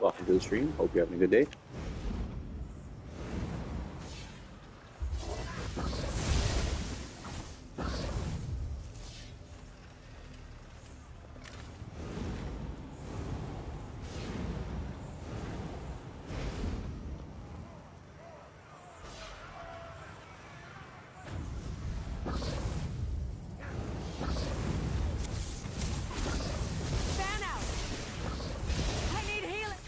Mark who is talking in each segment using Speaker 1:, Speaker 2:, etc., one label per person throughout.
Speaker 1: Welcome to the stream. Hope you're having a good day.
Speaker 2: Fan out! I need healing!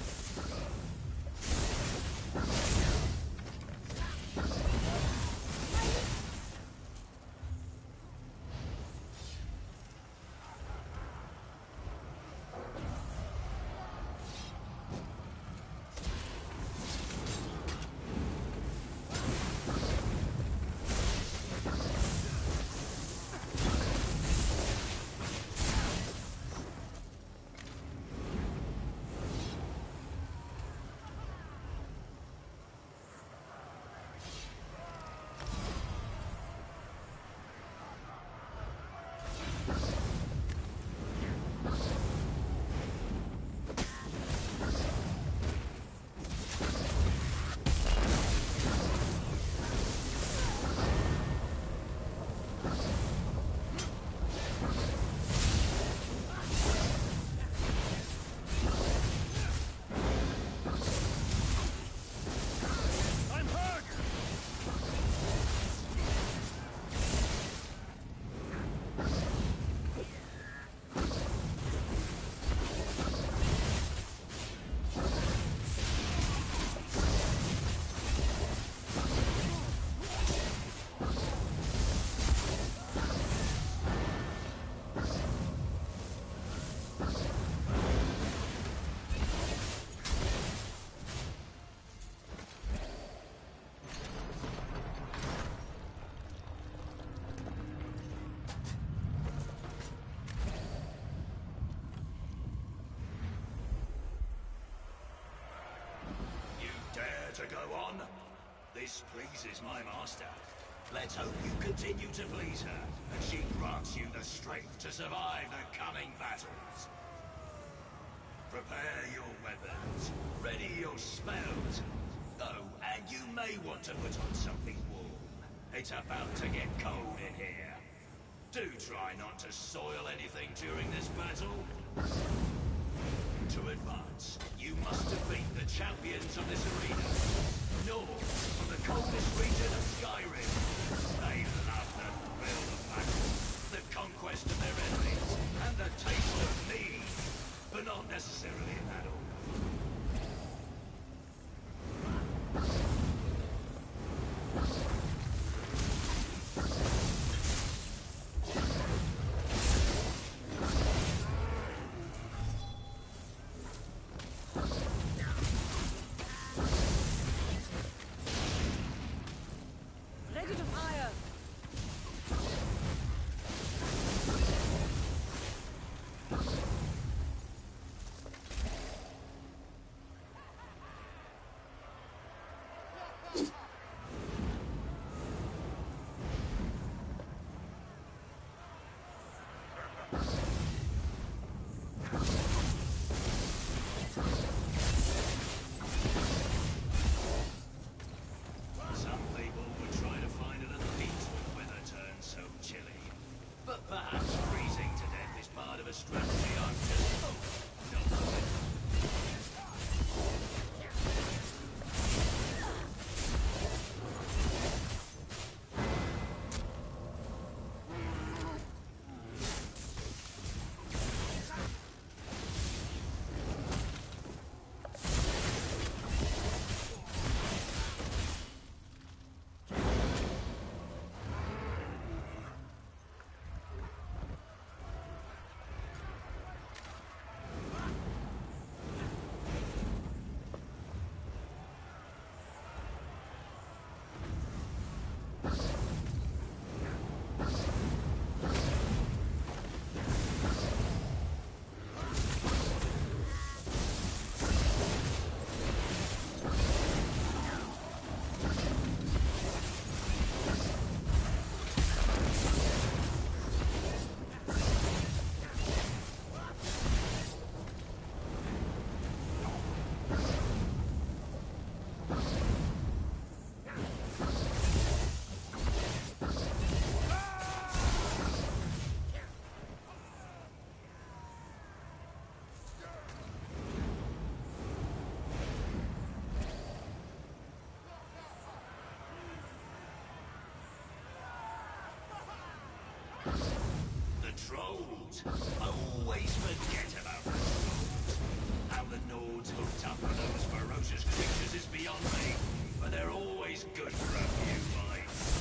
Speaker 2: I'm hurt!
Speaker 3: You dare to go on? This pleases my master. Let's hope you continue to please her, and she grants you the strength to survive the coming battles. Prepare your weapons, ready your spells. Oh, and you may want to put on something warm. It's about to get cold in here. Do try not to soil anything during this battle. To advance, you must defeat the champions of this arena. North, from the coldest region of Skyrim. They love the thrill of battle, the conquest of their enemies, and the taste of mead. But not necessarily in that order.
Speaker 2: Ready to fire!
Speaker 3: Some people would try to find a little heat when weather turns so chilly. But perhaps freezing to death is part of a strategy I'm just... Oh, no. Trolls. Always forget about the trolls. How the Nords hooked up with those ferocious creatures is beyond me, but they're always good for a few bites.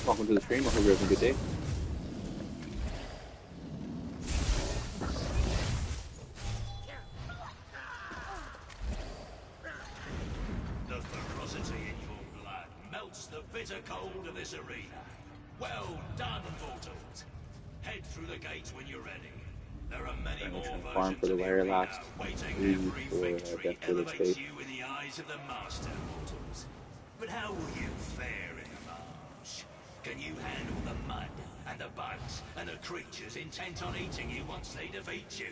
Speaker 1: Welcome to the stream. I hope you're having a good day.
Speaker 3: The ferocity in your blood melts the bitter cold of this arena. Well done, mortals. Head through the gates when you're ready. There are many more
Speaker 1: Farm
Speaker 3: versions
Speaker 1: for the
Speaker 3: of the
Speaker 1: layer
Speaker 3: arena
Speaker 1: last
Speaker 3: waiting.
Speaker 1: lead
Speaker 3: Every
Speaker 1: for
Speaker 3: victory
Speaker 1: Death Village
Speaker 3: elevates
Speaker 1: Faith.
Speaker 3: you in the eyes of the master, mortals. But how will you fare in the marsh? Can you handle the mud and the bugs and the creatures intent on eating you once they defeat you?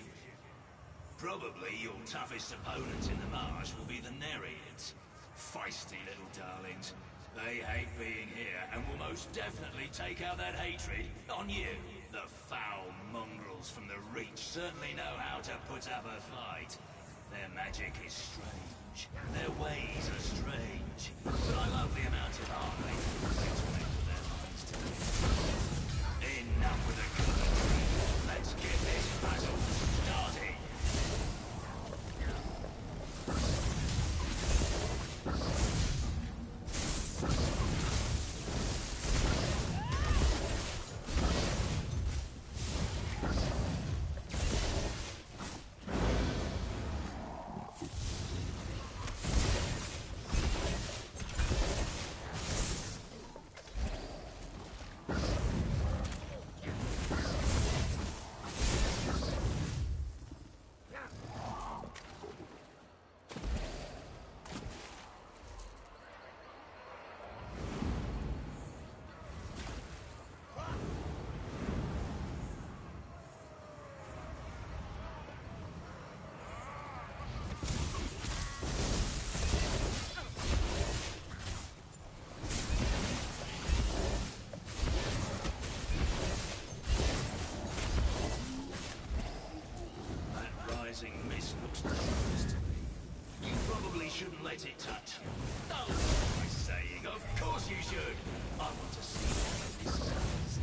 Speaker 3: Probably your toughest opponents in the marsh will be the Nereids. Feisty little darlings. They hate being here and will most definitely take out that hatred on you. The foul mongrels from the Reach certainly know how to put up a fight. Their magic is strange. Their ways are strange. But I love the amount of art they make with their minds today. Enough with the commentary. Let's get this battle started. Mist looks dangerous to me. You probably shouldn't let it touch you. Oh, what am I saying? Of course you should. I want to see what this does.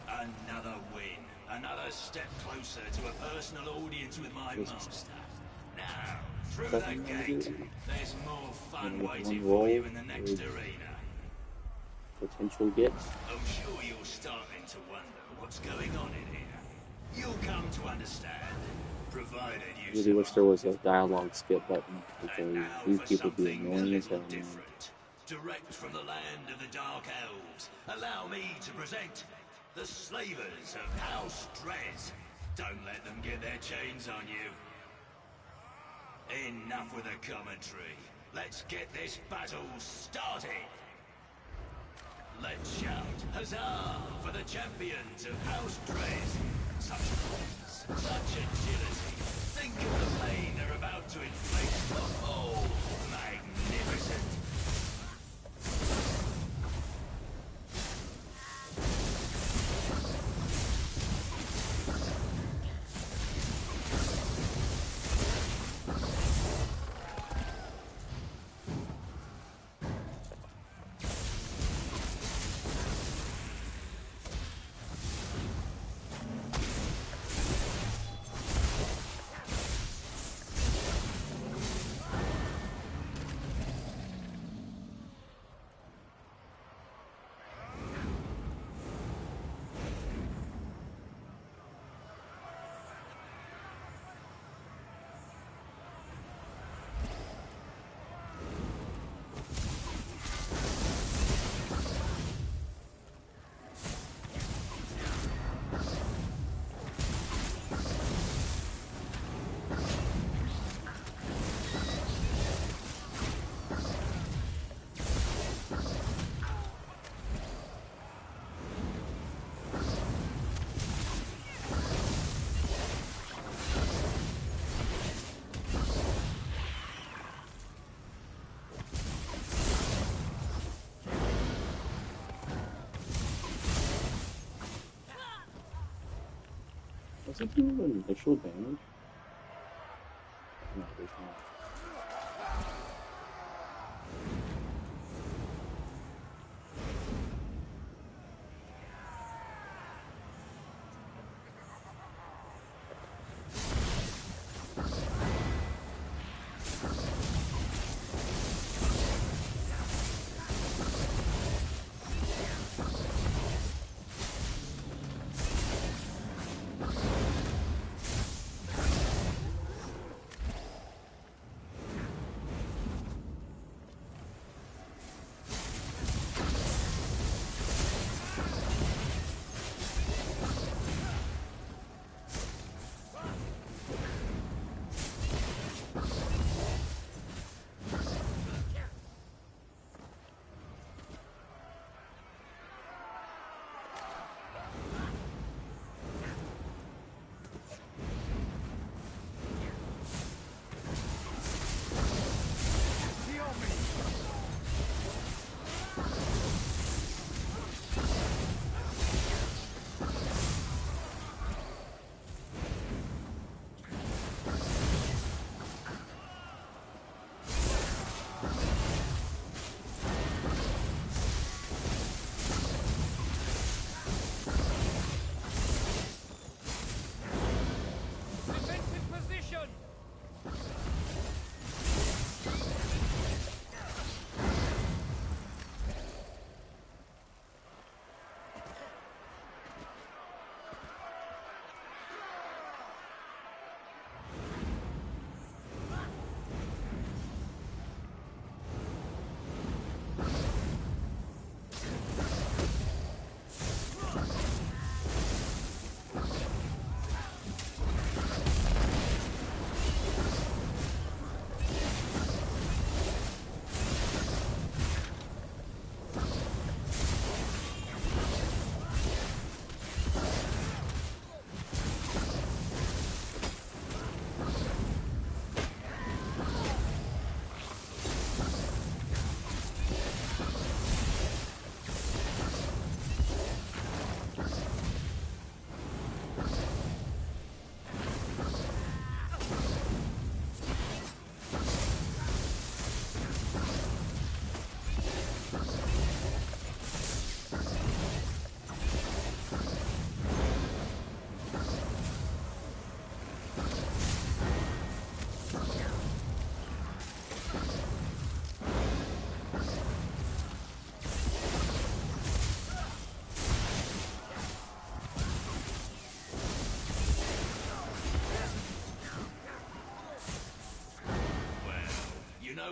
Speaker 3: Another win. Another step closer to a personal audience with my master. Now, through the gate, there's more fun
Speaker 1: with
Speaker 3: waiting
Speaker 1: one
Speaker 3: for you
Speaker 1: roll,
Speaker 3: in the next arena.
Speaker 1: potential gets.
Speaker 3: I'm sure you're starting to wonder what's going on in here. You'll come to understand, provided you
Speaker 1: I really wish there
Speaker 3: survive.
Speaker 1: was a dialogue skip button
Speaker 3: And
Speaker 1: because
Speaker 3: now
Speaker 1: these
Speaker 3: for
Speaker 1: people be
Speaker 3: something a
Speaker 1: annoying as
Speaker 3: little
Speaker 1: hell, man.
Speaker 3: different. Direct from the land of the Dark Elves, allow me to present the Slavers of House Drez. Don't let them get their chains on you. Enough with the commentary. Let's get this battle started. Let's shout huzzah for the champions of House Drez. Such force, such agility. Think of the pain they're about to inflict. Oh, magnificent.
Speaker 1: Was it doing an initial damage? No, there's not.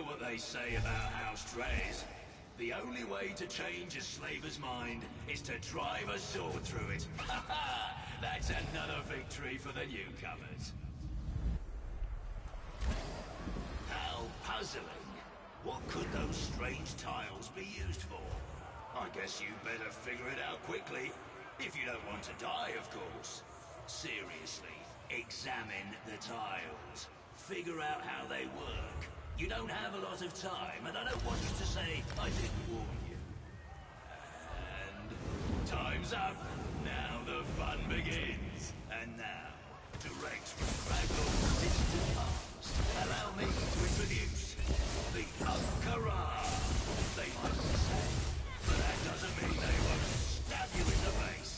Speaker 3: what they say about House Trez. The only way to change a slaver's mind is to drive a sword through it. That's another victory for the newcomers. How puzzling. What could those strange tiles be used for? I guess you better figure it out quickly. If you don't want to die, of course. Seriously, examine the tiles. Figure out how they work. You don't have a lot of time, and I don't want you to say I didn't warn you. And time's up. Now the fun begins. And now, direct from Kraglor's distant past, allow me to introduce the Ankara. They might be sad, but that doesn't mean they won't stab you in the face.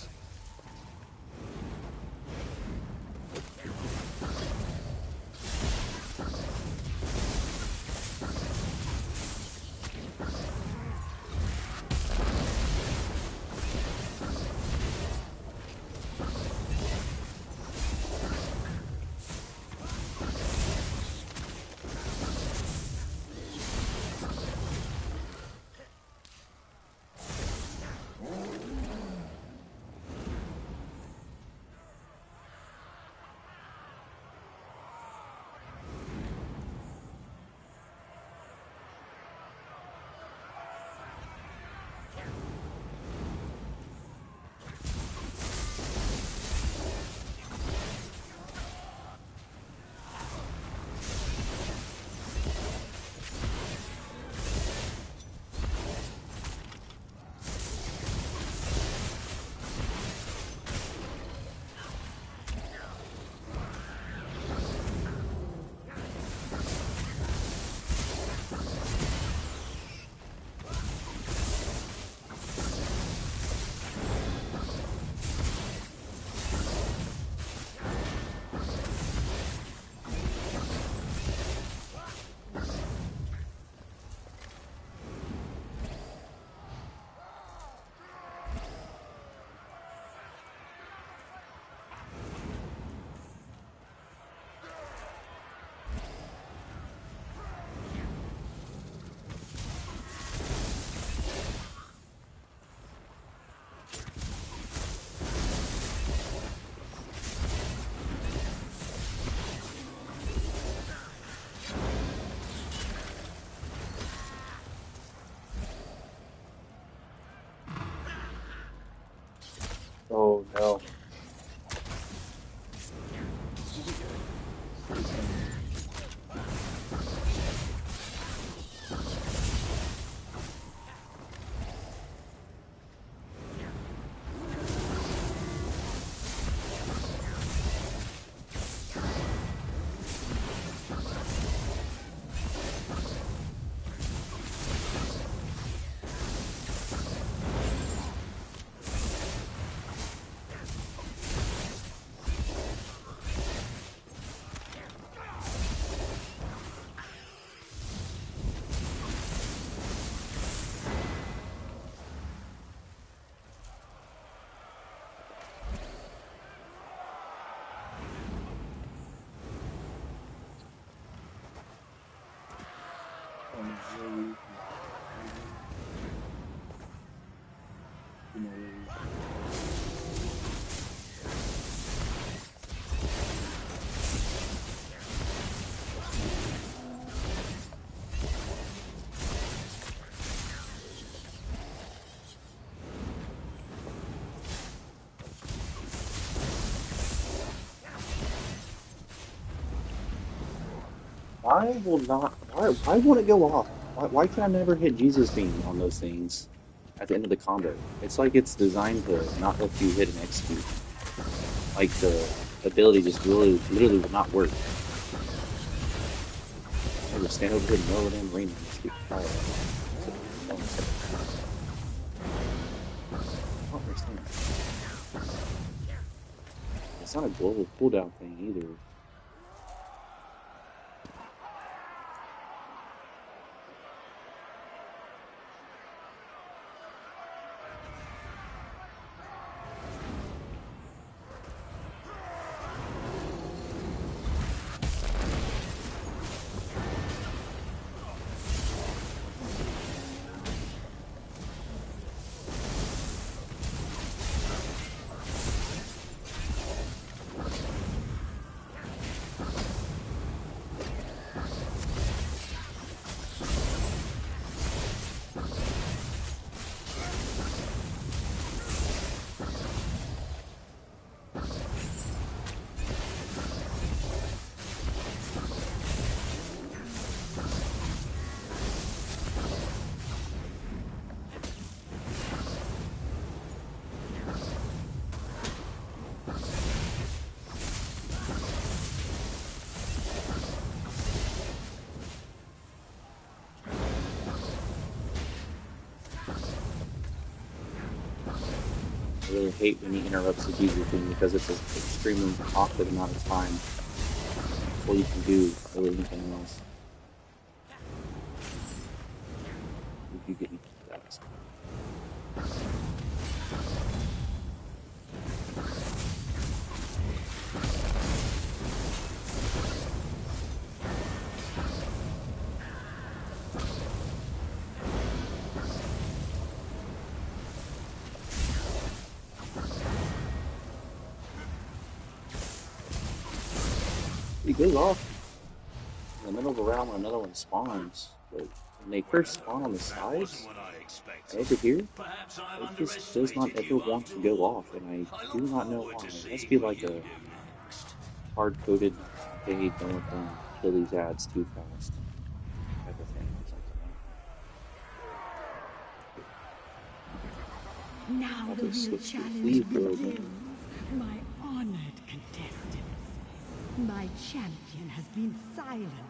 Speaker 1: Oh no. Why will not? Why won't it go off? Why can I never hit Jesus beam on those things at the end of the combo? It's like it's designed to not let you hit an execute. Like the ability just really, literally will not work. I just stand over here and know them rain. I don't understand. It's not a global cooldown thing either. really hate when he interrupts the Jesus thing because it's an extremely awkward amount of time before you can do really anything else. If you get me that. He goes off in the middle of a round when another one spawns, but when they first spawn on the
Speaker 3: That wasn't
Speaker 1: sides,
Speaker 3: what I expected.
Speaker 1: over here,
Speaker 3: Perhaps I've
Speaker 1: it just does not
Speaker 3: underestimated
Speaker 1: ever
Speaker 3: you
Speaker 1: want
Speaker 3: after
Speaker 1: to go
Speaker 3: all.
Speaker 1: off, and I
Speaker 3: I
Speaker 1: do
Speaker 3: look
Speaker 1: not know
Speaker 3: forward
Speaker 1: why.
Speaker 3: to
Speaker 1: It must
Speaker 3: seeing
Speaker 1: be
Speaker 3: what
Speaker 1: like
Speaker 3: you
Speaker 1: a
Speaker 3: do next.
Speaker 1: hard-coded, hey, don't kill these ads too fast type of thing or something.
Speaker 4: Now
Speaker 1: I have
Speaker 4: the
Speaker 1: to
Speaker 4: real
Speaker 1: switch to
Speaker 4: challenge
Speaker 1: cleave for
Speaker 4: begins.
Speaker 1: again.
Speaker 4: My honored contestants. My champion has been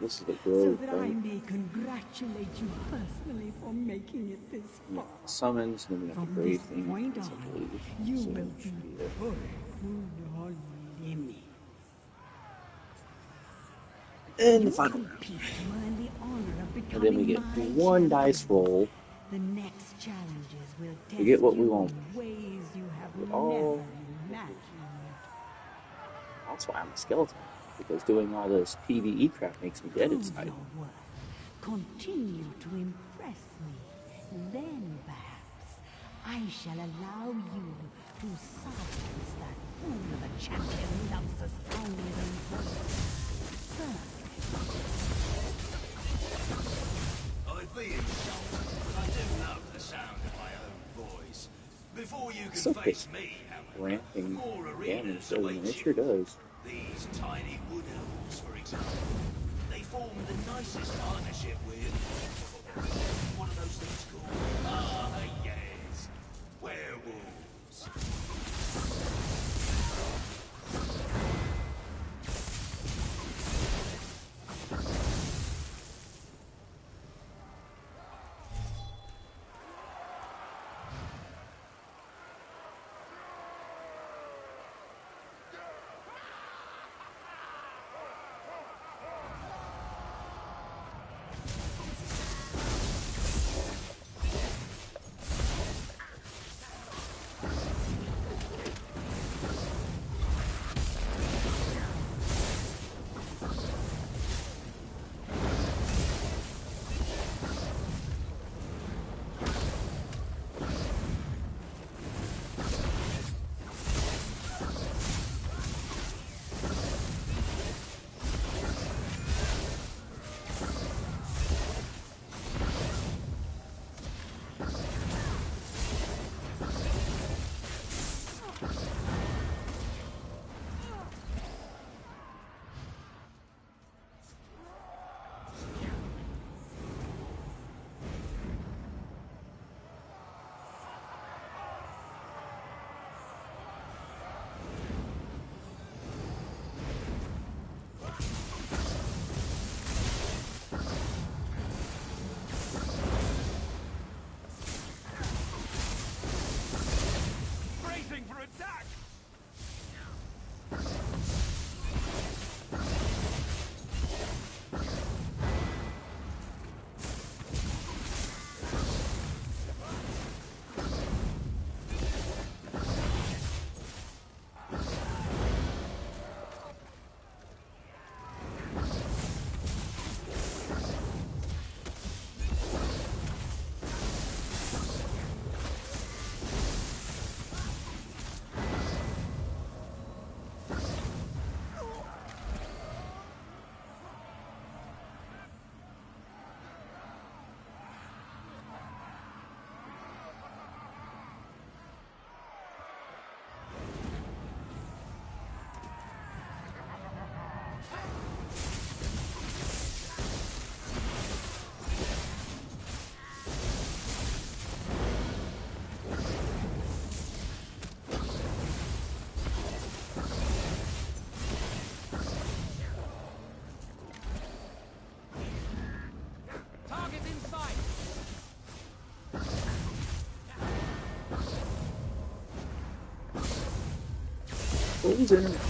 Speaker 1: This
Speaker 4: silenced
Speaker 1: is the
Speaker 4: so
Speaker 1: grove,
Speaker 4: that I
Speaker 1: right?
Speaker 4: may congratulate you personally for making it this
Speaker 1: We
Speaker 4: far.
Speaker 1: got summons, and then we got the
Speaker 4: From this
Speaker 1: grave thing
Speaker 4: point
Speaker 1: against, I
Speaker 4: on,
Speaker 1: believe.
Speaker 4: you
Speaker 1: So
Speaker 4: will
Speaker 1: it
Speaker 4: be
Speaker 1: should be it.
Speaker 4: pushed to your limit.
Speaker 1: And the
Speaker 4: You
Speaker 1: final round.
Speaker 4: compete to earn the honor of
Speaker 1: And then we
Speaker 4: becoming
Speaker 1: get
Speaker 4: my
Speaker 1: one dice
Speaker 4: champions.
Speaker 1: roll
Speaker 4: The next challenges will
Speaker 1: to get
Speaker 4: test
Speaker 1: what we
Speaker 4: you
Speaker 1: want.
Speaker 4: in ways you have
Speaker 1: We're
Speaker 4: never
Speaker 1: all
Speaker 4: imagined.
Speaker 1: That's why I'm a skeleton. Because doing all this PvE crap makes me dead
Speaker 4: Prove
Speaker 1: inside.
Speaker 4: your worth. Continue to impress me. Then perhaps I shall allow you to silence that fool of a champion who loves to sound his own voice.
Speaker 3: I'd be insulted, but I do know the sound of my own voice. Before you can
Speaker 1: Still
Speaker 3: face
Speaker 1: takes
Speaker 3: me, however,
Speaker 1: ramping
Speaker 3: more
Speaker 1: damage,
Speaker 3: arenas
Speaker 1: doesn't it?
Speaker 3: await
Speaker 1: It
Speaker 3: you.
Speaker 1: sure does.
Speaker 3: These tiny wood elves, for example. They form the nicest partnership with one of those things called yes, werewolves.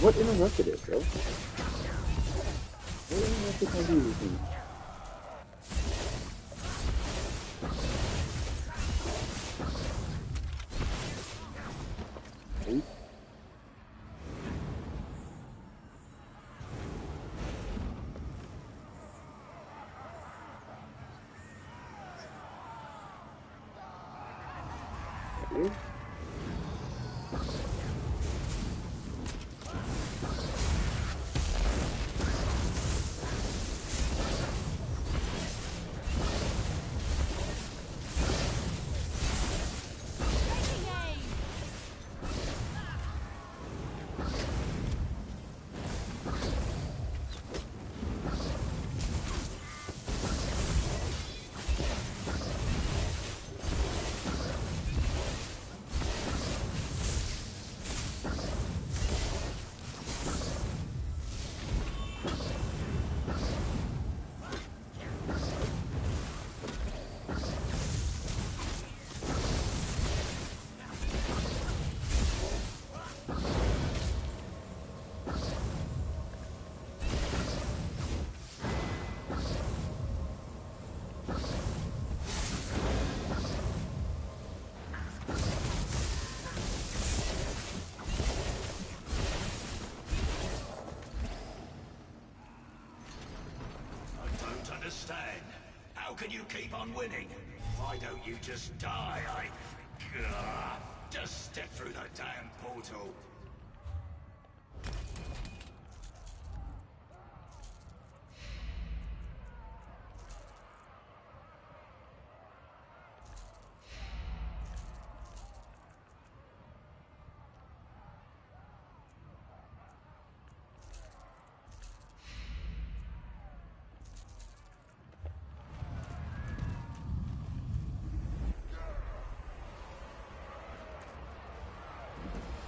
Speaker 1: what interrupted it, bro? What interrupted my Jesus thing? Nope. Weird.
Speaker 2: Taking aim!
Speaker 3: I don't understand. How can you keep on winning? Why don't you just die? Just step through the damn portal.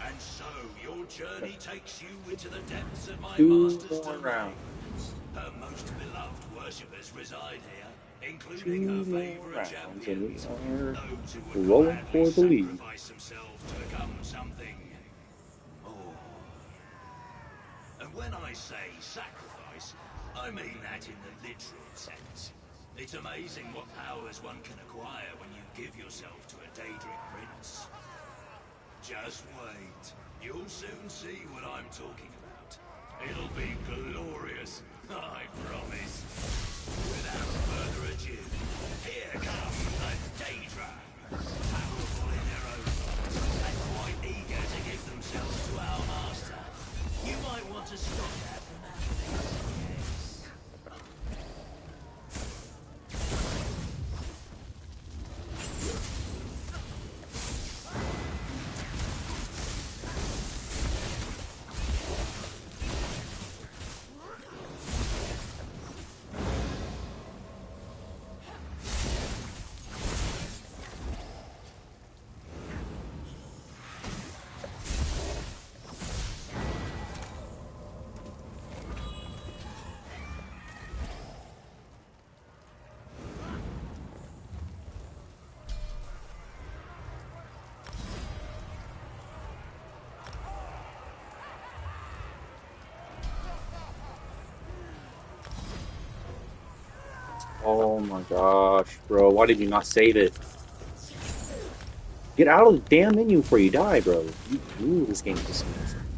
Speaker 3: And so, your journey takes you into the depths of my
Speaker 1: Two
Speaker 3: master's
Speaker 1: more
Speaker 3: domain.
Speaker 1: rounds.
Speaker 3: Her most beloved worshippers reside here, including her
Speaker 1: Two more
Speaker 3: favorite
Speaker 1: rounds, and we
Speaker 3: champions.
Speaker 1: are
Speaker 3: Those who would
Speaker 1: rolling
Speaker 3: gladly
Speaker 1: for the lead.
Speaker 3: sacrifice themselves to become something more. And when I say sacrifice, I mean that in the literal sense. It's amazing what powers one can acquire when you give yourself to a Daedric prince. Just wait. You'll soon see what I'm talking about. It'll be glorious, I promise. Without further ado, here come the Daedra. Powerful in their own right, and quite eager to give themselves to our master. You might want to stop that from happening, yes.
Speaker 1: Oh my gosh, bro. Why did you not save it? Get out of the damn menu before you die, bro. Ooh, this game pisses me off sometimes.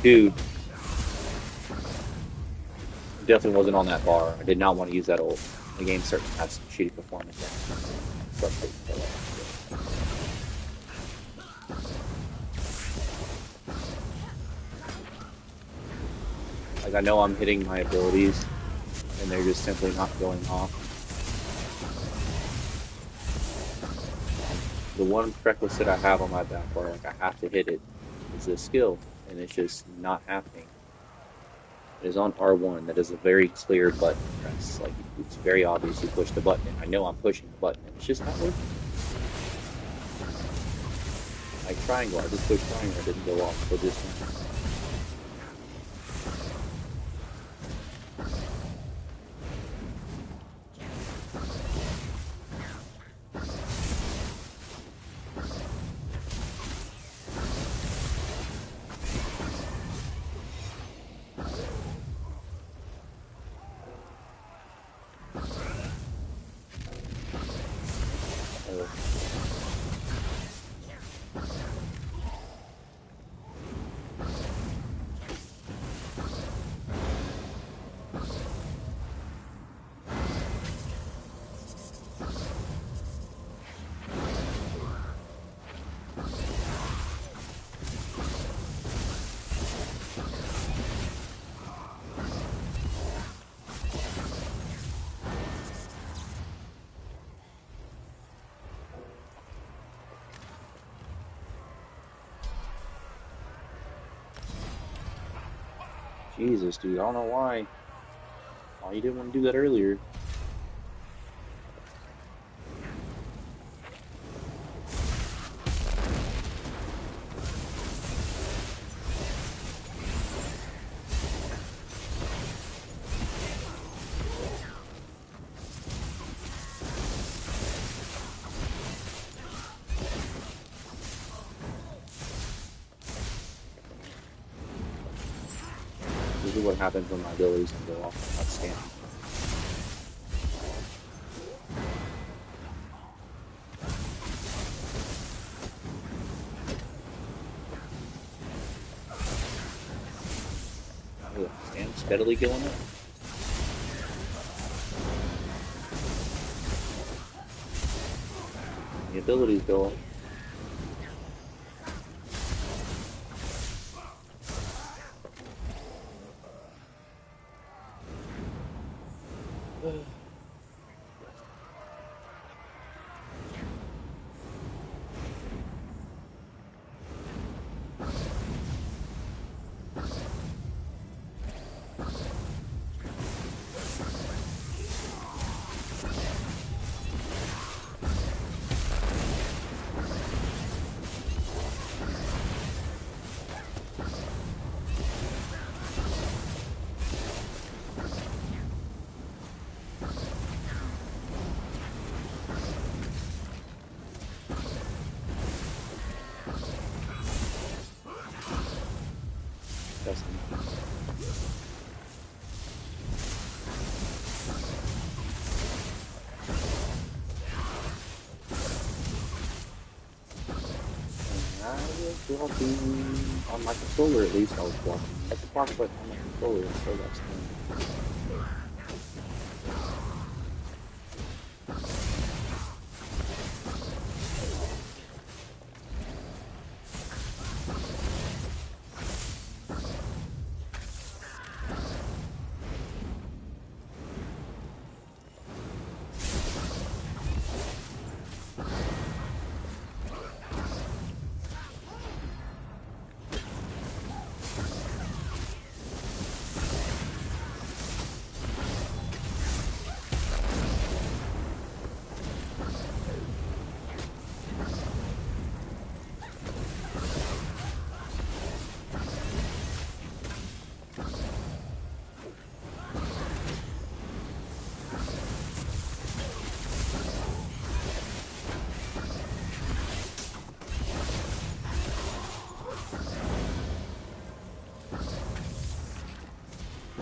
Speaker 1: Dude, definitely wasn't on that bar. I did not want to use that ult. The game started to have some shitty performance. Frustrating. Like, I know I'm hitting my abilities, and they're just simply not going off. The one prerequisite I have on my back bar, like I have to hit it, is the skill, and it's just not happening. It is on R1. That is a very clear button to press. Like, it's very obvious you push the button, and I know I'm pushing the button, and it's just not working. Like triangle, I just pushed triangle, it didn't go off for this one. Jesus, dude, I don't know why. Why you didn't want to do that earlier. This is what happens when my abilities don't go off. I'm not standing. Ugh, stand steadily killing it. The abilities go off. Disgusting. I was blocking on my controller, at least I was blocking. I could block but on my controller, so that's fine.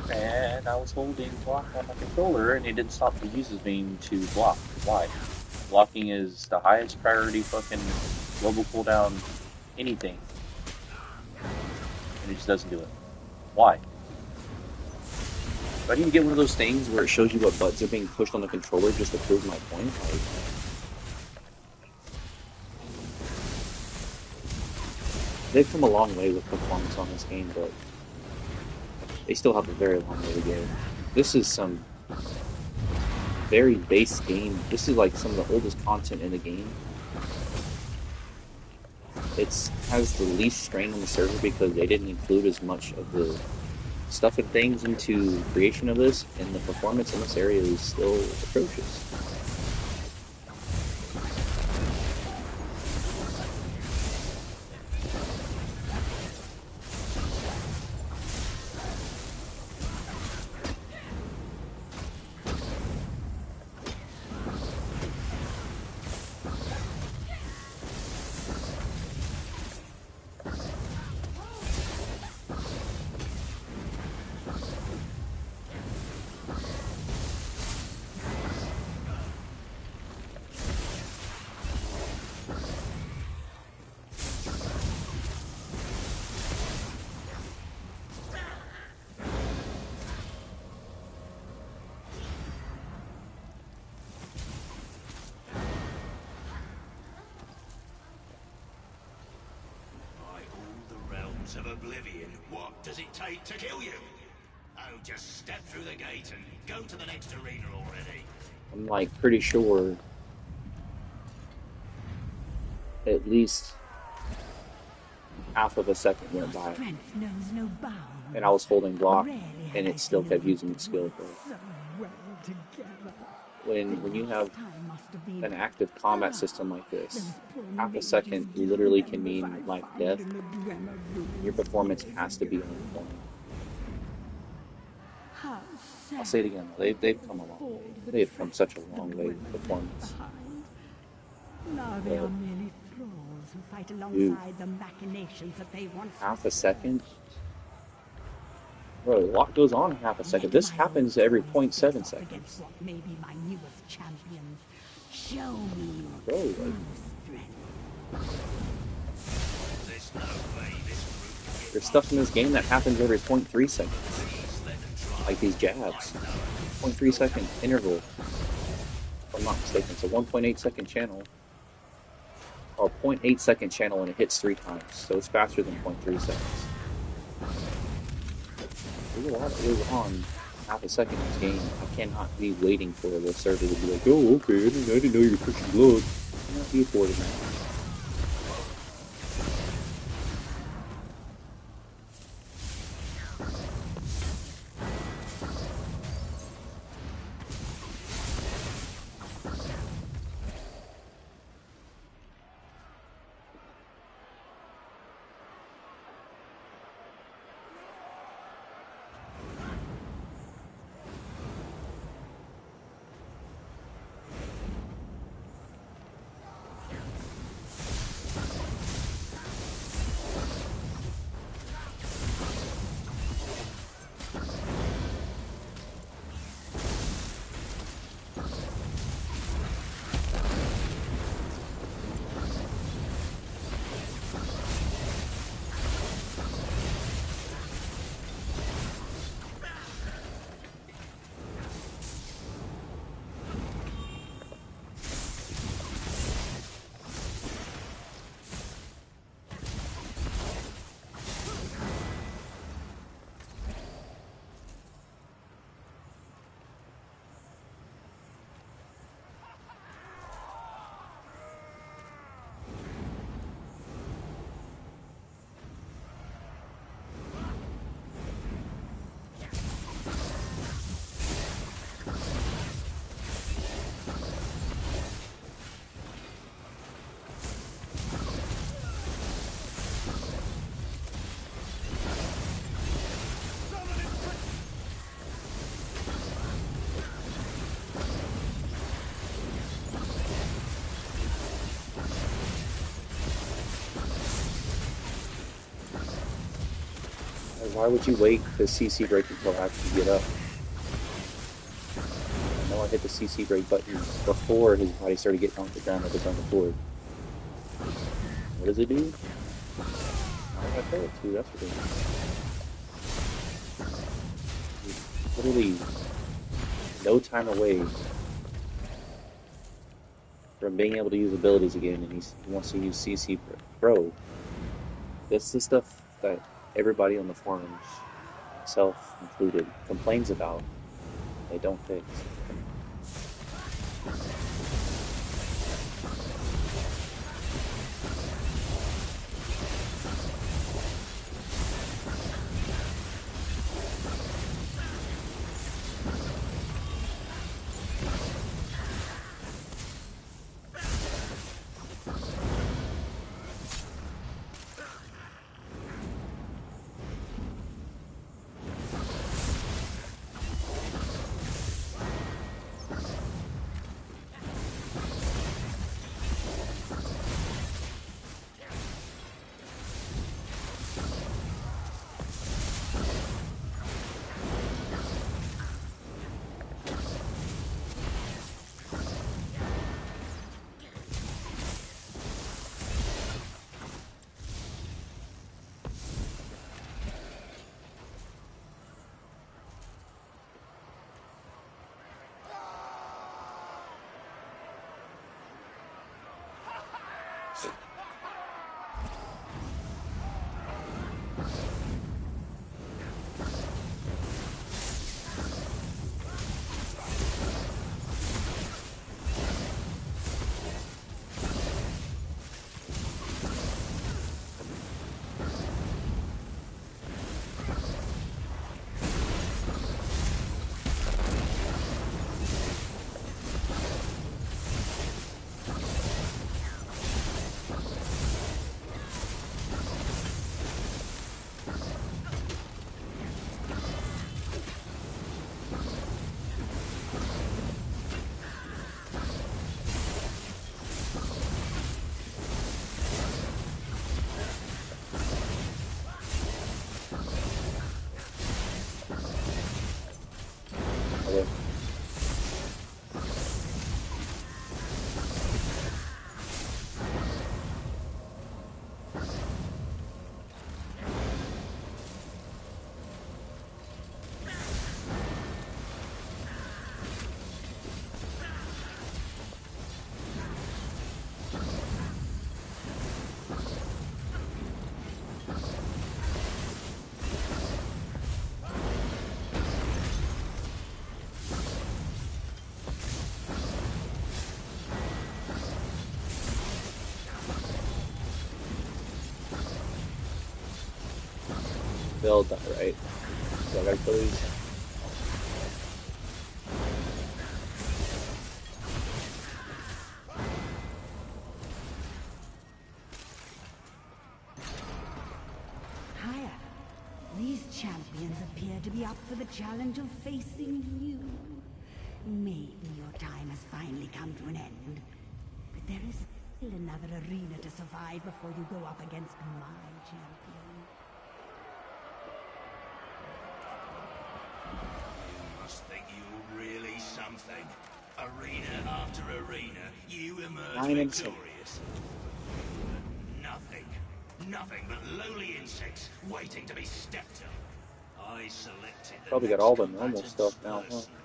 Speaker 1: And I was holding block on my controller, and it didn't stop the uses being to block. Why? Blocking is the highest priority fucking global cooldown anything, and it just doesn't do it. Why? Do I need to get one of those things where it shows you what buttons are being pushed on the controller just to prove my point? Like, they've come a long way with performance on this game, but they still have a very long way to go. This is some very base game. This is like some of the oldest content in the game. It has the least strain on the server because they didn't include as much of the stuffing things into creation of this, and the performance in this area is still atrocious.
Speaker 3: By all the realms of oblivion, what does it take to kill you? Oh, just step through the gate and go to the next arena already.
Speaker 1: I'm like pretty sure at least half of a second
Speaker 4: Your
Speaker 1: went by,
Speaker 4: strength knows no bounds.
Speaker 1: and I was holding block,
Speaker 4: Rarely have
Speaker 1: and
Speaker 4: I
Speaker 1: it still
Speaker 4: seen
Speaker 1: kept
Speaker 4: them
Speaker 1: using the skill. Bro.
Speaker 4: so well together.
Speaker 1: When you have
Speaker 4: Time must have been
Speaker 1: an active combat system like
Speaker 4: those
Speaker 1: this,
Speaker 4: poor
Speaker 1: half a
Speaker 4: mages
Speaker 1: second
Speaker 4: give
Speaker 1: literally can
Speaker 4: members
Speaker 1: mean
Speaker 4: I
Speaker 1: life
Speaker 4: found
Speaker 1: death.
Speaker 4: in the Dwemer
Speaker 1: Your
Speaker 4: ruins.
Speaker 1: performance has to be on point.
Speaker 4: How
Speaker 1: I'll
Speaker 4: sad
Speaker 1: say it again. They've come a long way. They've come such a long way with performance.
Speaker 4: Now they
Speaker 1: But
Speaker 4: are merely thralls who fight
Speaker 1: dude,
Speaker 4: alongside the machinations that they once
Speaker 1: half a
Speaker 4: researched.
Speaker 1: second, bro. A lot goes on in half a second.
Speaker 4: Let
Speaker 1: This
Speaker 4: my old
Speaker 1: happens every
Speaker 4: toys
Speaker 1: 0.7
Speaker 4: face off against
Speaker 1: seconds,
Speaker 4: what may be my newest champions. Show me
Speaker 1: bro.
Speaker 4: your
Speaker 1: Like,
Speaker 4: true strength.
Speaker 3: There's no way this group can
Speaker 1: there's
Speaker 3: get
Speaker 1: stuff in
Speaker 3: past
Speaker 1: this game that happens every 0.3 seconds,
Speaker 3: Please let them try.
Speaker 1: like these jabs. 0.3 second interval, if I'm not mistaken. It's a 1.8 second channel, or 0.8 second channel, and it hits 3 times, so it's faster than 0.3 seconds. There's a lot that goes on half a second in this game. I cannot be waiting for the server to be like, oh, okay, I didn't know you were pushing blood. I cannot be afforded that. Why would you wait to CC break until after you get up? I know I hit the CC break button before his body started getting off the ground with his own accord. What does it do? I tell it to, that's what it is. Literally no time away from being able to use abilities again, and he wants to use CC. Bro, this is the stuff that everybody on the forums, myself included, complains about. They don't fix. They'll die, right? So I gotta kill these.
Speaker 4: Higher. These champions appear to be up for the challenge of facing you. Maybe your time has finally come to an end. But there is still another arena to survive before you go up against my champion.
Speaker 3: You must think you're really something. Arena after arena, you emerge
Speaker 1: 9 and 7.
Speaker 3: victorious. Nothing. Nothing but lowly insects waiting to be stepped on. I selected the
Speaker 1: Probably got
Speaker 3: next
Speaker 1: all the normal
Speaker 3: combatants
Speaker 1: stuff now, huh?
Speaker 3: personally.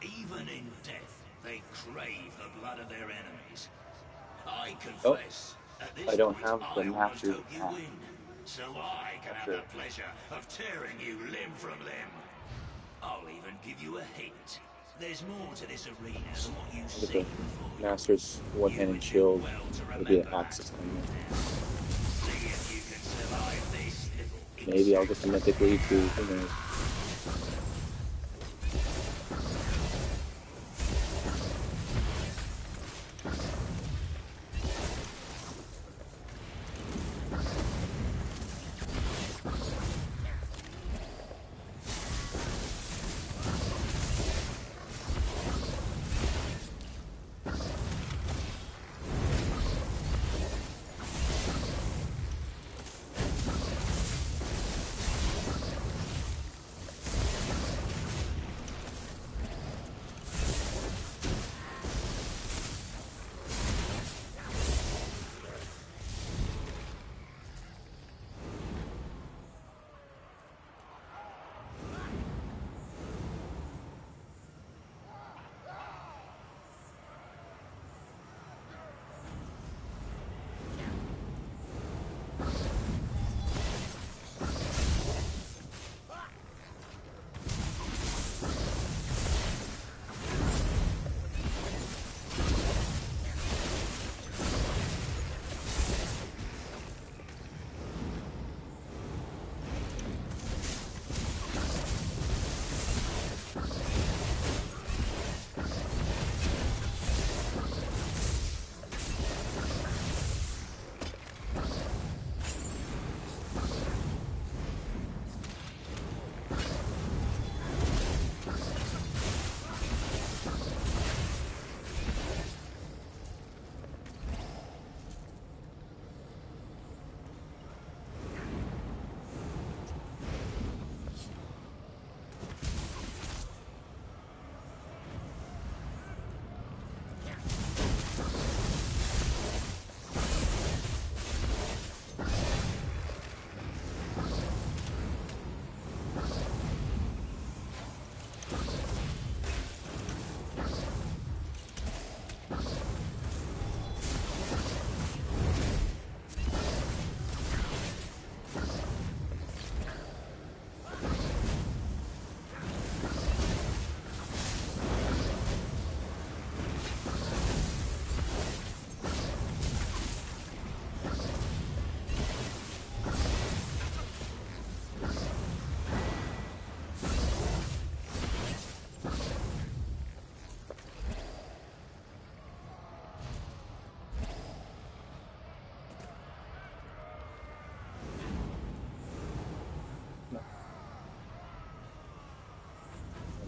Speaker 3: Even in death, they crave the blood of their enemies. I
Speaker 1: Oh,
Speaker 3: confess, at
Speaker 1: I
Speaker 3: this
Speaker 1: don't
Speaker 3: point,
Speaker 1: have the
Speaker 3: I almost
Speaker 1: master's
Speaker 3: hope you
Speaker 1: path.
Speaker 3: win, so I can have
Speaker 1: After
Speaker 3: the pleasure of tearing you limb from limb. I'll even give you a hint. The's more to this arena than what you
Speaker 1: with
Speaker 3: see
Speaker 1: the
Speaker 3: before you.
Speaker 1: master's
Speaker 3: You
Speaker 1: one-handed
Speaker 3: would do
Speaker 1: shield,
Speaker 3: well to
Speaker 1: it'll be an
Speaker 3: remember that.
Speaker 1: axis on me.
Speaker 3: See if you can survive this little
Speaker 1: Maybe I'll get the
Speaker 3: insect.
Speaker 1: mythic lead too. Who knows?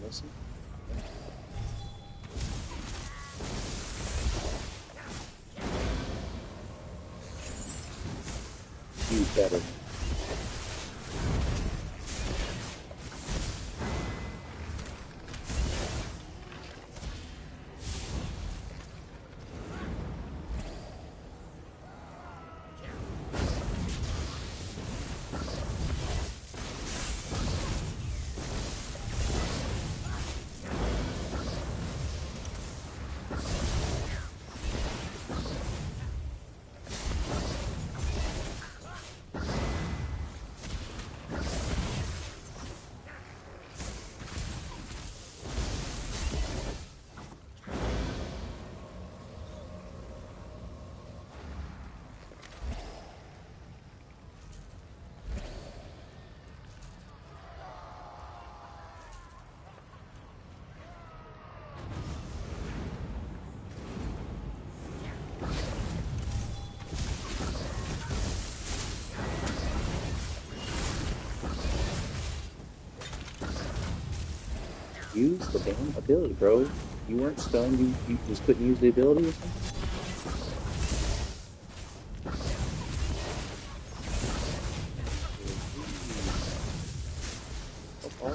Speaker 1: Listen. You better. use the damn ability, bro. You weren't stunned. You just couldn't use the ability or something. So far.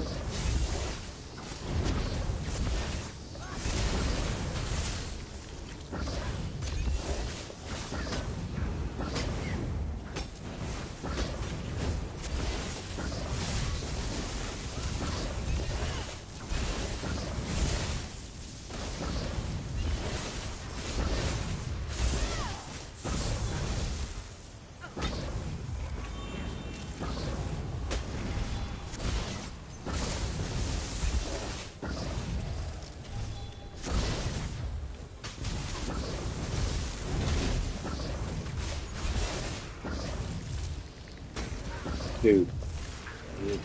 Speaker 1: Dude. Dude.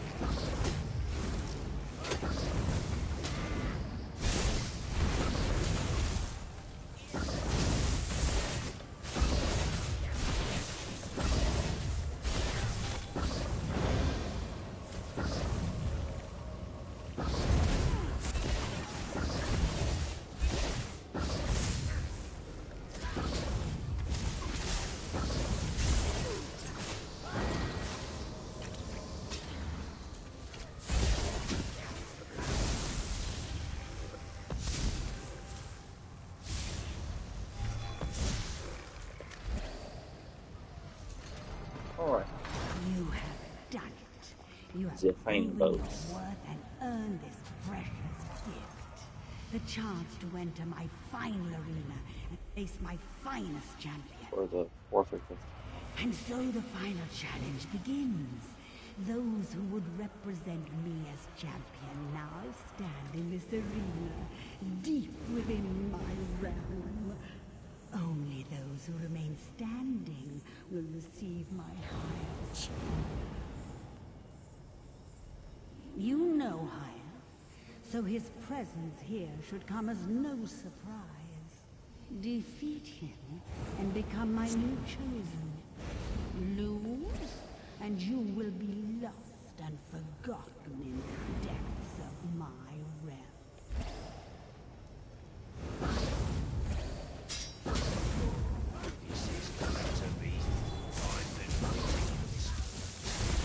Speaker 1: All right.
Speaker 4: You have done it. You have
Speaker 1: Zephyne
Speaker 4: proven
Speaker 1: boats.
Speaker 4: your worth and earned this precious gift. The chance to enter my final arena and face my finest champion.
Speaker 1: Or the fourth or fifth.
Speaker 4: And so the final challenge begins. Those who would represent me as champion now stand in this arena, deep within my realm. Only those who remain standing will receive my highest. You know Haya, so his presence here should come as no surprise. Defeat him and become my new chosen. Lose, and you will be lost and forgotten in the depths of my realm.
Speaker 3: This is going to be. I've been waiting for this.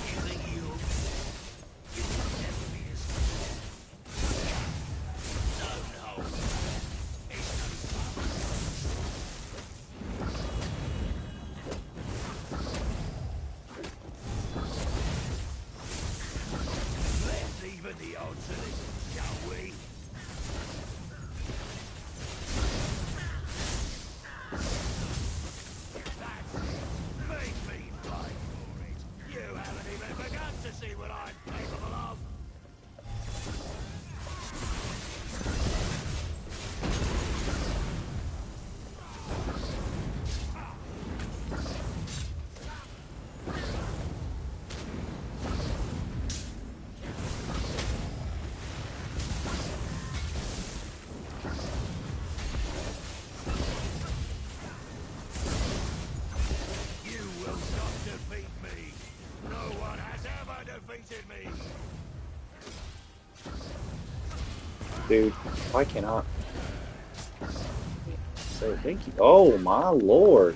Speaker 3: You think you'll never be as good. Don't hold back. It's no fun. Let's even the odds of this, shall we? That's it. Make me fight for it. You haven't even begun to see what I'm capable of. You will not defeat me. No one has ever defeated me.
Speaker 1: Dude, why cannot? So thank you. Oh my lord.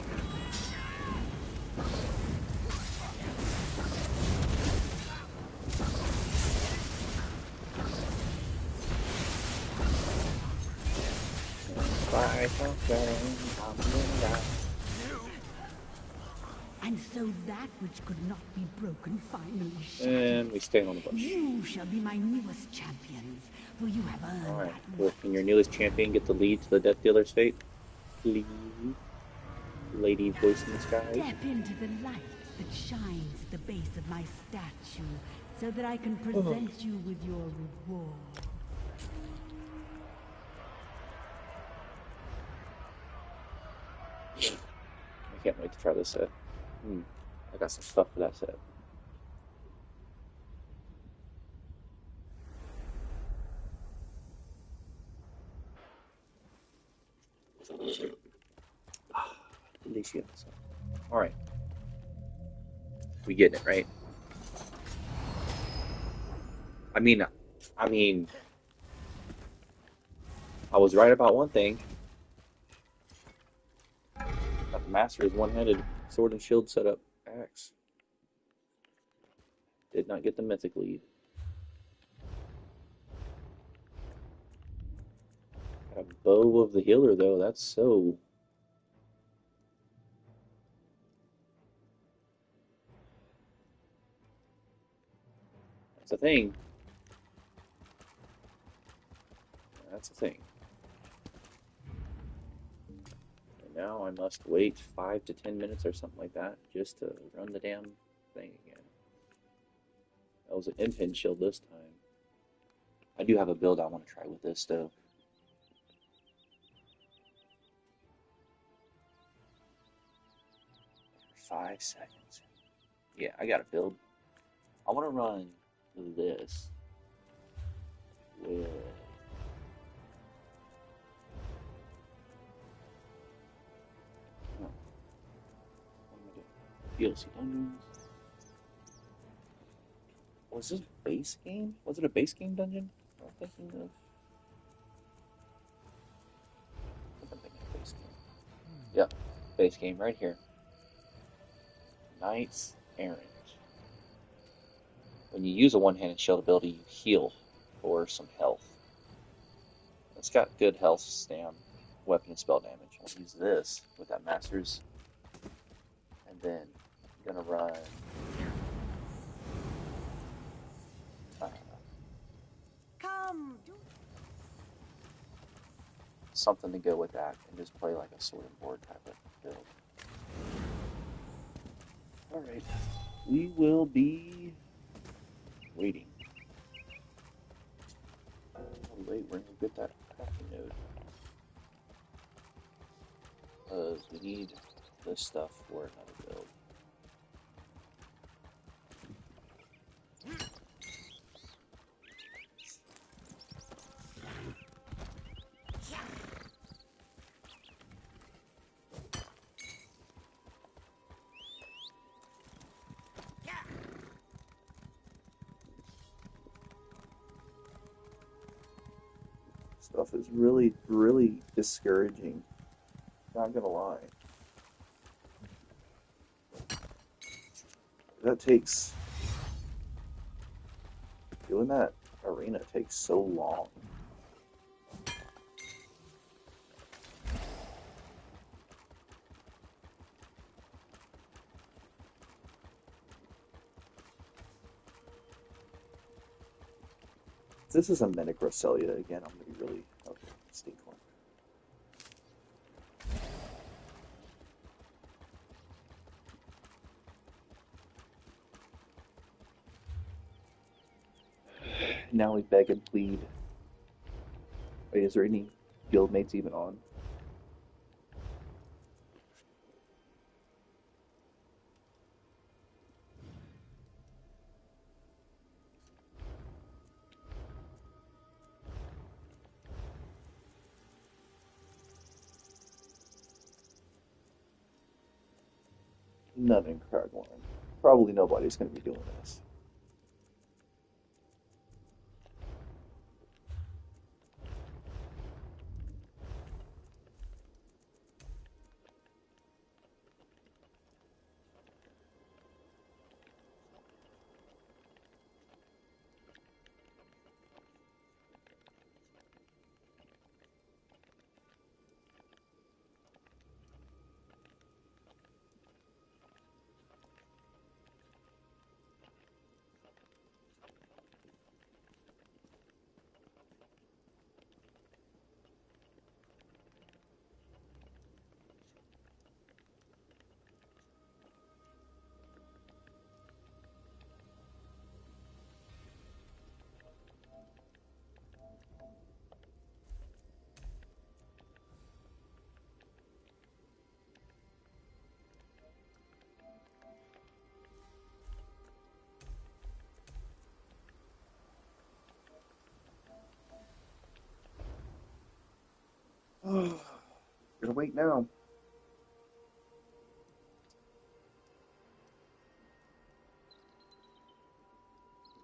Speaker 1: Bye, I'm gonna die.
Speaker 4: And so that which could not be broken finally shattered.
Speaker 1: And we stay on the bush.
Speaker 4: You shall be my newest champions, for you have earned
Speaker 1: Alright,
Speaker 4: that
Speaker 1: cool.
Speaker 4: right.
Speaker 1: Can your newest champion get the lead to the Death Dealer's fate? Please. Lady voice in the sky.
Speaker 4: Step into the light that shines at the base of my statue, so that I can present you with your reward.
Speaker 1: I can't wait to try this set. I got some stuff for that set. Delicious. Alright. We getting it, right? I was right about one thing. Got the master is one-handed sword and shield setup axe. Did not get the mythic lead. Got a bow of the healer though. That's so. That's a thing. That's a thing. And now I must wait 5 to 10 minutes or something like that just to run the damn thing again. That was an impin shield this time. I do have a build I want to try with this though. 5 seconds. Yeah, I got a build. I want to run this with. No, what am I doing? DLC dungeons. Was this base game? Was it a base game dungeon? I'm thinking of. I think I'm thinking of base game. Yep, base game right here. Knight's Errant. When you use a one-handed shield ability, you heal for some health. It's got good health, stam, weapon, and spell damage. I'll use this with that master's, and then I'm gonna run uh,
Speaker 4: Come,
Speaker 1: something to go with that, and just play like a sword and board type of build. All right, we will be waiting. Oh, wait, we're gonna get that crafting node because we need this stuff for another build. Stuff is really, really discouraging. Not gonna lie. That takes doing that arena takes so long. If this is a Medic Roselia again, I'm gonna be really okay. Steak one. Now we beg and plead. Wait, is there any guildmates even on? None in Cragline. Probably nobody's gonna be doing this. Gonna wait now.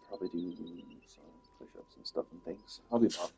Speaker 1: Probably do some push-ups and stuff and things. I'll be back.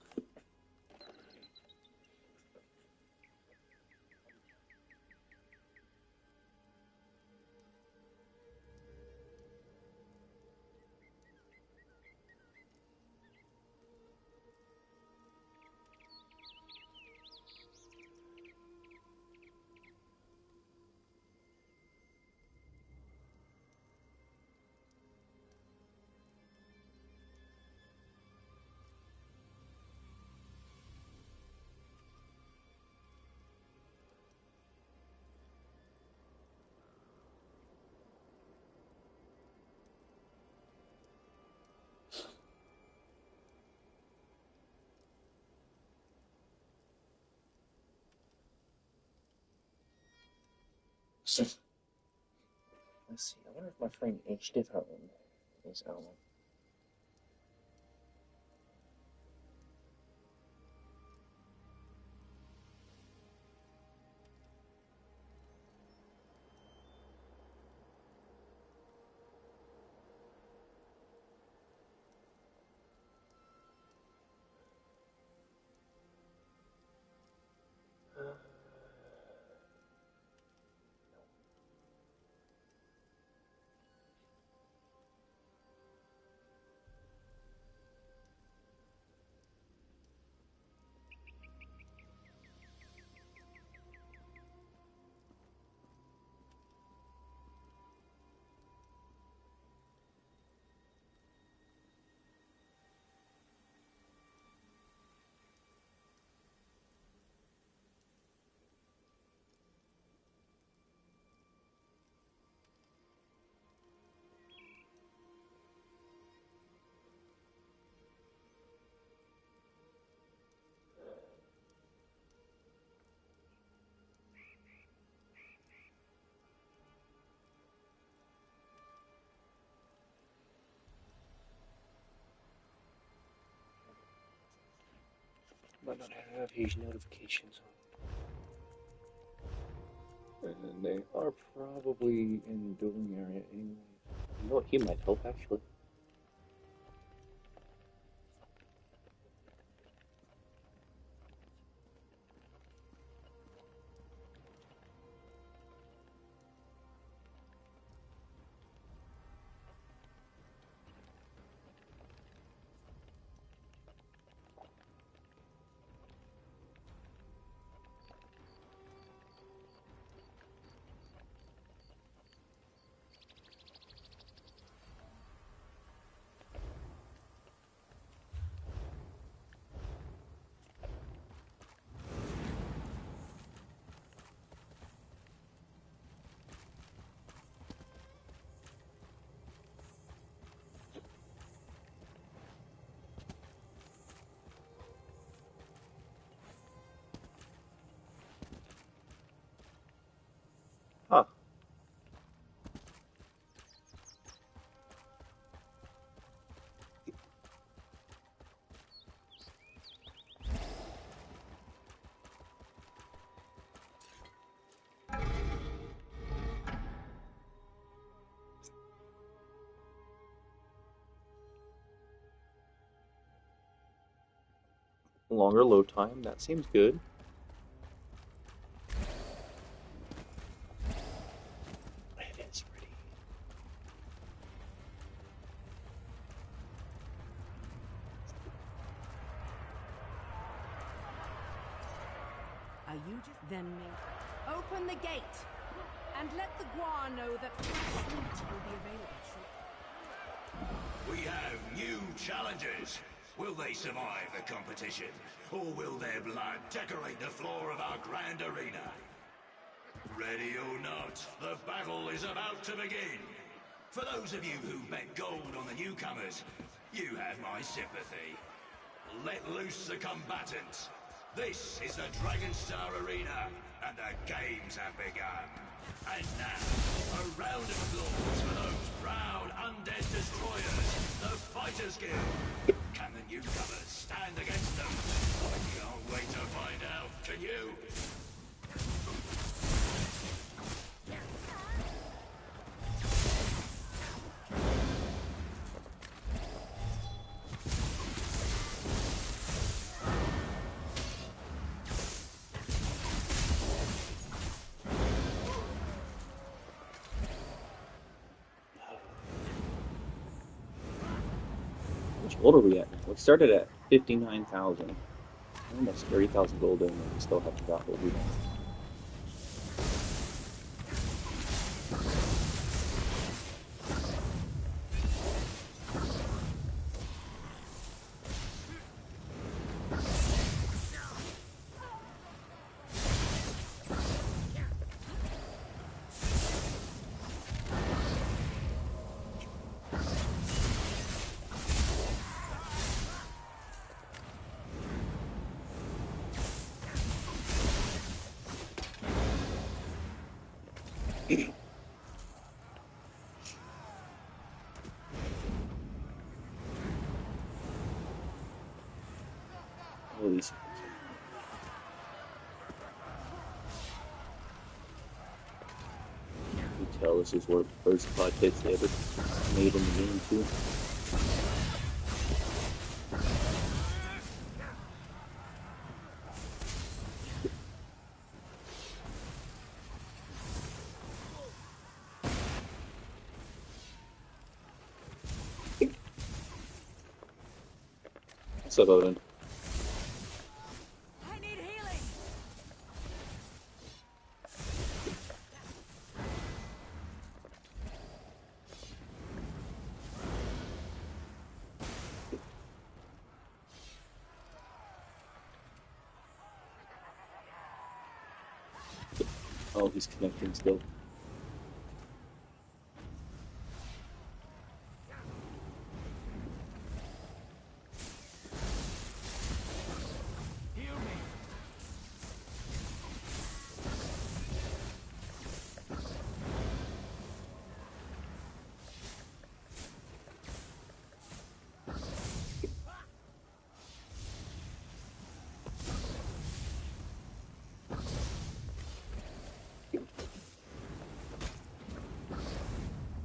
Speaker 1: Let's see. I wonder if my friend H. Diffhone is on. Might not have huge notifications on. And they are probably in the building area anyway. You know what? He might help actually. Huh. Longer load time. That seems good. It is pretty.
Speaker 4: Are you just then me? Open the gate and let the Guar know that fresh meat will be available shortly.
Speaker 3: We have new challengers. Will they survive the competition? Or will their blood decorate the floor of our grand arena? Ready or not, the battle is about to begin. For those of you who bet gold on the newcomers, you have my sympathy. Let loose the combatants. This is the Dragonstar Arena, and the games have begun. And now, a round of applause for those proud undead destroyers, the Fighters Guild. Can the newcomers stand against them? I can't wait to find out, can you?
Speaker 1: What are we at now? We started at 59,000. Almost 30,000 gold in, and we still haven't got what we want. Holy shit. You tell this is one of the first pod hits they ever made in the game too. What's up, Odin?
Speaker 2: I need healing.
Speaker 1: Oh, he's connecting still.
Speaker 3: Heal me.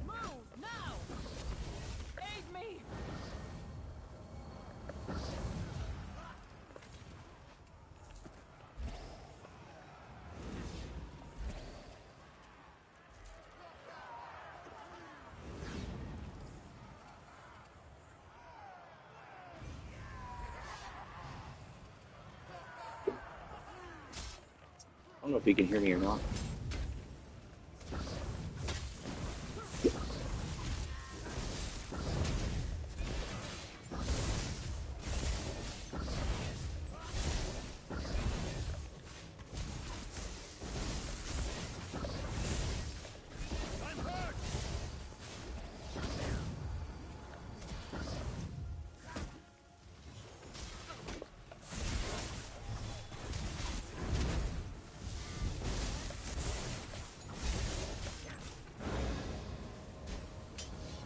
Speaker 2: Move now. Aid me.
Speaker 1: I don't know if he can hear me or not.
Speaker 3: I'm hurt.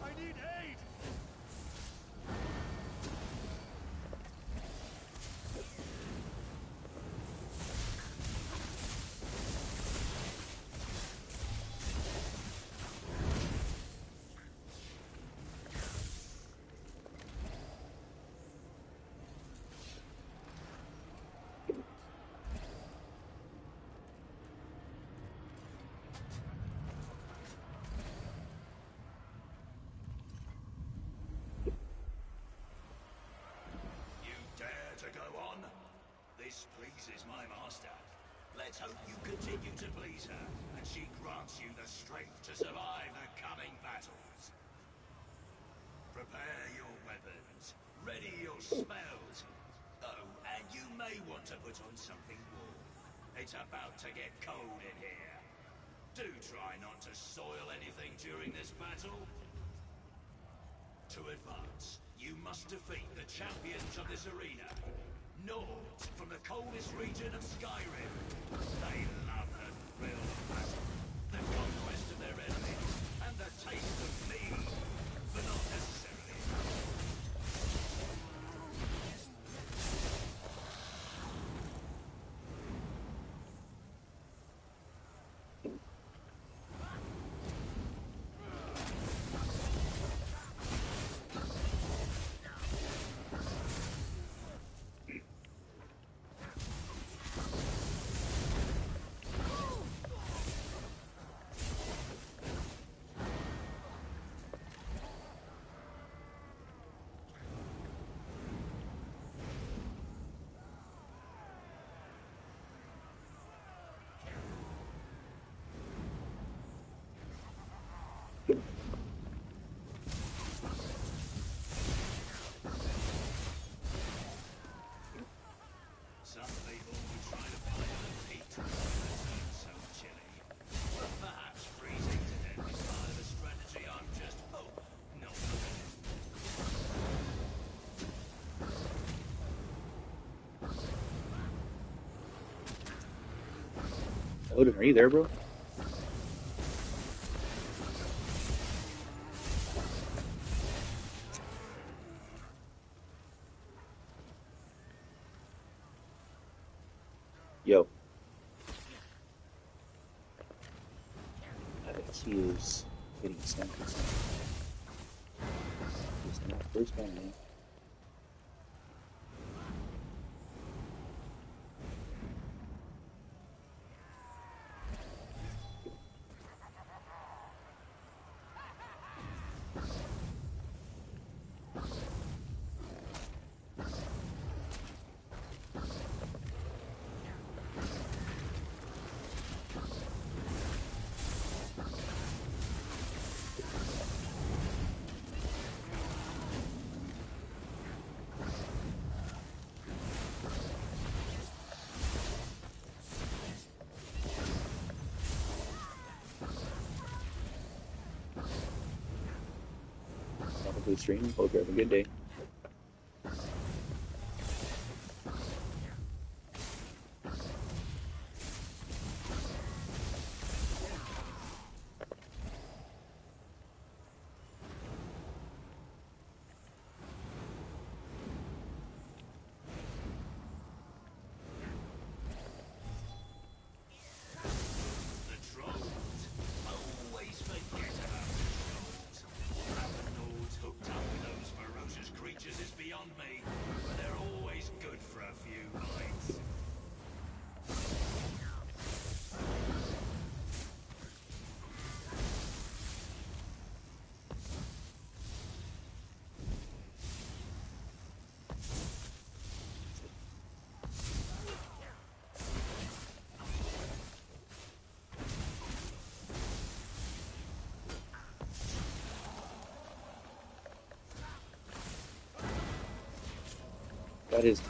Speaker 3: I need aid. You dare to go on? This pleases my master. Let's hope you continue to please her, and she grants you the strength to survive the coming battles. Prepare your weapons. Ready your spells. Oh, and you may want to put on something warm. It's about to get cold in here. Do try not to soil anything during this battle. To advance, you must defeat the champions of this arena. Nords from the coldest region of Skyrim. They love the thrill of battle, the conquest of their enemies, and the taste of mead, but not necessarily. Some people would try to find the heat when it's so chilly. But perhaps freezing to death is part of the strategy. I'm just, not
Speaker 1: Odin, are you there, bro? he is getting snapped. Just not first one, man. Welcome to the stream. Hope you have a good day.
Speaker 3: The trolls. Always forget about the trolls. How the Nords hooked up with those ferocious creatures is beyond me, but they're always good for a few bites.
Speaker 1: That is.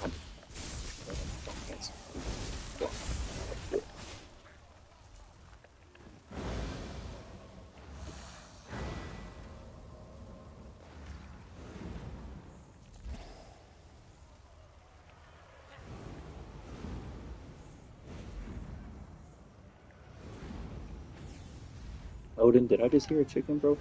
Speaker 1: Odin, did I just hear a chicken, bro?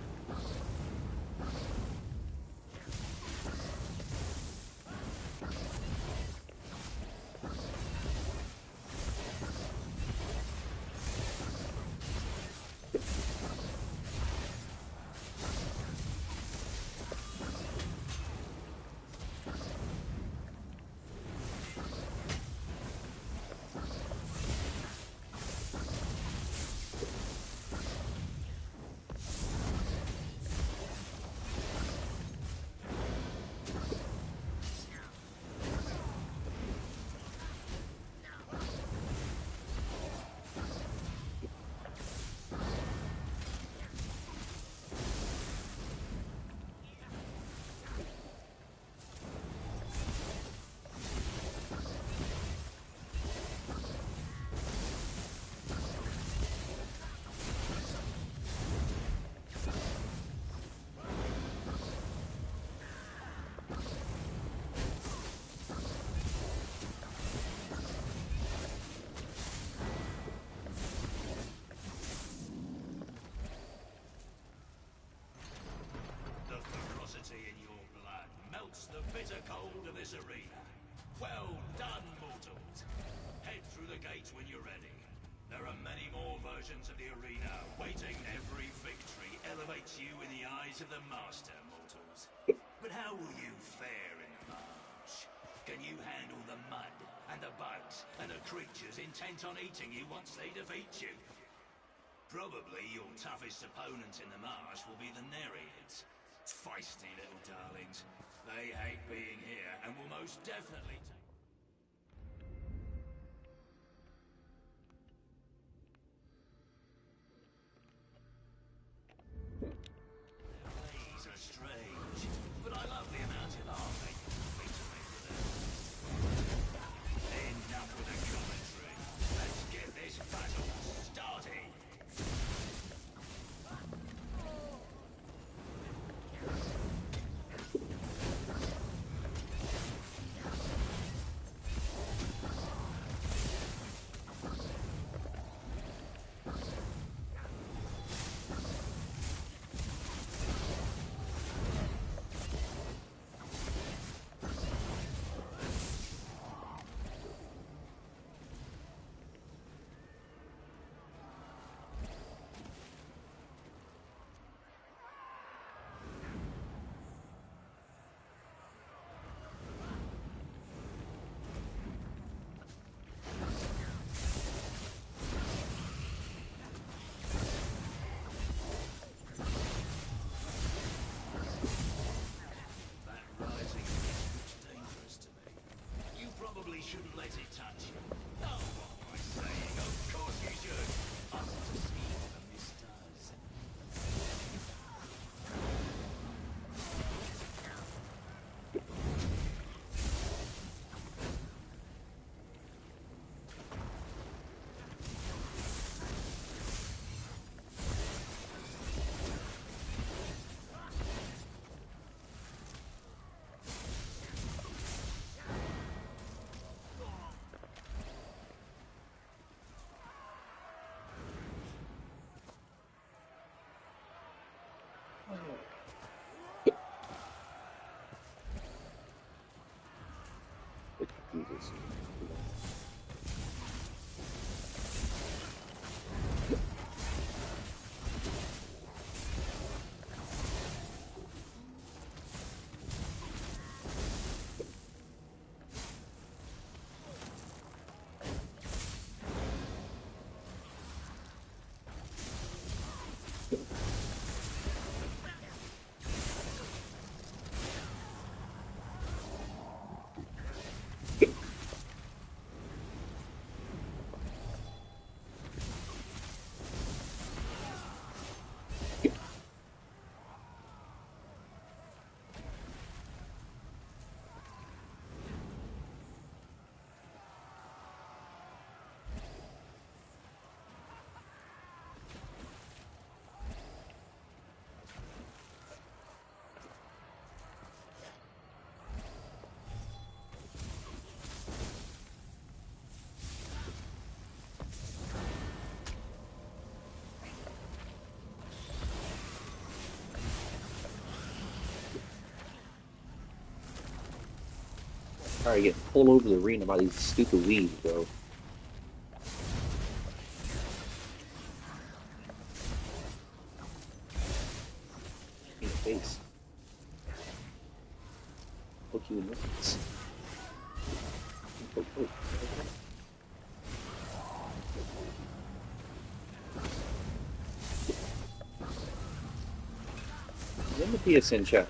Speaker 3: The ferocity in your blood melts the bitter cold of this arena. Well done, mortals. Head through the gates when you're ready. There are many more versions of the arena waiting. Every victory elevates you in the eyes of the Master, mortals. But how will you fare in the march? Can you handle the mud, and the bugs, and the creatures intent on eating you once they defeat you? Probably your toughest opponent in the marsh will be the Nereids. Feisty little darlings. They hate being here and will most definitely take... Their ways are strange, but I love the amount of art they can complete to make with them. Enough with the commentary. Let's get this battle started.
Speaker 1: Jesus. Sorry, getting pulled over the arena by these stupid weeds, bro. In the face. Look you in the face. Oh, oh. In the PSN chat.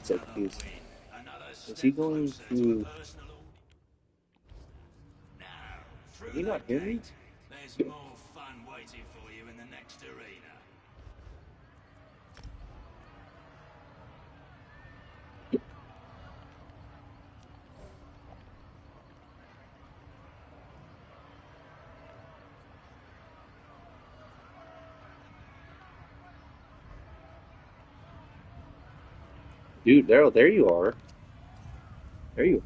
Speaker 1: So
Speaker 3: Another
Speaker 1: confused.
Speaker 3: win. Another
Speaker 1: Is
Speaker 3: step
Speaker 1: he going
Speaker 3: closer to
Speaker 1: to...
Speaker 3: personal order. Now,
Speaker 1: Can
Speaker 3: through
Speaker 1: he
Speaker 3: the
Speaker 1: not hear me?
Speaker 3: gate. There's more fun waiting for you in the next arena.
Speaker 1: Dude, there you are. There you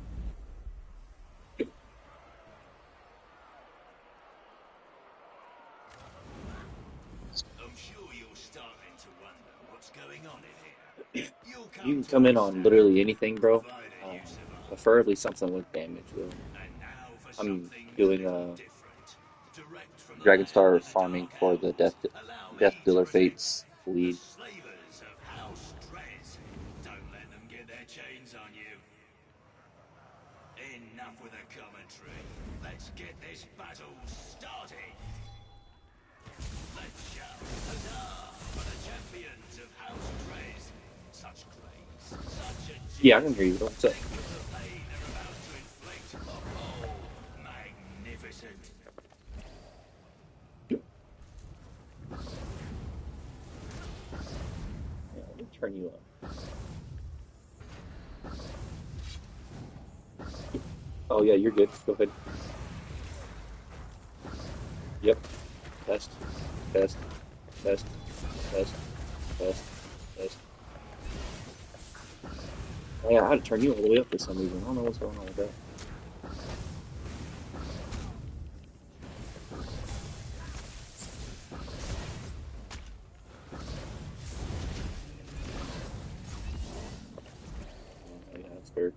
Speaker 3: I'm sure you're starting to wonder what's going on in here. You'll
Speaker 1: You
Speaker 3: come
Speaker 1: can
Speaker 3: to
Speaker 1: come in on
Speaker 3: understand,
Speaker 1: literally anything, bro.
Speaker 3: provided you survive.
Speaker 1: Preferably something with damage, though.
Speaker 3: And now for
Speaker 1: I'm
Speaker 3: something a
Speaker 1: doing
Speaker 3: little different. Direct from the
Speaker 1: Dragon
Speaker 3: land
Speaker 1: Star
Speaker 3: of the
Speaker 1: farming
Speaker 3: Dark
Speaker 1: for the
Speaker 3: Elves, allow
Speaker 1: Death
Speaker 3: me to
Speaker 1: Dealer
Speaker 3: present
Speaker 1: Fates
Speaker 3: the
Speaker 1: lead.
Speaker 3: slavers of House Trez. Don't let them get their chains on you. Enough with the commentary. Let's get this battle started. Let's shout huzzah for the champions of House Trez. Such grace, such
Speaker 1: Yeah, I can
Speaker 3: agility.
Speaker 1: hear you. What's up?
Speaker 3: Think of the pain they're about to inflict. Oh, magnificent.
Speaker 1: turn you up. Oh yeah, you're good. Go ahead. Yep. Test. Test. Test. Test. Test. Test. Oh, yeah, I had to turn you all the way up for some reason. I don't know what's going on with that. Yeah, that's fair.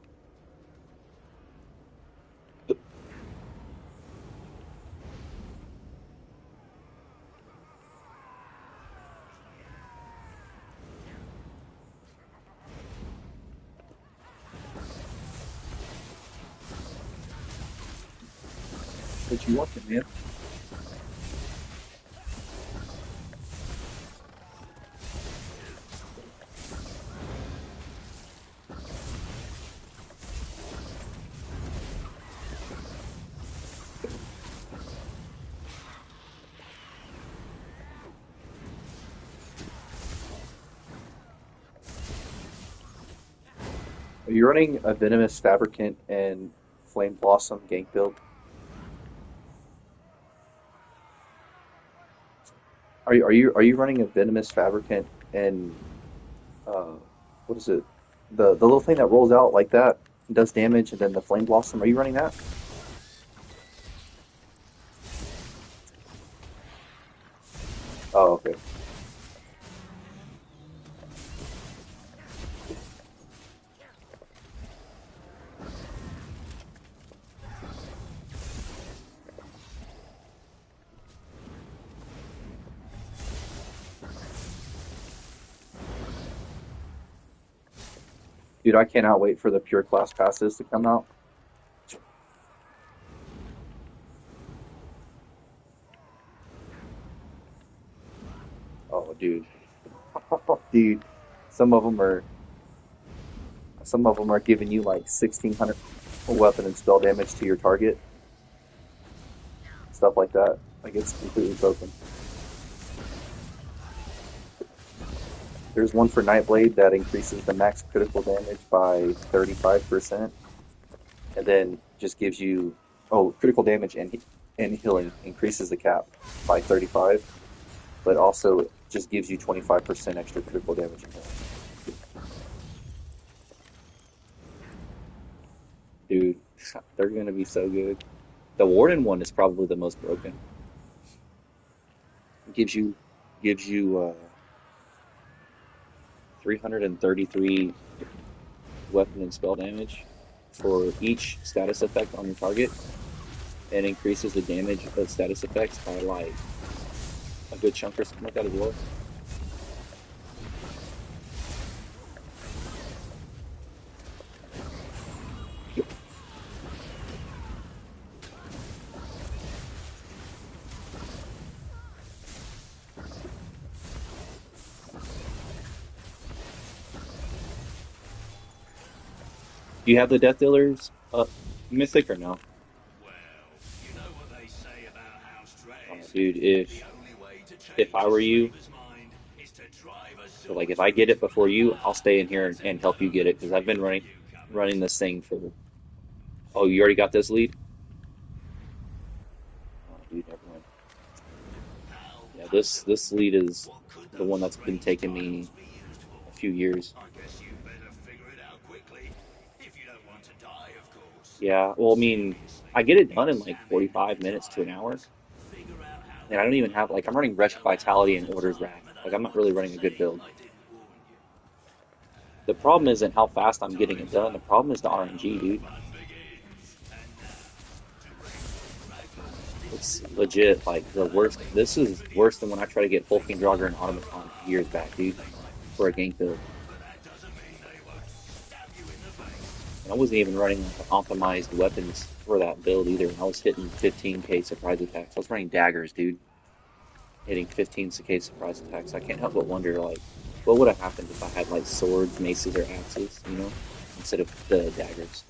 Speaker 1: What you watching, man? Are you running a Venomous Fabricant and Flame Blossom gank build? Are you running a Venomous Fabricant and uh what is it? The little thing that rolls out like that and does damage and then the Flame Blossom, are you running that? Oh, okay. Dude, I cannot wait for the pure class passes to come out. Oh, dude. Dude, some of them are some of them are giving you like 1600 weapon and spell damage to your target, stuff like that. Like it's completely broken. There's one for Nightblade that increases the max critical damage by 35%, and then just gives you critical damage and healing increases the cap by 35, but also just gives you 25% extra critical damage and healing. Dude, they're gonna be so good. The Warden one is probably the most broken. It gives you 333 weapon and spell damage for each status effect on your target, and increases the damage of status effects by like a good chunk or something like that as well. Do you have the Death Dealers mythic or no?
Speaker 3: Well, you know what they say about house drags.
Speaker 1: Dude,
Speaker 3: The only way to
Speaker 1: if
Speaker 3: change
Speaker 1: I
Speaker 3: a
Speaker 1: were you,
Speaker 3: slaver's mind is to drive a
Speaker 1: so like
Speaker 3: sword
Speaker 1: if I
Speaker 3: through
Speaker 1: get
Speaker 3: it.
Speaker 1: it before you, I'll stay in here
Speaker 3: That's a
Speaker 1: and help you get
Speaker 3: double
Speaker 1: it because I've
Speaker 3: treat
Speaker 1: been
Speaker 3: for
Speaker 1: running
Speaker 3: the newcomer.
Speaker 1: running this thing for. Oh, you already got this lead? Oh, dude, never mind.
Speaker 3: How
Speaker 1: Yeah,
Speaker 3: puzzling.
Speaker 1: this lead is
Speaker 3: What could
Speaker 1: the
Speaker 3: those
Speaker 1: one that's been
Speaker 3: strange
Speaker 1: taking
Speaker 3: tiles
Speaker 1: me
Speaker 3: be used for?
Speaker 1: a few years.
Speaker 3: I guess you better figure it out quickly. If you don't want to die, of course.
Speaker 1: Yeah, well, I mean, I
Speaker 3: Seriously,
Speaker 1: get it done in like
Speaker 3: examine the
Speaker 1: 45 minutes to an hour,
Speaker 3: tiles. Figure out how
Speaker 1: and I
Speaker 3: they
Speaker 1: don't even have
Speaker 3: work.
Speaker 1: like I'm running
Speaker 3: You
Speaker 1: Wretched
Speaker 3: don't have a
Speaker 1: Vitality
Speaker 3: lot
Speaker 1: and
Speaker 3: of
Speaker 1: Orders Rack.
Speaker 3: time, and I
Speaker 1: Like I'm
Speaker 3: don't
Speaker 1: not
Speaker 3: want
Speaker 1: really
Speaker 3: you to
Speaker 1: running a good
Speaker 3: say
Speaker 1: build.
Speaker 3: I didn't warn you.
Speaker 1: The problem isn't how fast I'm getting it
Speaker 3: Time's
Speaker 1: done. The
Speaker 3: up.
Speaker 1: problem is the
Speaker 3: Now
Speaker 1: RNG,
Speaker 3: the
Speaker 1: dude.
Speaker 3: fun begins. And now, to bring Ragnar's
Speaker 1: It's
Speaker 3: distant
Speaker 1: legit
Speaker 3: armies
Speaker 1: like the
Speaker 3: an
Speaker 1: worst. This
Speaker 3: unbeatable
Speaker 1: is worse than
Speaker 3: tribute.
Speaker 1: when I tried to get Fulking
Speaker 3: Things
Speaker 1: Draugr
Speaker 3: might
Speaker 1: and
Speaker 3: go
Speaker 1: Automaton
Speaker 3: wrong.
Speaker 1: years back, dude,
Speaker 3: They might be
Speaker 1: for a
Speaker 3: slow.
Speaker 1: gank build.
Speaker 3: But that doesn't mean they won't stab you in the face.
Speaker 1: And I wasn't even running like optimized weapons for that build either. And I was hitting 15k surprise attacks. I was running daggers, dude, hitting 15k surprise attacks. I can't help but wonder, like, what would have happened if I had like swords, maces, or axes, instead of the daggers.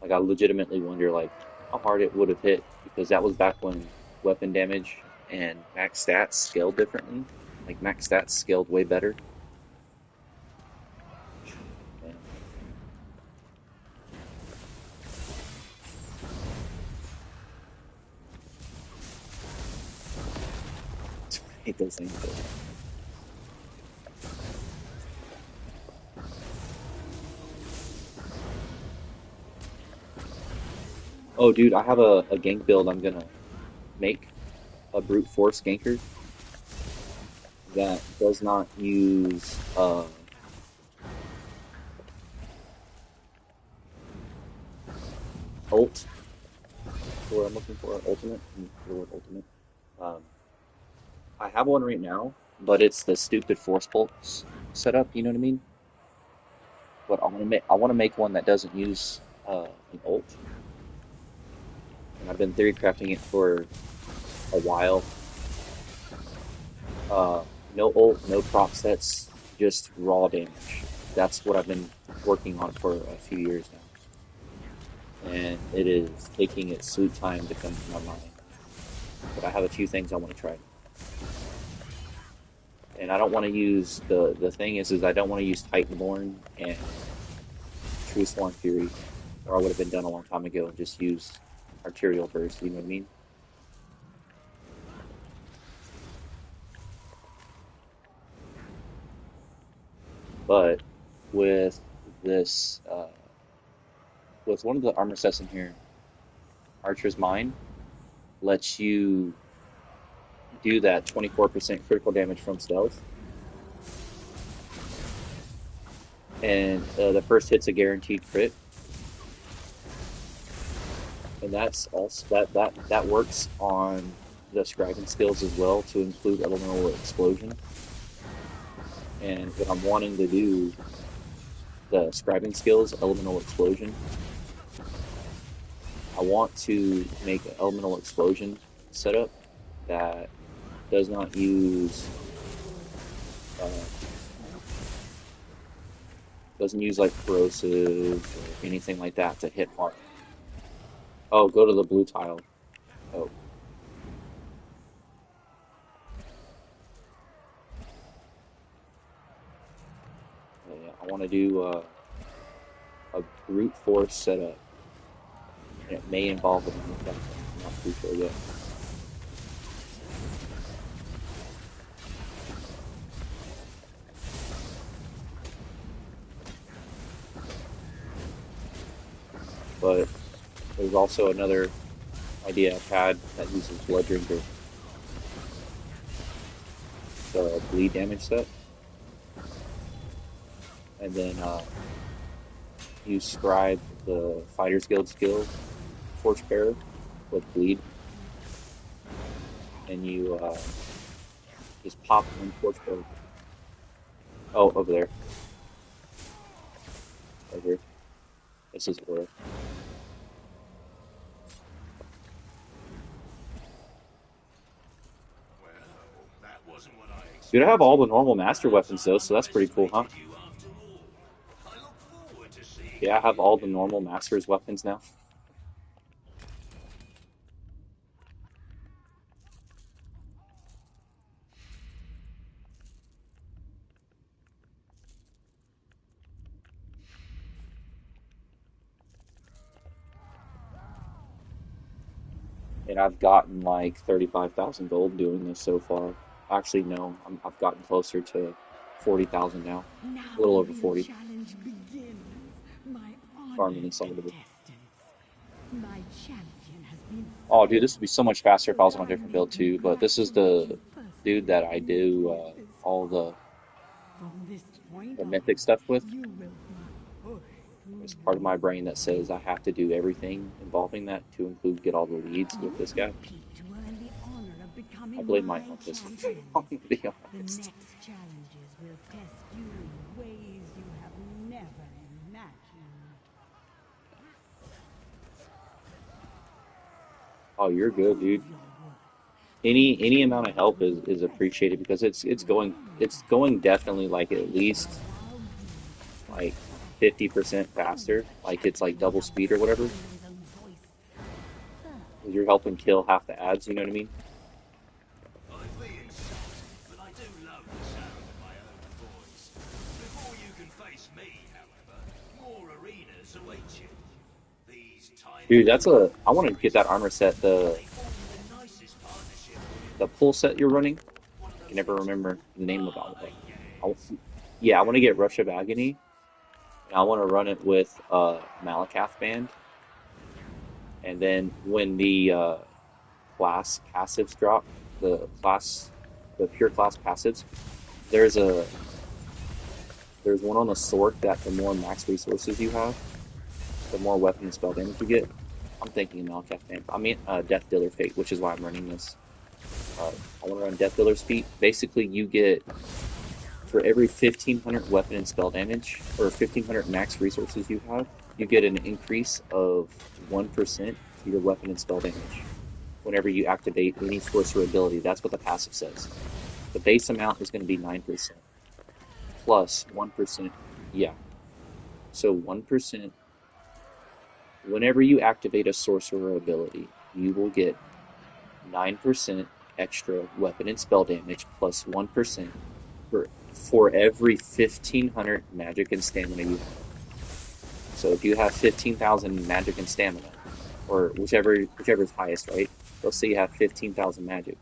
Speaker 1: Like, I legitimately wonder, like, how hard it would have hit because that was back when weapon damage and max stats scaled differently. Like max stats scaled way better. Man, I hate those things. Oh, dude, I have a gank build I'm gonna make. A brute force ganker that does not use ult. The word I'm looking for, ultimate. The word ultimate. Um, I have one right now, but it's the stupid force pulse setup. You know what I mean? But I want to make one that doesn't use an ult, and I've been theory crafting it for a while. Uh, no ult, no prop sets, just raw damage. That's what I've been working on for a few years now, and it is taking its sweet time to come to my mind. But I have a few things I want to try, and I don't want to use the thing is I don't want to use Titanborn and True Sworn Fury, or I would have been done a long time ago and just use Arterial Burst. You know what I mean? But with this, with one of the armor sets in here, Archer's Mind lets you do that 24% critical damage from stealth, and the first hit's a guaranteed crit, and that's also that works on the scribing skills as well to include elemental explosion. And what I'm wanting to do, the scribing skills, elemental explosion, I want to make an elemental explosion setup that does not use uh, doesn't use like corrosive or anything like that to hit hard. Oh, go to the blue tile. Oh, yeah. I want to do a brute force setup, and it may involve an armor class. I'm not too sure yet. But there's also another idea I've had that uses Blood Drinker, the bleed damage set, and then you scribe the Fighters Guild skill Torchbearer with bleed, and you just pop one Torchbearer. Oh, over there, over here. This is Aura.
Speaker 3: Well, that wasn't what I
Speaker 1: Dude, I have
Speaker 3: expected.
Speaker 1: all the normal master
Speaker 3: Perhaps
Speaker 1: weapons
Speaker 3: I
Speaker 1: though, so that's pretty cool, huh?
Speaker 3: underestimated you after all. I look forward to seeing
Speaker 1: Yeah, I
Speaker 3: how
Speaker 1: have
Speaker 3: you
Speaker 1: all the
Speaker 3: build.
Speaker 1: normal master's weapons now. And I've gotten like 35,000 gold doing this so far. Actually, no, I've gotten closer to 40,000 now. A
Speaker 4: Now
Speaker 1: little
Speaker 4: the
Speaker 1: over
Speaker 4: real
Speaker 1: 40,
Speaker 4: challenge begins. My
Speaker 1: farming
Speaker 4: honored
Speaker 1: inside of it.
Speaker 4: contestants. My champion has been
Speaker 1: Oh, dude,
Speaker 4: slain.
Speaker 1: this would be so much faster if I was on a
Speaker 4: Allow
Speaker 1: different
Speaker 4: me
Speaker 1: build
Speaker 4: to
Speaker 1: too, but this is
Speaker 4: congratulate
Speaker 1: the
Speaker 4: you
Speaker 1: dude that
Speaker 4: personally
Speaker 1: I
Speaker 4: on your
Speaker 1: do
Speaker 4: choices.
Speaker 1: all
Speaker 4: From this point
Speaker 1: the
Speaker 4: on,
Speaker 1: mythic stuff with.
Speaker 4: you will be pushed to
Speaker 1: There's part of
Speaker 4: your
Speaker 1: my brain that says I have to do everything involving that to include get all the leads with
Speaker 4: You
Speaker 1: this guy.
Speaker 4: compete to earn the honor of
Speaker 1: I
Speaker 4: becoming
Speaker 1: blame my
Speaker 4: my
Speaker 1: on this one.
Speaker 4: champion.
Speaker 1: I'm gonna be
Speaker 4: The
Speaker 1: honest.
Speaker 4: next challenges will test you in ways you have never imagined.
Speaker 1: Oh, you're good,
Speaker 4: Prove
Speaker 1: dude.
Speaker 4: your worth.
Speaker 1: Any amount
Speaker 4: Continue
Speaker 1: of
Speaker 4: to
Speaker 1: help is
Speaker 4: impress
Speaker 1: appreciated
Speaker 4: me.
Speaker 1: because
Speaker 4: Then
Speaker 1: it's going
Speaker 4: perhaps
Speaker 1: definitely like
Speaker 4: I
Speaker 1: at
Speaker 4: shall
Speaker 1: least
Speaker 4: allow you to
Speaker 1: like
Speaker 4: silence
Speaker 1: 50%
Speaker 4: the fool
Speaker 1: faster.
Speaker 4: of a
Speaker 1: Like it's like
Speaker 4: champion
Speaker 1: double
Speaker 4: loves
Speaker 1: speed or whatever.
Speaker 4: silence own voice.
Speaker 1: 'Cause you're helping kill half the ads. You know what I mean?
Speaker 3: I'd be insulted, but I do love rewards await you. These tiny
Speaker 1: Dude, that's
Speaker 3: little
Speaker 1: a. I want to get that
Speaker 3: creatures,
Speaker 1: armor set.
Speaker 3: they form the nicest partnership.
Speaker 1: The pull set you're running.
Speaker 3: One of
Speaker 1: I can
Speaker 3: those
Speaker 1: never
Speaker 3: things
Speaker 1: remember
Speaker 3: called,
Speaker 1: the name of it. I,
Speaker 3: yes.
Speaker 1: yeah, I want to get Rush of Agony. And I want to run it with Malakath Band. And then when the class passives drop, the class, the pure class passives, there's a there's one on the sword that the more max resources you have, the more weapon and spell damage you get. I'm thinking Malakath Band. I mean, Death Dealer Fate, which is why I'm running this. I want to run Death Dealer's Feet. Basically, you get for every 1500 weapon and spell damage, or 1500 max resources you have, you get an increase of 1% to your weapon and spell damage whenever you activate any sorcerer ability. That's what the passive says. The base amount is going to be 9% plus 1%. Yeah. So 1%, whenever you activate a sorcerer ability, you will get 9% extra weapon and spell damage plus 1% for every 1500 magic and stamina you have. So if you have 15,000 magic and stamina, or whichever is highest, right? Let's say you have 15,000 magic,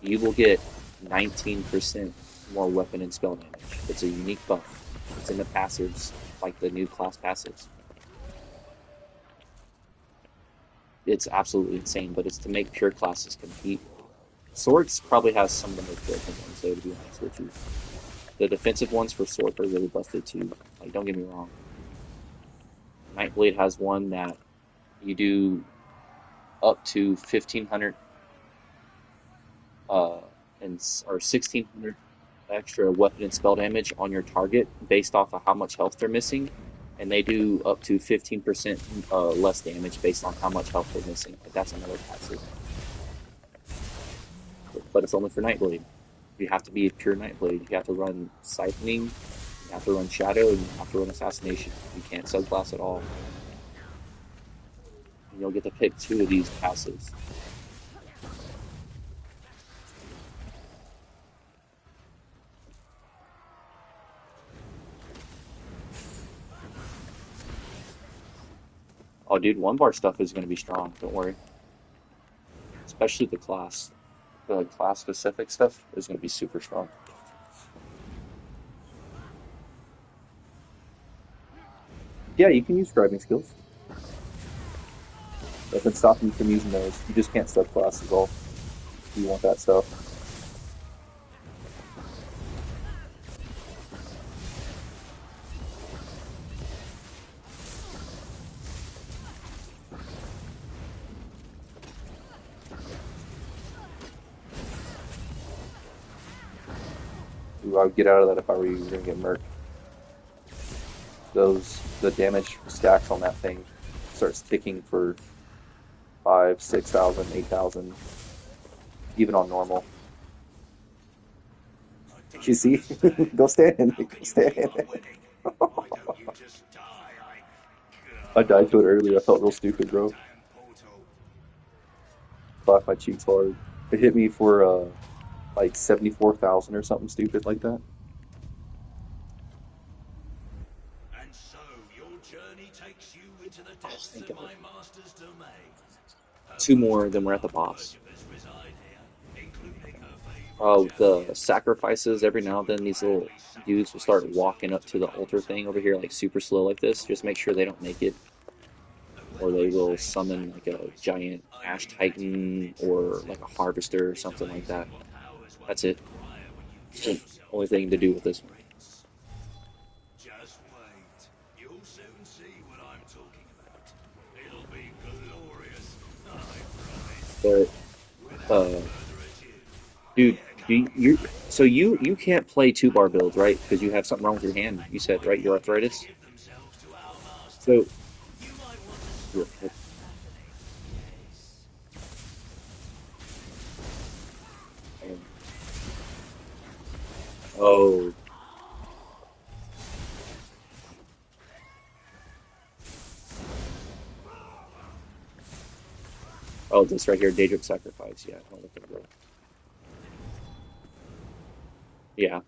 Speaker 1: you will get 19% more weapon and spell damage. It's a unique buff. It's in the passives, like the new class passives. It's absolutely insane, but it's to make pure classes compete. Swords probably has some of the most broken ones, though, to be honest with you. The defensive ones for Sword are really busted too. Like, don't get me wrong. Nightblade has one that you do up to 1500 uh and or 1600 extra weapon and spell damage on your target based off of how much health they're missing, and they do up to 15% less damage based on how much health they're missing. But that's another passive. But it's only for Nightblade. You have to be a pure Nightblade. You have to run Siphoning, you have to run Shadow, and you have to run Assassination. You can't subclass at all. And you'll get to pick two of these passives. Oh, dude, one bar stuff is going to be strong. Don't worry. Especially the class. The class specific stuff is going to be super strong. Yeah, you can use driving skills. Doesn't stop you from using those. You just can't subclass is all. You want that stuff. Ooh, I would get out of that if I were you. You're gonna get murked. The damage stacks on that thing starts ticking for 5, 6,000, 8,000, even on normal.
Speaker 3: I
Speaker 1: You
Speaker 3: don't
Speaker 1: see?
Speaker 3: understand.
Speaker 1: Go stand in
Speaker 3: How
Speaker 1: it. Go
Speaker 3: can you
Speaker 1: stand
Speaker 3: keep
Speaker 1: in
Speaker 3: on
Speaker 1: it.
Speaker 3: winning? Why don't you just die?
Speaker 1: I died to it
Speaker 3: I
Speaker 1: earlier. I
Speaker 3: just
Speaker 1: felt real
Speaker 3: step through
Speaker 1: stupid,
Speaker 3: that
Speaker 1: bro.
Speaker 3: damn portal.
Speaker 1: Clapped my cheeks hard. It hit me for like 74,000 or something stupid like that.
Speaker 3: And so your journey takes you into the
Speaker 1: Oh,
Speaker 3: depths
Speaker 1: thank
Speaker 3: of
Speaker 1: God.
Speaker 3: my master's domain. Her
Speaker 1: Two
Speaker 3: most
Speaker 1: more, then we're at the
Speaker 3: beloved
Speaker 1: boss.
Speaker 3: worshippers reside here, including her favorite
Speaker 1: Oh, the
Speaker 3: champions,
Speaker 1: sacrifices, every
Speaker 3: those who
Speaker 1: now and
Speaker 3: would
Speaker 1: then these little
Speaker 3: gladly
Speaker 1: dudes will start
Speaker 3: sacrifice
Speaker 1: walking
Speaker 3: themselves
Speaker 1: up
Speaker 3: to
Speaker 1: to the
Speaker 3: become
Speaker 1: altar thing over
Speaker 3: something
Speaker 1: here, like
Speaker 3: new.
Speaker 1: super slow like this. Just make sure they don't make it,
Speaker 3: And when
Speaker 1: or they
Speaker 3: I
Speaker 1: will
Speaker 3: say
Speaker 1: summon like a
Speaker 3: sacrifice,
Speaker 1: giant
Speaker 3: I
Speaker 1: ash
Speaker 3: mean that in a
Speaker 1: titan
Speaker 3: literal
Speaker 1: or like a
Speaker 3: sense.
Speaker 1: harvester or
Speaker 3: It's
Speaker 1: something like
Speaker 3: amazing
Speaker 1: that.
Speaker 3: what powers one
Speaker 1: That's
Speaker 3: can
Speaker 1: it.
Speaker 3: acquire when you give yourself
Speaker 1: Only
Speaker 3: to
Speaker 1: thing to do with
Speaker 3: any
Speaker 1: this one.
Speaker 3: prince. Just wait. You'll soon see what I'm talking about. It'll be glorious, I promise.
Speaker 1: But
Speaker 3: Without
Speaker 1: uh,
Speaker 3: further ado,
Speaker 1: dude,
Speaker 3: here
Speaker 1: do
Speaker 3: come
Speaker 1: you
Speaker 3: my
Speaker 1: so you
Speaker 3: trusty
Speaker 1: can't play two bar builds, right? Because you have
Speaker 3: companions.
Speaker 1: something wrong with your hand. You
Speaker 3: And
Speaker 1: said,
Speaker 3: quite
Speaker 1: right? Your
Speaker 3: eager to
Speaker 1: arthritis.
Speaker 3: give themselves to our master.
Speaker 1: So
Speaker 3: You might want to
Speaker 1: yeah.
Speaker 3: stop that babbling, yes?
Speaker 1: Oh, oh, this right here, Daedric sacrifice. Yeah, I'll look at it. Yeah.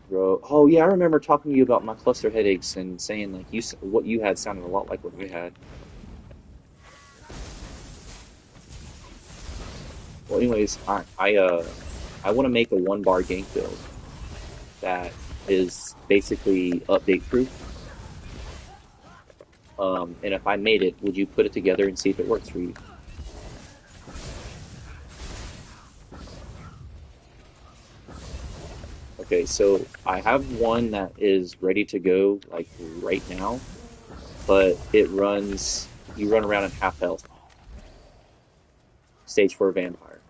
Speaker 1: Bro, oh yeah, I remember talking to you about my cluster headaches and saying like what you had sounded a lot like what I had. Well, anyways, I want to make a 1 bar gank build that is basically update proof. And if I made it, would you put it together and see if it works for you? Okay, so I have one that is ready to go like right now, but you run around at half health, stage 4 vampire.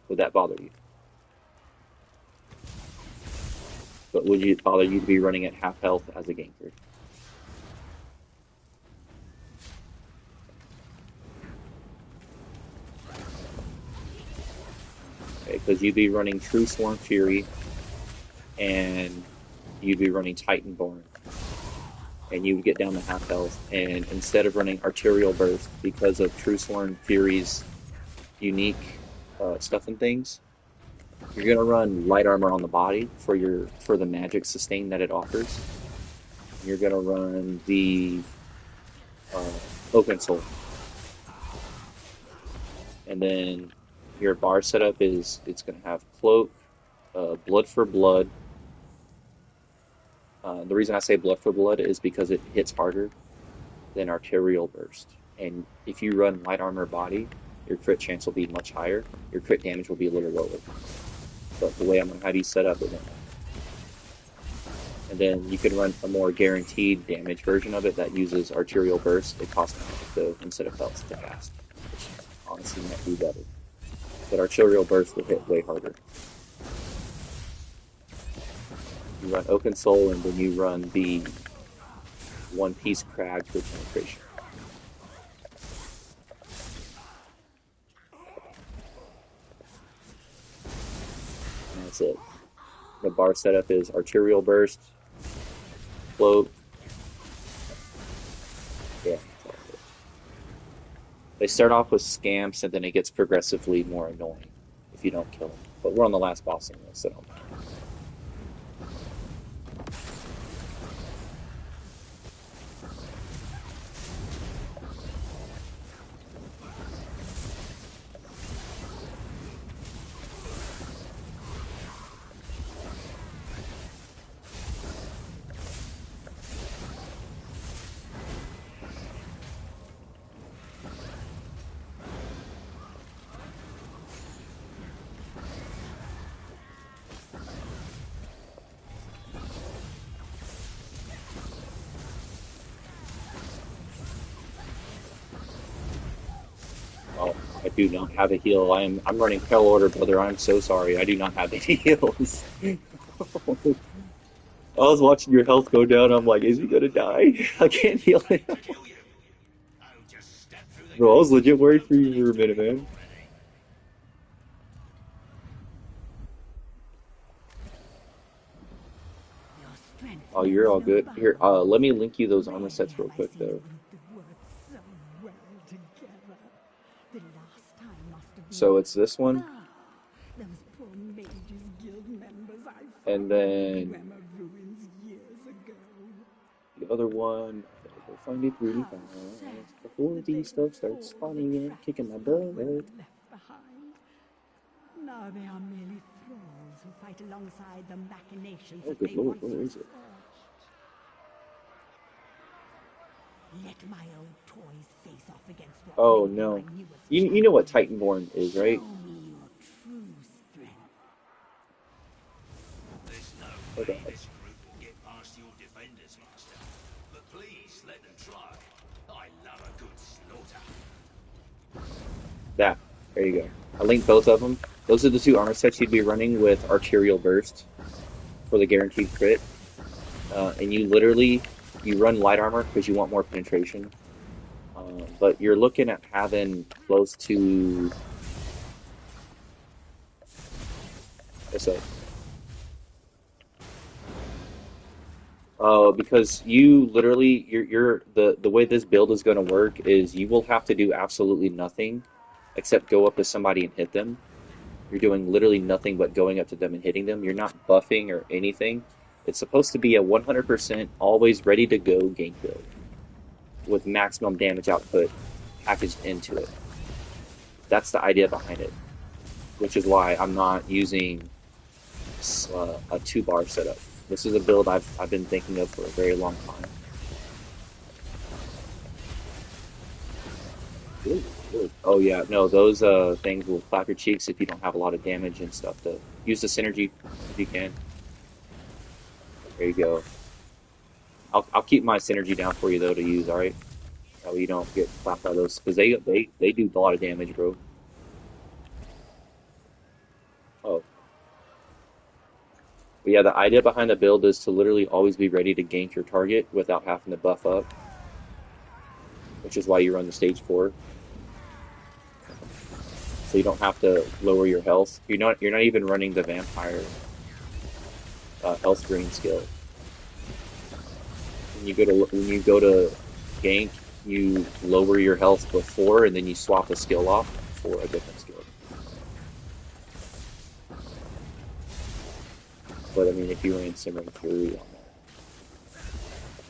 Speaker 1: Would that bother you? But would it bother you to be running at half health as a ganker? Okay, because you'd be running True Sworn Fury and you'd be running Titanborn and you would get down to half health. And instead of running Arterial Burst because of True Sworn Fury's unique stuff and things, you're gonna run light armor on the body for the magic sustain that it offers. You're gonna run the uh, Oaken Soul, and then your bar setup is it's gonna have cloak, blood for blood. The reason I say blood for blood is because it hits harder than arterial burst, and if you run light armor body, your crit chance will be much higher. Your crit damage will be a little lower, but the way I'm gonna have you set up, it won't. And then you can run a more guaranteed damage version of it that uses arterial burst. It costs magic though instead of health to cast, which honestly might be better. But arterial burst will hit way harder. You run Oaken Soul and then you run the One Piece Crag for penetration. And that's it. The bar setup is arterial burst, float. Yeah. They start off with scamps and then it gets progressively more annoying if you don't kill them. But we're on the last boss anyway, so don't matter. Oh, I do not have a heal. I'm running Pale Order, brother. I'm so sorry. I do not have any heals. I was watching your health go down. I'm like, is he gonna die? I can't heal him.
Speaker 3: To kill you. Oh, just step through the
Speaker 1: Bro, I was
Speaker 3: gates
Speaker 1: legit
Speaker 3: and
Speaker 1: worried
Speaker 3: you'll
Speaker 1: for you for a
Speaker 3: taste
Speaker 1: minute,
Speaker 3: freedom
Speaker 1: man.
Speaker 3: already.
Speaker 4: Your strength
Speaker 1: Oh, you're
Speaker 4: knows
Speaker 1: all
Speaker 4: no
Speaker 1: good. Here,
Speaker 4: bounds.
Speaker 1: let me link you those armor
Speaker 4: Rarely
Speaker 1: sets
Speaker 4: have
Speaker 1: real
Speaker 4: I
Speaker 1: quick,
Speaker 4: seen
Speaker 1: though.
Speaker 4: you to work so well together. The last time must have
Speaker 1: So
Speaker 4: been.
Speaker 1: it's this one,
Speaker 4: Ah, those poor Mages Guild members I
Speaker 1: and
Speaker 4: found in
Speaker 1: then
Speaker 4: Bremer ruins years ago.
Speaker 1: the other one. I gotta go find it really
Speaker 4: How sad
Speaker 1: fast before
Speaker 4: that they
Speaker 1: these
Speaker 4: would
Speaker 1: stuff starts
Speaker 4: fall the
Speaker 1: spawning in,
Speaker 4: trap
Speaker 1: kicking my
Speaker 4: we were
Speaker 1: butt.
Speaker 4: left behind. Now they are merely thralls who fight alongside the machinations
Speaker 1: Oh,
Speaker 4: that
Speaker 1: good
Speaker 4: they
Speaker 1: lord,
Speaker 4: once
Speaker 1: where is it?
Speaker 4: forged. Let my old toys face off against what
Speaker 1: Oh
Speaker 4: may be my
Speaker 1: no,
Speaker 4: newest
Speaker 1: you know what
Speaker 4: champion.
Speaker 1: Titanborn is,
Speaker 4: Show
Speaker 1: right?
Speaker 4: me your true strength.
Speaker 3: There's no
Speaker 1: What the
Speaker 3: way
Speaker 1: heck?
Speaker 3: this group will get past your defenders, Master. But please, let them try. I love a good slaughter.
Speaker 1: That. There you go. I linked both of them. Those are the 2 armor sets you'd be running with Arterial Burst for the guaranteed crit. And you run light armor because you want more penetration. But you're looking at having close to what's up? Because you literally you're the way this build is going to work is you will have to do absolutely nothing except go up to somebody and hit them. You're doing literally nothing but going up to them and hitting them. You're not buffing or anything. It's supposed to be a 100% always ready to go gank build with maximum damage output packaged into it. That's the idea behind it, which is why I'm not using a 2-bar setup. This is a build I've been thinking of for a very long time. Ooh, ooh. Oh yeah, no, those things will clap your cheeks if you don't have a lot of damage and stuff. To use the synergy if you can. There you go. I'll keep my synergy down for you though to use. All right, that way you don't get clapped by those because they do a lot of damage, bro. Oh, but yeah, the idea behind the build is to literally always be ready to gank your target without having to buff up, which is why you run the stage 4. So you don't have to lower your health. You're not even running the vampire health green skill. When you go to gank, you lower your health before, and then you swap a skill off for a different skill. But I mean, if you ran Simmering Fury on that,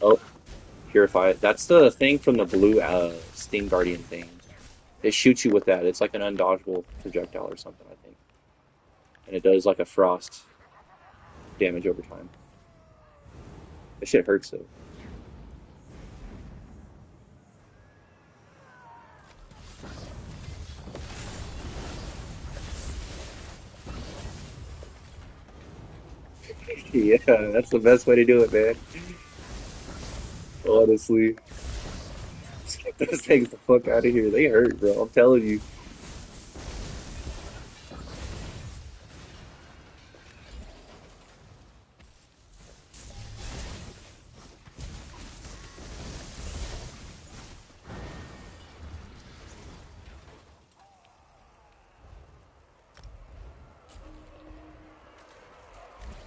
Speaker 1: oh, Purify it. That's the thing from the blue Steam Guardian thing. It shoots you with that. It's like an undodgeable projectile or something, I think, and it does like a frost damage over time. This shit hurts though. Yeah, that's the best way to do it, man. Honestly, get those things the fuck out of here. They hurt, bro. I'm telling you.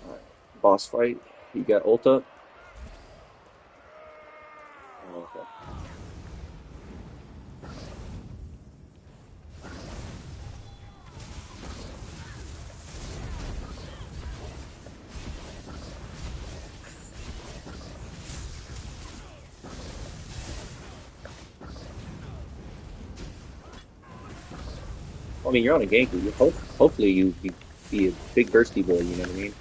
Speaker 1: All right. Boss fight. You got ult up? Oh, okay. I mean, you're on a ganker. Hopefully you be a big bursty boy. You know what I mean?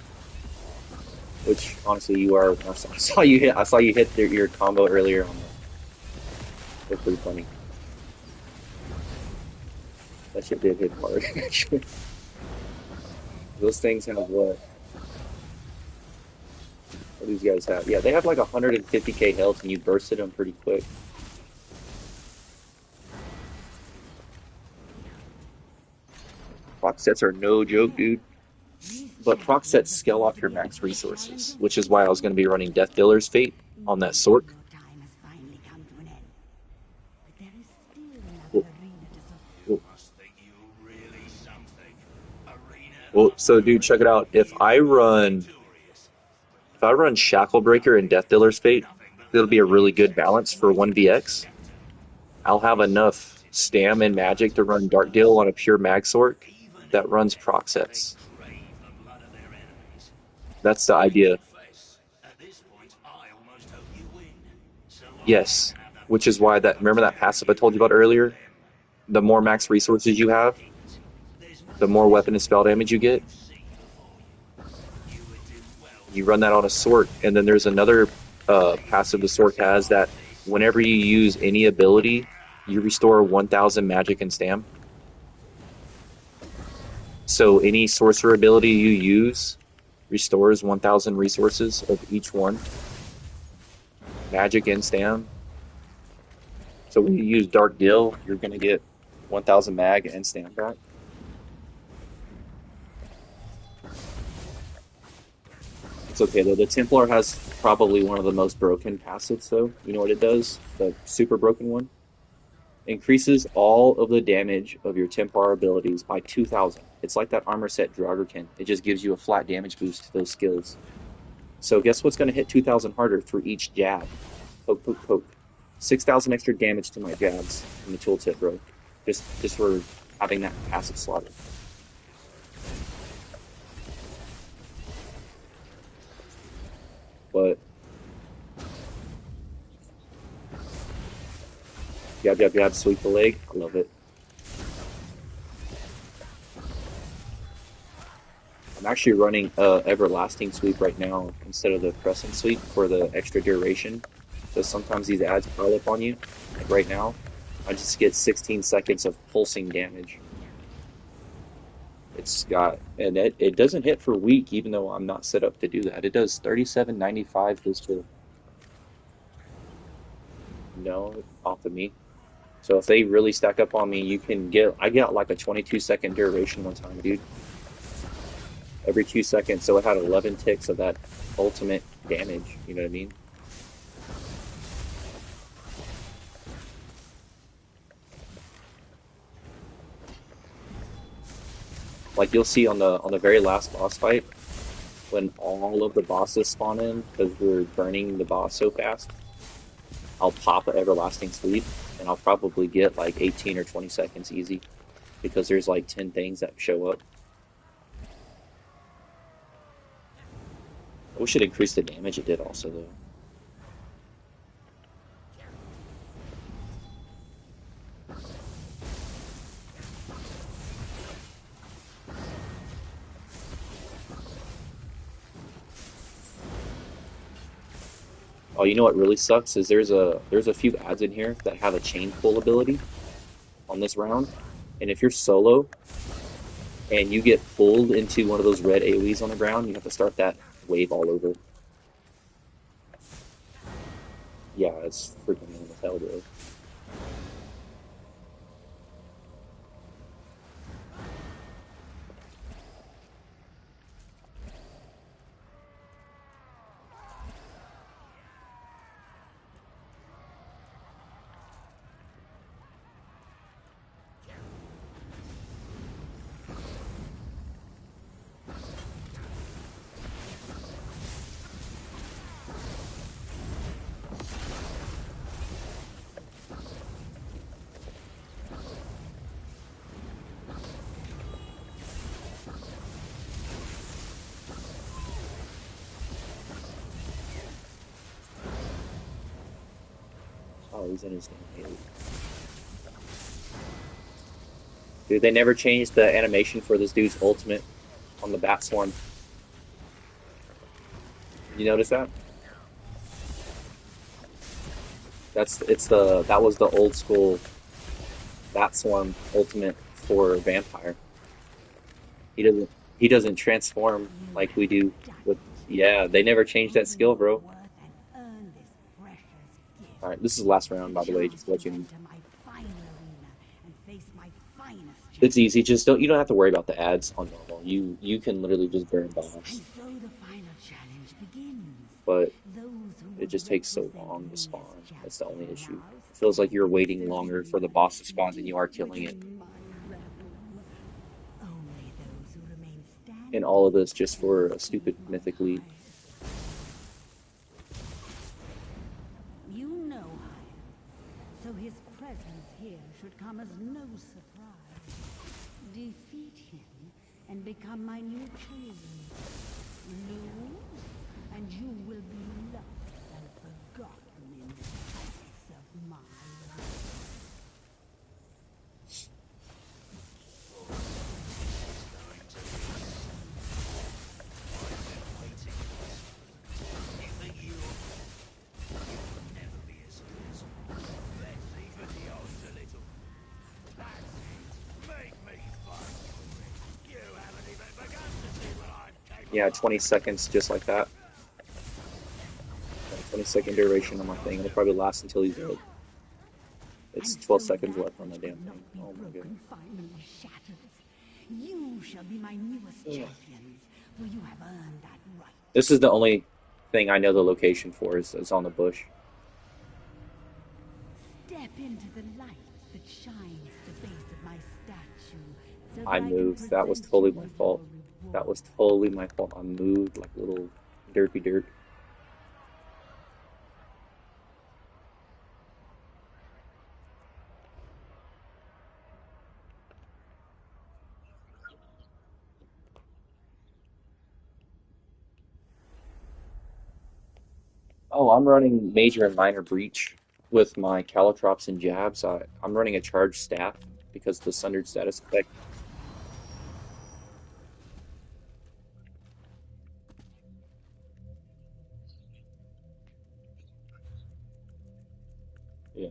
Speaker 1: Which honestly you are. I saw you hit your combo earlier on the. That's pretty funny. That shit did hit hard. Actually. Those things have what do these guys have? Yeah, they have like 150k health, and you bursted them pretty quick. Proc sets are no joke, dude. But proc sets scale off your max resources, which is why I was going to be running Death Dealer's Fate on that Sork.
Speaker 4: Your time has finally come to an end. But there is still
Speaker 1: Well,
Speaker 4: another arena to
Speaker 3: You
Speaker 1: well,
Speaker 4: support.
Speaker 3: must think you're really something. Arena
Speaker 1: so dude,
Speaker 3: Master.
Speaker 1: check it out.
Speaker 3: You will be victorious.
Speaker 1: If I run Shacklebreaker and Death Dealer's Fate,
Speaker 3: Nothing but
Speaker 1: it'll be a really
Speaker 3: learning
Speaker 1: good
Speaker 3: curves
Speaker 1: balance for
Speaker 3: awaiting you,
Speaker 1: 1vx.
Speaker 3: Captain.
Speaker 1: I'll have
Speaker 3: This
Speaker 1: enough
Speaker 3: isn't the
Speaker 1: stam and magic to
Speaker 3: Imperator's
Speaker 1: run Dark Deal
Speaker 3: worst.
Speaker 1: on a pure Mag Sork
Speaker 3: Even
Speaker 1: that
Speaker 3: in
Speaker 1: runs
Speaker 3: death,
Speaker 1: proc
Speaker 3: they
Speaker 1: sets.
Speaker 3: crave the blood of their enemies.
Speaker 1: That's the
Speaker 3: I
Speaker 1: idea.
Speaker 3: confess, at this point, I almost hope you win, so I
Speaker 1: Yes.
Speaker 3: can have the
Speaker 1: Which is
Speaker 3: pleasure
Speaker 1: why
Speaker 3: of
Speaker 1: remember that
Speaker 3: comparing
Speaker 1: passive I
Speaker 3: you
Speaker 1: told you about
Speaker 3: notes to
Speaker 1: earlier?
Speaker 3: them.
Speaker 1: The more max
Speaker 3: Remember,
Speaker 1: resources you
Speaker 3: you're a
Speaker 1: have,
Speaker 3: hint. There's
Speaker 1: the
Speaker 3: more to
Speaker 1: more
Speaker 3: this
Speaker 1: weapon and spell
Speaker 3: world
Speaker 1: damage you
Speaker 3: than
Speaker 1: get.
Speaker 3: you see before you. You would do well
Speaker 1: You
Speaker 3: to
Speaker 1: run that on a
Speaker 3: remember
Speaker 1: Sork,
Speaker 3: that.
Speaker 1: and then there's another
Speaker 3: Maybe
Speaker 1: passive the
Speaker 3: even
Speaker 1: Sork has that
Speaker 3: survive this.
Speaker 1: whenever you use any ability, you restore 1,000 magic and stam. So any sorcerer ability you use restores 1,000 resources of each one, magic and stam. So when you use Dark Deal, you're gonna get 1,000 mag and stam back. It's okay though. The Templar has probably one of the most broken passives though. You know what it does? The super broken one? Increases all of the damage of your Templar abilities by 2,000. It's like that armor set Draugr. It just gives you a flat damage boost to those skills. So guess what's going to hit 2,000 harder for each jab? Poke, poke, poke. 6,000 extra damage to my jabs in the tooltip, bro. Just for having that passive slotted. But jab, jab, jab, sweep the leg. I love it. I'm actually running everlasting sweep right now instead of the crescent sweep for the extra duration. Because sometimes these ads pile up on you. Like right now, I just get 16 seconds of pulsing damage. It's got, and it doesn't hit for weak, even though I'm not set up to do that. It does 37.95 just for no off of me. So if they really stack up on me, I get like a 22-second duration one time, dude. Every 2 seconds. So it had 11 ticks of that ultimate damage. You know what I mean? Like you'll see on the very last boss fight when all of the bosses spawn in because we're burning the boss so fast. I'll pop an everlasting sweep and I'll probably get like 18 or 20 seconds easy because there's like 10 things that show up. I wish it increased the damage it did also though. Oh, you know what really sucks is there's a few ads in here that have a chain pull ability on this round, and if you're solo and you get pulled into one of those red AoEs on the ground, you have to start that wave all over. Yeah, it's freaking lame as hell, bro. Oh, he's in his game. Dude, they never changed the animation for this dude's ultimate on the Bat Swarm. You notice that? That was the old school Bat Swarm ultimate for Vampire. He doesn't he doesn't transform
Speaker 4: You
Speaker 1: like we
Speaker 4: have
Speaker 1: do
Speaker 4: done
Speaker 1: with
Speaker 4: it.
Speaker 1: yeah, they never changed that
Speaker 4: Prove
Speaker 1: skill,
Speaker 4: your
Speaker 1: bro.
Speaker 4: worth and earn this precious gift.
Speaker 1: Alright, this is the last
Speaker 4: It's
Speaker 1: round,
Speaker 4: a
Speaker 1: by the way,
Speaker 4: chance
Speaker 1: just to
Speaker 4: to
Speaker 1: let you know.
Speaker 4: enter my final arena and face my finest
Speaker 1: It's
Speaker 4: champion.
Speaker 1: easy, just don't you don't have to worry about the ads on normal. You can literally just burn
Speaker 4: And
Speaker 1: boss.
Speaker 4: so the final challenge begins.
Speaker 1: But
Speaker 4: Those who
Speaker 1: it
Speaker 4: would
Speaker 1: just takes so
Speaker 4: represent
Speaker 1: long to
Speaker 4: me as
Speaker 1: spawn. That's the only
Speaker 4: champion
Speaker 1: issue.
Speaker 4: now
Speaker 1: It feels like
Speaker 4: stand
Speaker 1: you're
Speaker 4: in
Speaker 1: waiting longer for the
Speaker 4: surrender,
Speaker 1: boss to spawn than you
Speaker 4: deep
Speaker 1: are killing it.
Speaker 4: within my realm. Only those who remain
Speaker 1: And all of
Speaker 4: standing
Speaker 1: this just
Speaker 4: will
Speaker 1: for a
Speaker 4: receive
Speaker 1: stupid
Speaker 4: my
Speaker 1: mythic lead.
Speaker 4: highest. You know Hyde, so his presence here should come as no surprise. Defeat him and become my new chosen. Lose, and you will be lost and forgotten in the depths of my realm.
Speaker 3: Going to be. I've been waiting for this moment. You think you'll never be as good as me. Let's even the odds a little. That's it. Make me fight for it. You haven't even begun to see what I'm
Speaker 1: Yeah,
Speaker 3: capable
Speaker 1: 20
Speaker 3: of.
Speaker 1: seconds just like that. Yeah, 20-second duration on my thing. It'll probably last until he's dead. It's
Speaker 4: And
Speaker 1: 12
Speaker 4: so
Speaker 1: seconds
Speaker 4: that
Speaker 1: left on
Speaker 4: which
Speaker 1: that damn
Speaker 4: could not
Speaker 1: thing.
Speaker 4: be
Speaker 1: Oh my
Speaker 4: broken
Speaker 1: goodness.
Speaker 4: finally shatters. You shall be my newest
Speaker 1: Ugh.
Speaker 4: champions, for you have earned that right.
Speaker 1: This is the only thing I know the location for is on the bush.
Speaker 4: Step into the light that shines at the base of my statue, so that
Speaker 1: I
Speaker 4: I can
Speaker 1: moved. That was
Speaker 4: present you
Speaker 1: totally my
Speaker 4: with your
Speaker 1: fault. That
Speaker 4: reward.
Speaker 1: was totally my fault. I moved like little derpy dirt. I'm running major and minor breach with my caltrops and jabs. I'm running a charged staff because the sundered status effect. Yeah,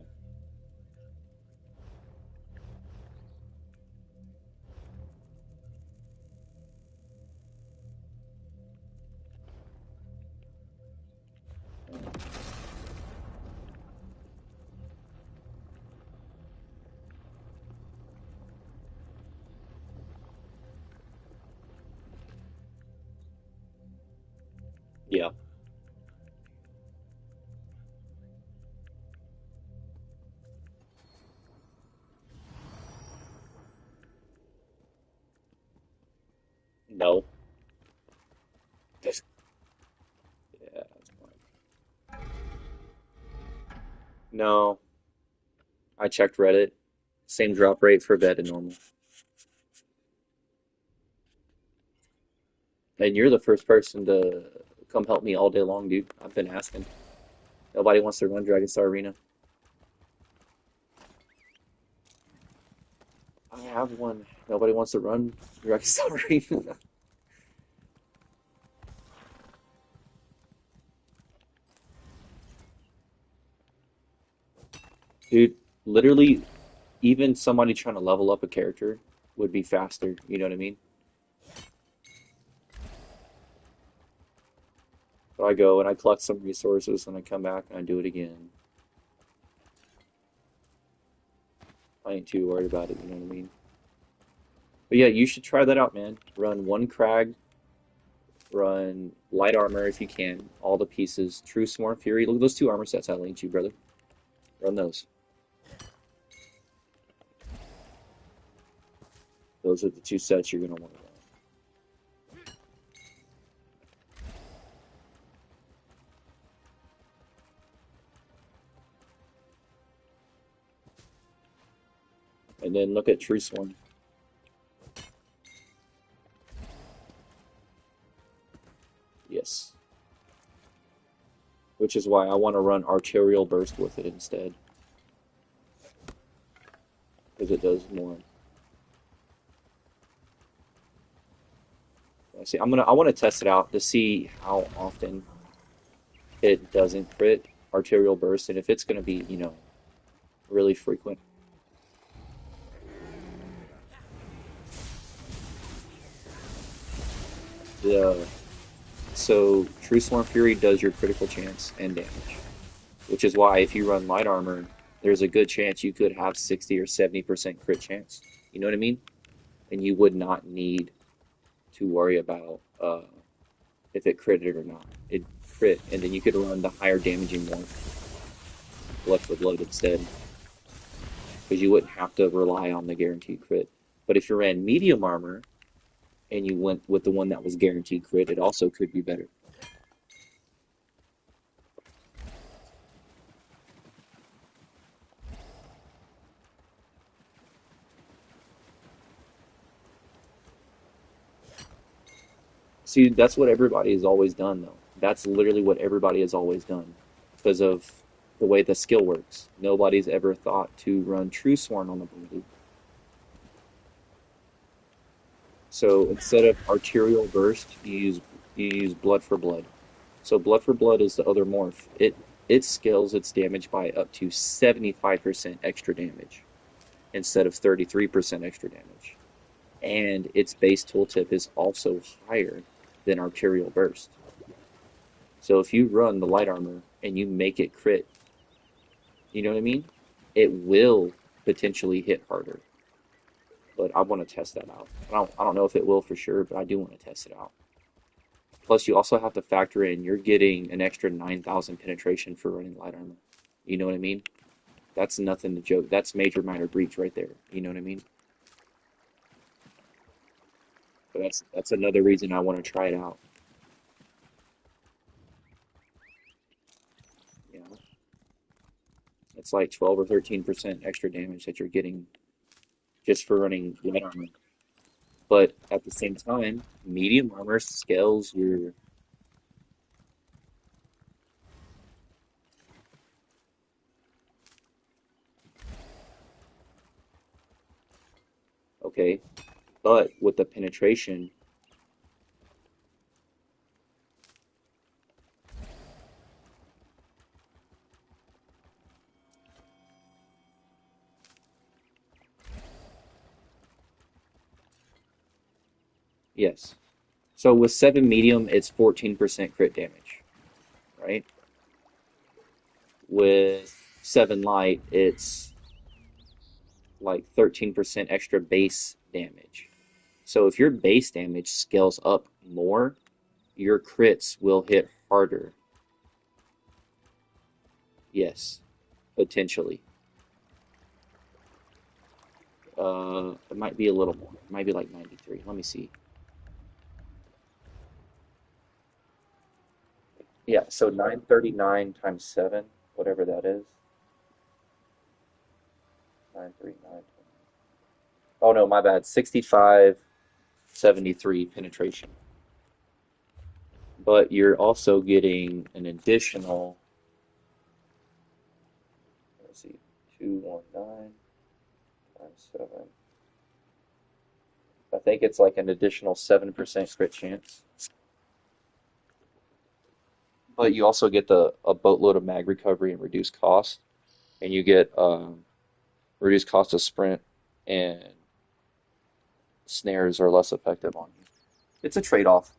Speaker 1: yeah, no, yeah, that's fine. No, I checked Reddit. Same drop rate for vet and normal. And you're the first person to come help me all day long, dude. I've been asking. Nobody wants to run Dragon Star Arena. I have one. Nobody wants to run Dragon Star Arena. Dude, literally, even somebody trying to level up a character would be faster. You know what I mean? So I go and I collect some resources and I come back and I do it again. I ain't too worried about it, you know what I mean? But yeah, you should try that out, man. Run one Crag, run light armor if you can, all the pieces. True Sworn Fury. Look at those two armor sets I linked you, brother. Run those. Those are the two sets you're gonna want to run. And then look at True Sworn. Yes. Which is why I want to run Arterial Burst with it instead. Because it does more. I want to test it out to see how often it doesn't crit Arterial Burst and if it's gonna be, really frequent. The So True Swarm Fury does your critical chance and damage, which is why if you run light armor, there's a good chance you could have 60 or 70% crit chance. You know what I mean? And you would not need to worry about if it critted or not. It crit, and then you could run the higher damaging one, blood for blood instead, because you wouldn't have to rely on the guaranteed crit. But if you ran medium armor and you went with the one that was guaranteed crit, it also could be better. See, that's what everybody has always done, though. That's literally what everybody has always done because of the way the skill works. Nobody's ever thought to run True Sworn on the blue. So instead of Arterial Burst, you use Blood for Blood. So Blood for Blood is the other morph. It scales its damage by up to 75% extra damage instead of 33% extra damage. And its base tooltip is also higher than Arterial Burst. So if you run the light armor and you make it crit, you know what I mean? It will potentially hit harder. But I want to test that out. I don't know if it will for sure, but I do want to test it out. Plus, you also have to factor in you're getting an extra 9,000 penetration for running light armor. You know what I mean? That's nothing to joke. That's major minor breach right there. You know what I mean? So that's another reason I want to try it out. You know, it's like 12 or 13% extra damage that you're getting just for running light armor. But at the same time, medium armor scales your okay? But with the penetration, yes. So with 7 medium, it's 14% crit damage, right? With 7 light, it's like 13% extra base damage. So if your base damage scales up more, your crits will hit harder. Yes, potentially. It might be a little more. It might be like 93. Let me see. Yeah, so 939 times 7, whatever that is. 939. Oh no, my bad. 6573 penetration. But you're also getting an additional, let's see, 219 times 7. I think it's like an additional 7% crit chance. But you also get a boatload of mag recovery and reduced cost, and you get reduced cost of sprint, and snares are less effective on you. It's a trade-off.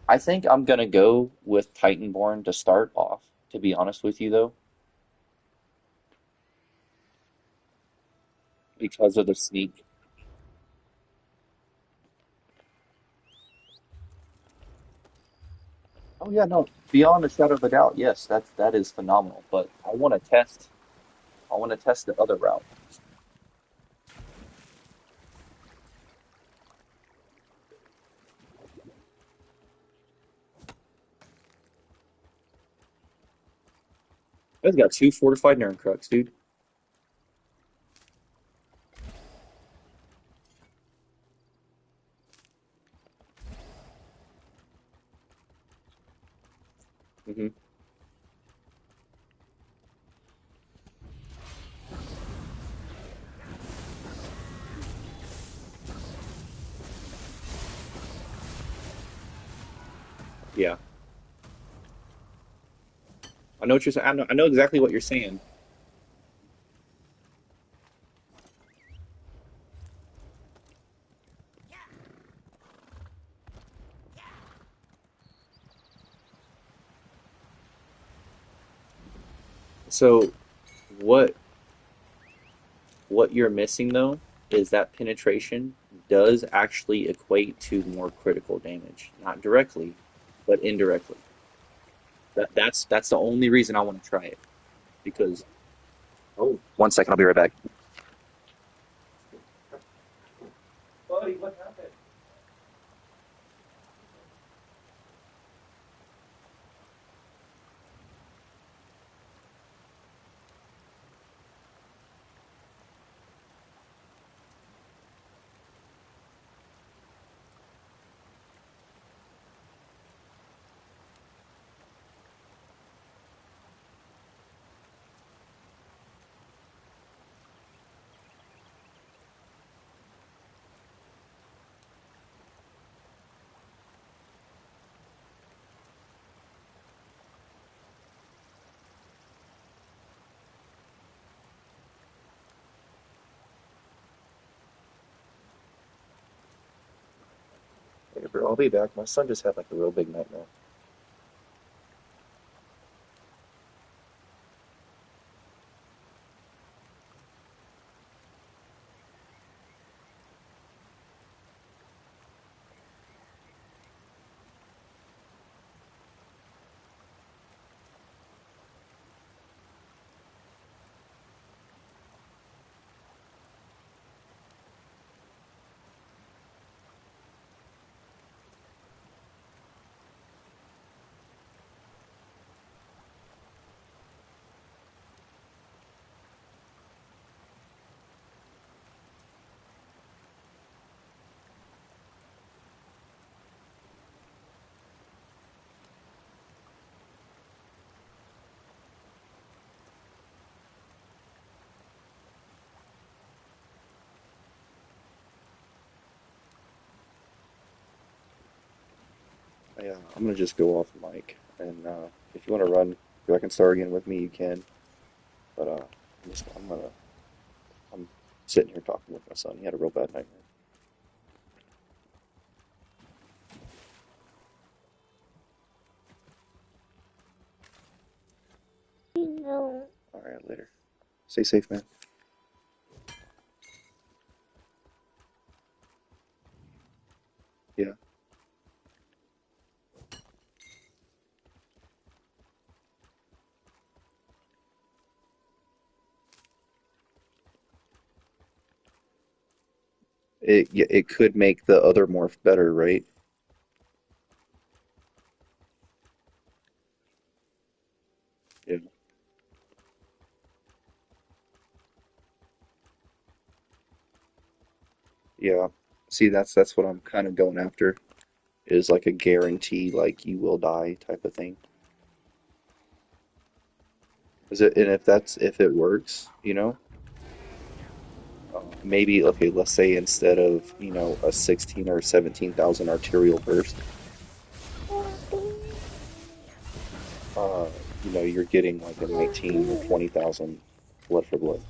Speaker 1: I think I'm gonna go with Titanborn to start off, to be honest with you though, because of the sneak. Oh yeah, no, beyond a shadow of a doubt, yes, that is phenomenal. But I want to test the other route. It's got 2 fortified Nern Crux, dude. Hmm. Yeah, I know what you're saying. I know exactly what you're saying. So what what you're missing though is that penetration does actually equate to more critical damage, not directly, but indirectly. That's the only reason I want to try it because oh, 1 second, I'll be right back. Buddy, what happened? Hey, bro, I'll be back. My son just had like a real big nightmare. Yeah, I'm gonna just go off mic, and if you want to run back and start again with me, you can. But I'm sitting here talking with my son. He had a real bad nightmare. All right, later. Stay safe, man. Yeah, it could make the other morph better, right? Yeah, yeah. See, that's what I'm kind of going after, is like a guarantee, like you will die type of thing. Is it? And if it works, maybe okay. Let's say instead of a 16 or 17,000 arterial burst, uh, you're getting like a 19 or 20,000 blood for blood.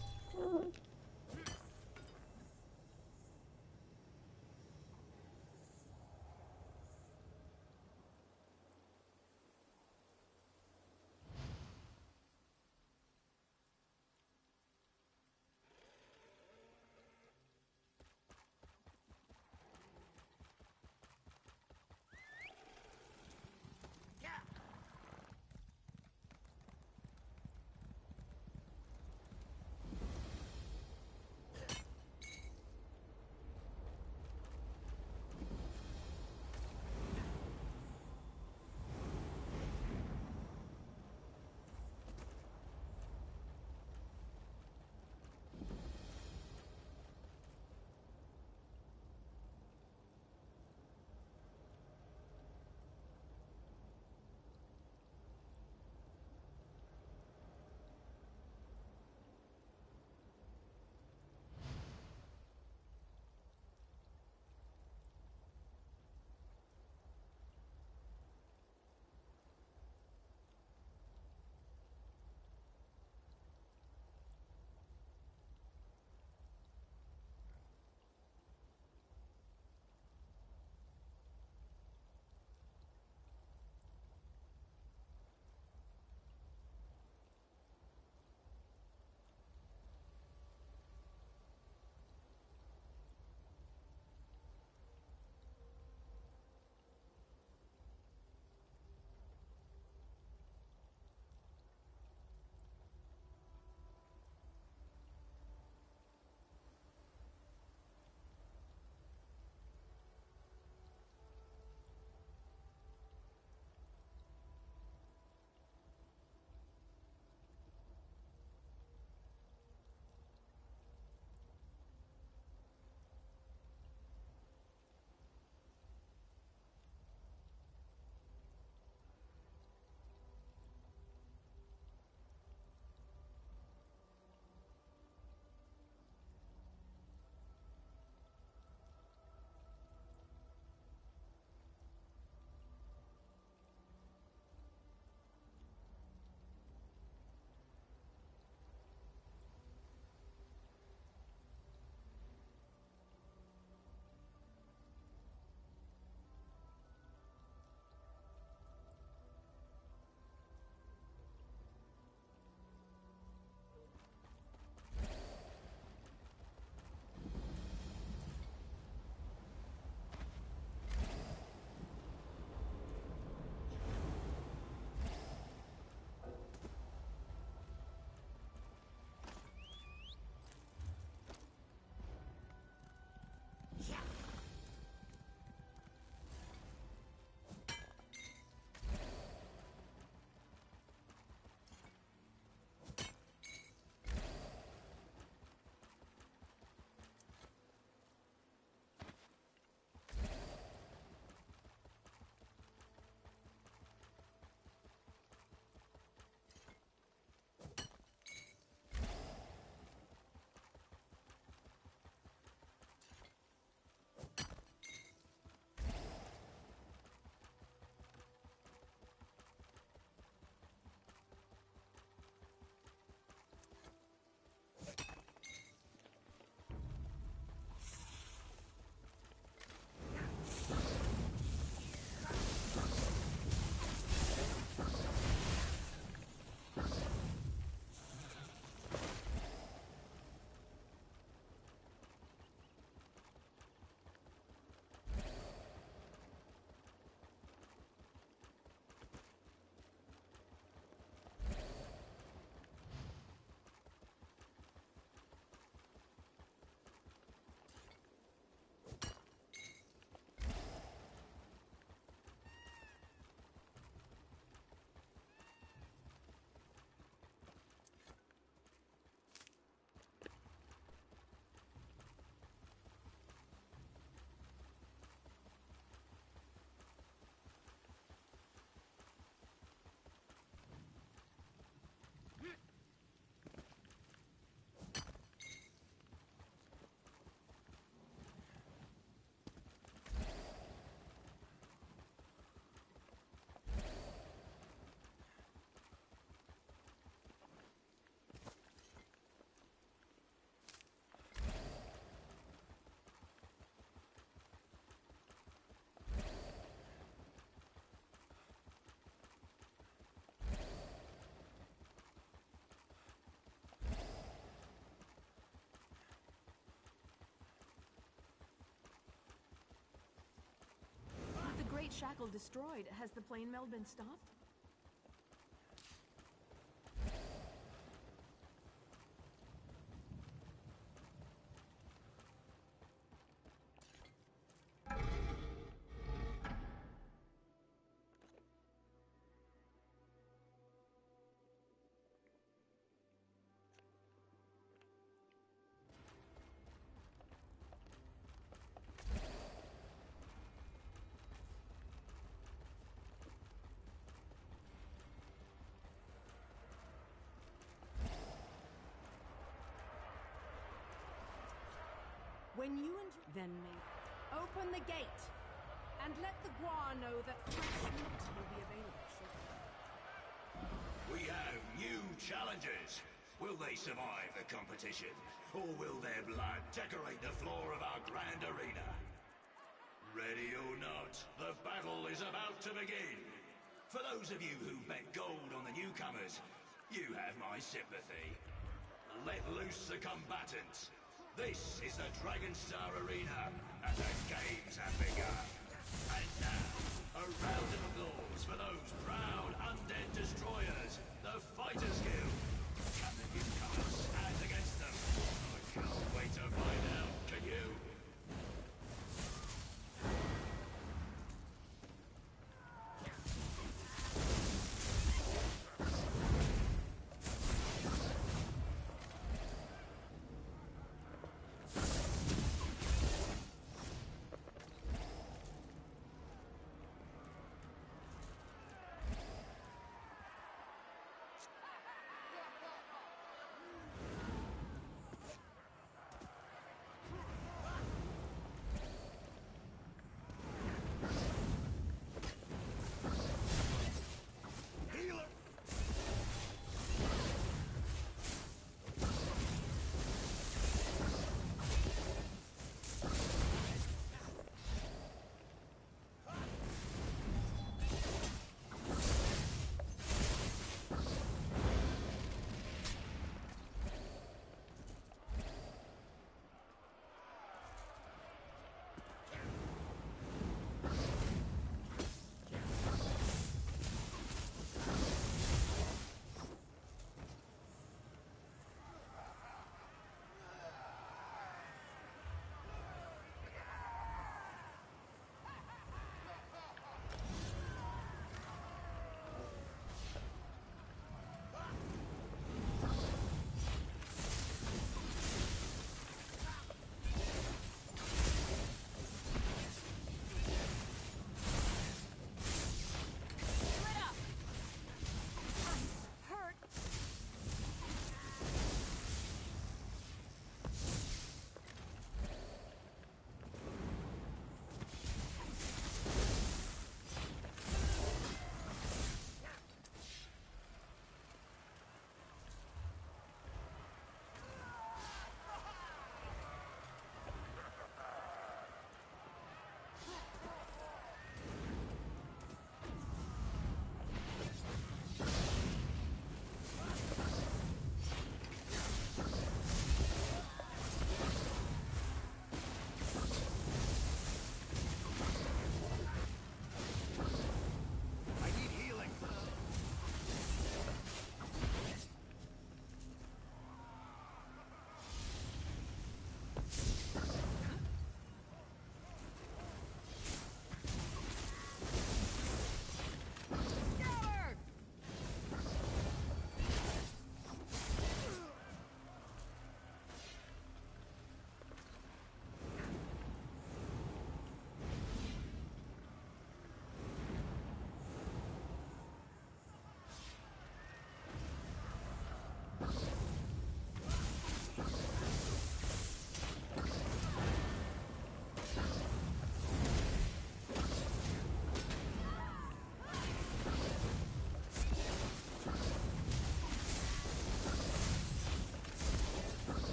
Speaker 2: shackle destroyed, has the plane meld been stopped? When you and then me, open the gate, and let the Gua know that fresh meat will be available shortly.
Speaker 3: We have new challengers. Will they survive the competition? Or will their blood decorate the floor of our grand arena? Ready or not, the battle is about to begin. For those of you who bet gold on the newcomers, you have my sympathy. Let loose the combatants. This is the Dragonstar Arena, and the games have begun. And now, a round of applause for those proud undead destroyers, the Fighters Guild. Can the newcomers stand against them? I can't wait to find out, can you?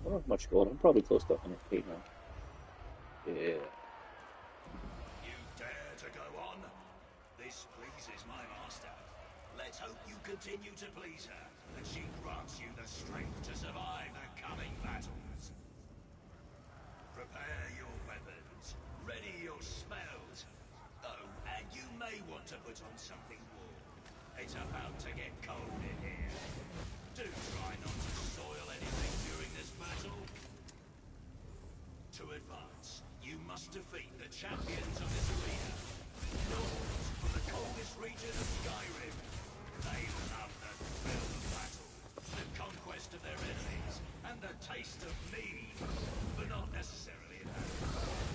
Speaker 1: don't have much gold. I'm probably close to 100k now. Yeah.
Speaker 3: You dare to go on? This pleases my master. Let's hope you continue to please her, and she grants you the strength to survive the coming battles. Prepare your weapons. Ready your spells. Oh, and you may want to put on something warm. It's about to get cold in here. Do try not to soil anything during this battle. To advance, you must defeat the champions of this arena. Lords from the coldest region of Skyrim. They love the thrill of battle, the conquest of their enemies, and the taste of mead, but not necessarily in that.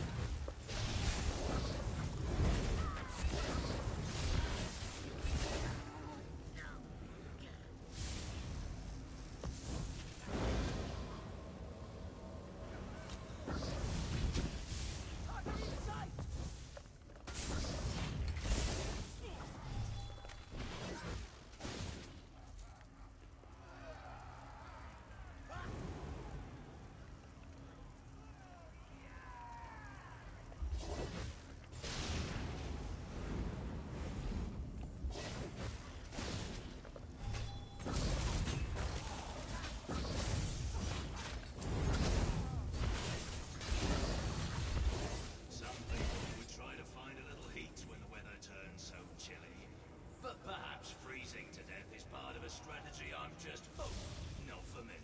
Speaker 3: Strategy I'm just, not familiar.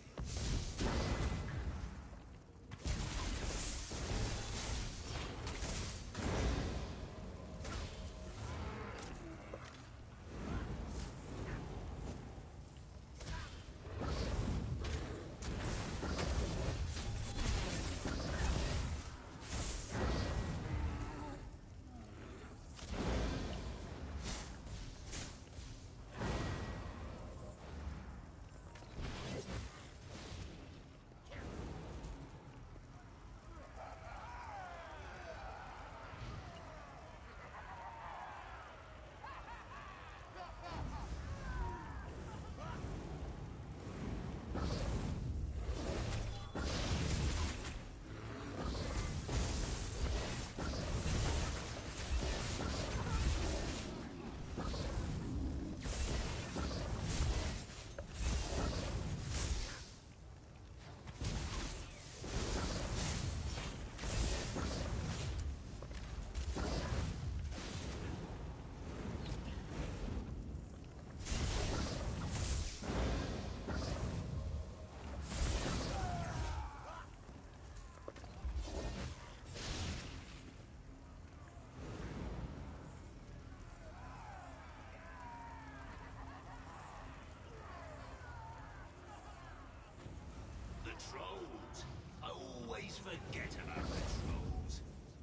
Speaker 3: Trolls. I always forget about the trolls.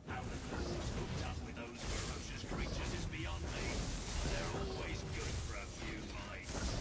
Speaker 3: How the trolls hooked up with those ferocious creatures is beyond me. They're always good for a few bites.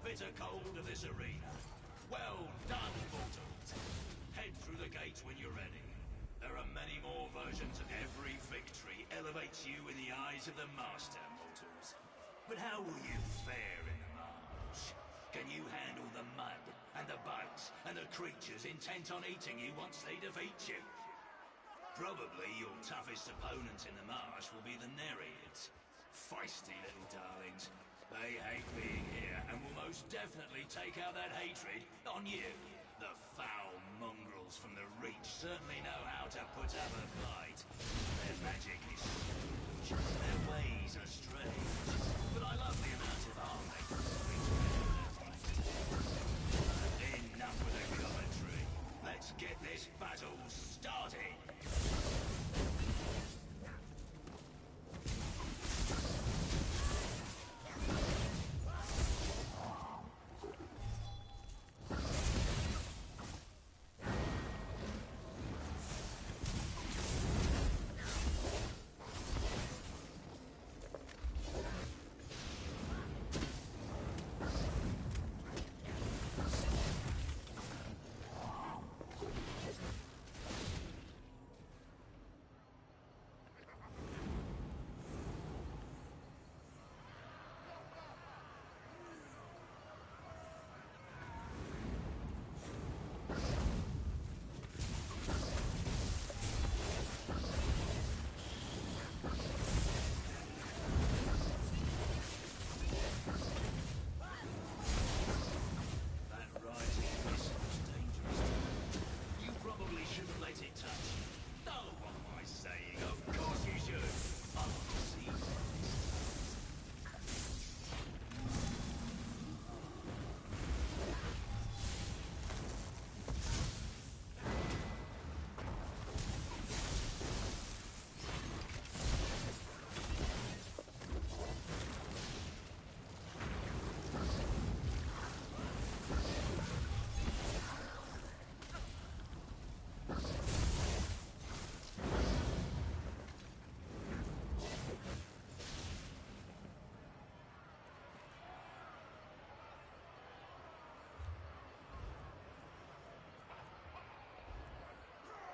Speaker 3: bitter cold of this arena. Well done, mortals. Head through the gates when you're ready. There are many more versions of every victory elevates you in the eyes of the Master, mortals. But how will you fare in the march? Can you handle the mud, and the bugs, and the creatures intent on eating you once they defeat you? Probably your toughest opponent in the marsh will be the Nereids. Feisty little darlings. They hate being here, and will most definitely take out that hatred on you. The foul mongrels from the Reach certainly know how to put up a fight. Their magic is huge, their ways are strange, but I love the amount of harm they can bring. Enough with the commentary. Let's get this battle started.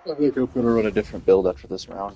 Speaker 1: I think I'm gonna run a different build after this round.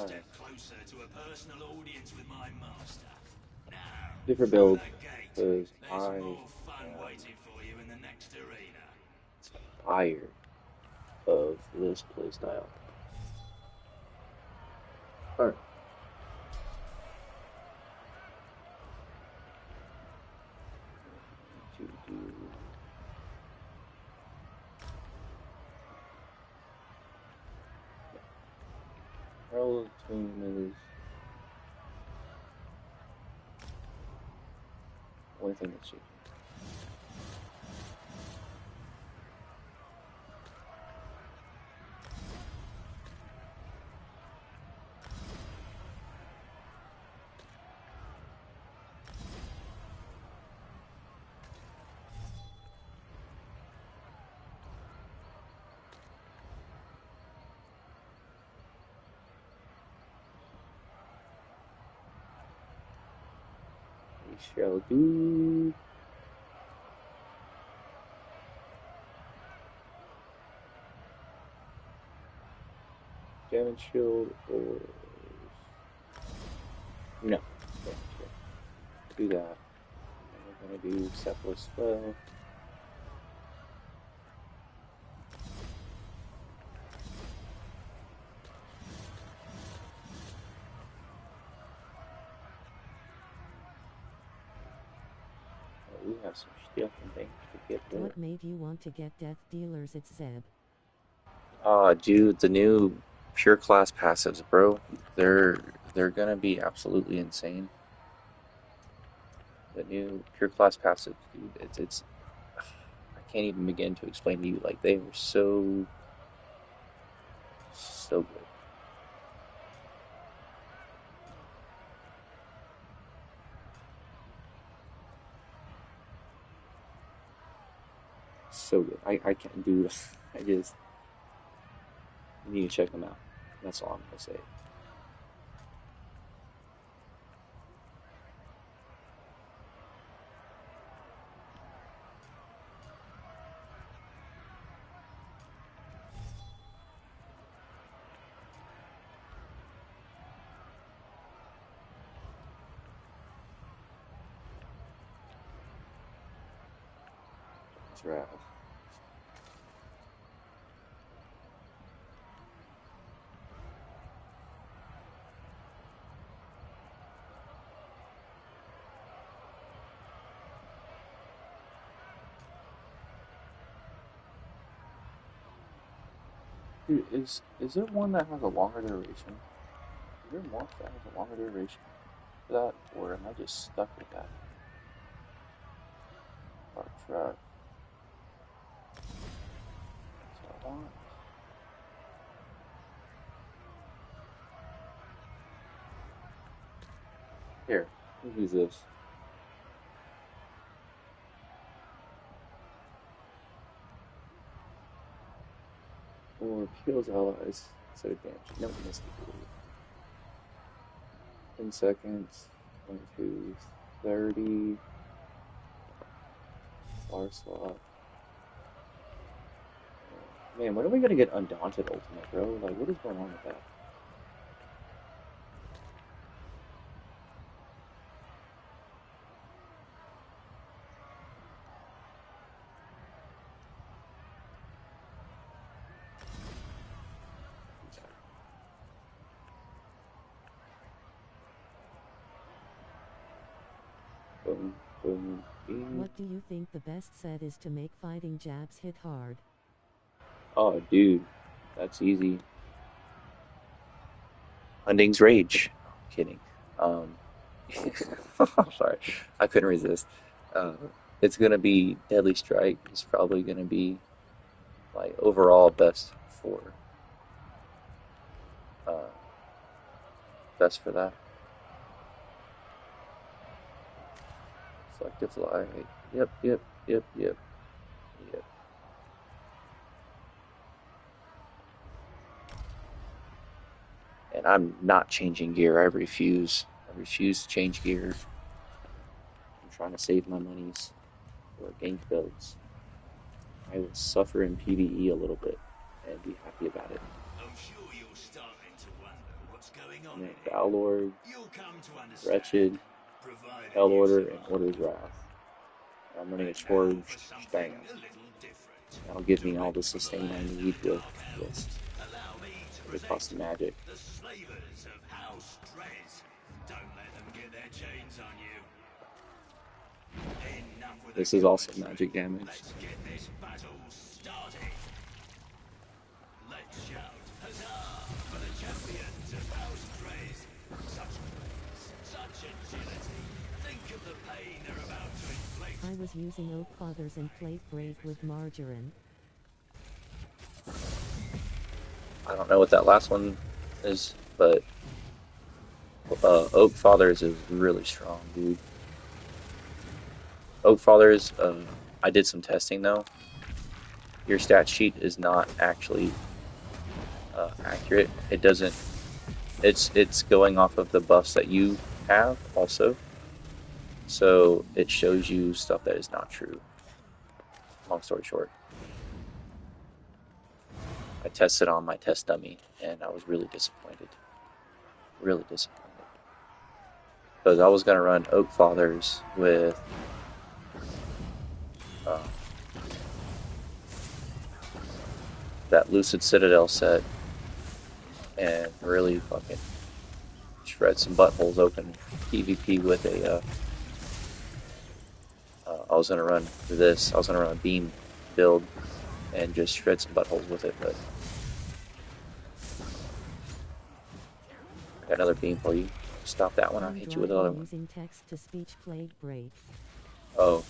Speaker 3: step closer to a personal audience with my master. Now,
Speaker 1: different
Speaker 3: through
Speaker 1: build,
Speaker 3: that gate.
Speaker 1: because
Speaker 3: There's
Speaker 1: I
Speaker 3: more fun
Speaker 1: am
Speaker 3: waiting for you in the next arena.
Speaker 1: tired of this playstyle. Alright. To do parallel tomb is the only thing that's changing. We shall do damage shield or no. Damage shield. Do that. And we're gonna do Cephalus Spell. We have some stuff and things to get there.
Speaker 5: What made you want to get Death Dealers? It's Zeb.
Speaker 1: Dude, the new pure class passives, bro. They're gonna be absolutely insane. The new pure class passives, dude. It's I can't even begin to explain to you. Like they are so good. So good. I can't do. I just you need to check them out. That's all I'm gonna say. That's right. Dude, is there one that has a longer duration? Is there one that has a longer duration for that, or am I just stuck with that? Our truck. That's what I want. Here, let's use this. Or kills allies instead of damage. No, missed it. 10 seconds. 22, 30. Bar slot. Man, when are we gonna get Undaunted Ultimate, bro? Like, what is going on with that? Boom, boom, boom.
Speaker 5: What do you think the best set is to make fighting jabs hit hard?
Speaker 1: Oh, dude, that's easy. Hunding's Rage. Kidding. I'm sorry, I couldn't resist. Uh, it's gonna be Deadly Strike. It's probably gonna be like overall uh, best for that. Selective Fly. Yep, yep, yep, yep, yep. And I'm not changing gear. I refuse. I refuse to change gear. I'm trying to save my monies for gank builds. I will suffer in PvE a little bit and be happy about it.
Speaker 3: I'm sure you're starting to wonder what's going Hang
Speaker 1: and
Speaker 3: on
Speaker 1: then
Speaker 3: in here.
Speaker 1: Battle Lord,
Speaker 3: You'll come to understand,
Speaker 1: Wretched,
Speaker 3: provided
Speaker 1: Hell
Speaker 3: you
Speaker 1: Order, and
Speaker 3: survive.
Speaker 1: Order's Wrath. I'm running a
Speaker 3: And now for
Speaker 1: Charged
Speaker 3: something
Speaker 1: Spam.
Speaker 3: a little different.
Speaker 1: That'll give me all the
Speaker 3: Direct from the
Speaker 1: sustain I
Speaker 3: land of
Speaker 1: need
Speaker 3: the
Speaker 1: with
Speaker 3: Dark
Speaker 1: this.
Speaker 3: Elves. Allow me to
Speaker 1: But it costs
Speaker 3: present
Speaker 1: magic.
Speaker 3: the slavers of House Drez. Don't let them get their chains on you. Enough with the
Speaker 1: This is also
Speaker 3: geometry.
Speaker 1: magic damage.
Speaker 3: Let's get this battle started. Let's shout huzzah for the champions of House Drez. Such grace, such agility. Think of the pain they're about to inflict.
Speaker 5: I was using Oak Fathers and Plague Break with Margarine.
Speaker 1: I don't know what that last one is, but Oak Fathers is really strong, dude. Oak Fathers, I did some testing though. Your stat sheet is not actually accurate. It doesn't. It's going off of the buffs that you have also. So it shows you stuff that is not true. Long story short, I tested on my test dummy and I was really disappointed. Really disappointed. Because I was gonna run Oak Fathers with that Lucid Citadel set and really fucking shred some buttholes open PvP with a. I was gonna run this. I was gonna run a beam build and just shred some buttholes with it, but I got another beam for you. Stop that one. I'll
Speaker 5: I'm
Speaker 1: hit you with another
Speaker 5: driving
Speaker 1: one.
Speaker 5: using text-to-speech Plague Break.
Speaker 1: Oh,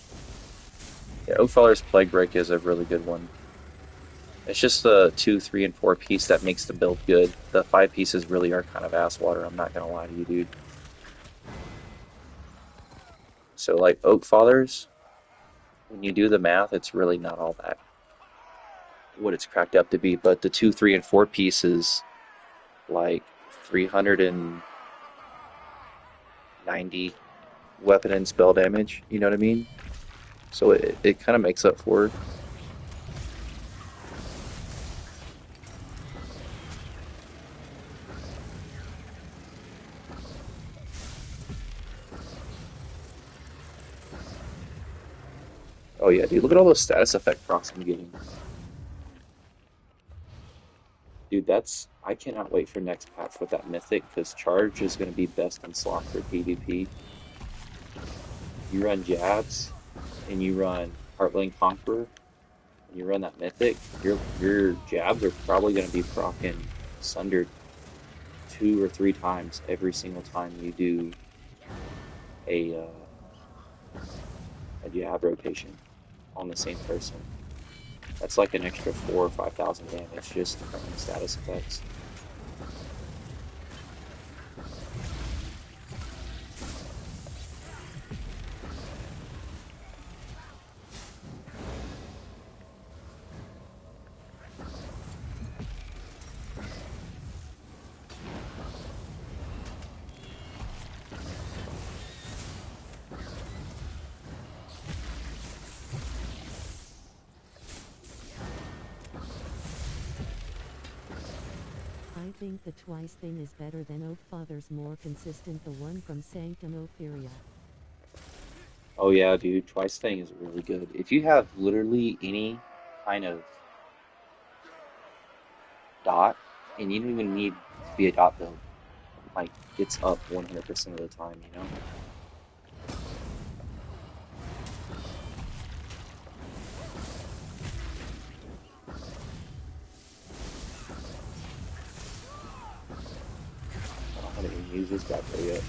Speaker 1: yeah. Oakfeller's Plague Break is a really good one. It's just the 2, 3, and 4 piece that makes the build good. The 5 pieces really are kind of ass water. I'm not gonna lie to you, dude. So like Oak Fathers, when you do the math, it's really not all that what it's cracked up to be. But the 2, 3, and 4 pieces, like 390 weapon and spell damage. You know what I mean? So it kind of makes up for it. Oh yeah, dude, look at all those status effect procs I'm getting. Dude, I cannot wait for next patch with that mythic because charge is going to be best in slot for PvP. You run jabs and you run Heartland Conqueror and you run that mythic, your jabs are probably going to be procking sundered 2 or 3 times every single time you do a a jab rotation on the same person. That's like an extra 4 or 5,000 damage just from status effects.
Speaker 5: I think the twice thing is better than Oak Father's, more consistent, the one from Sanctum Opheria.
Speaker 1: Oh yeah, dude, Twice Thing is really good. If you have literally any kind of dot, and you don't even need to be a dot build, like it's up 100% of the time, you know? I don't know how to even use this back there yet.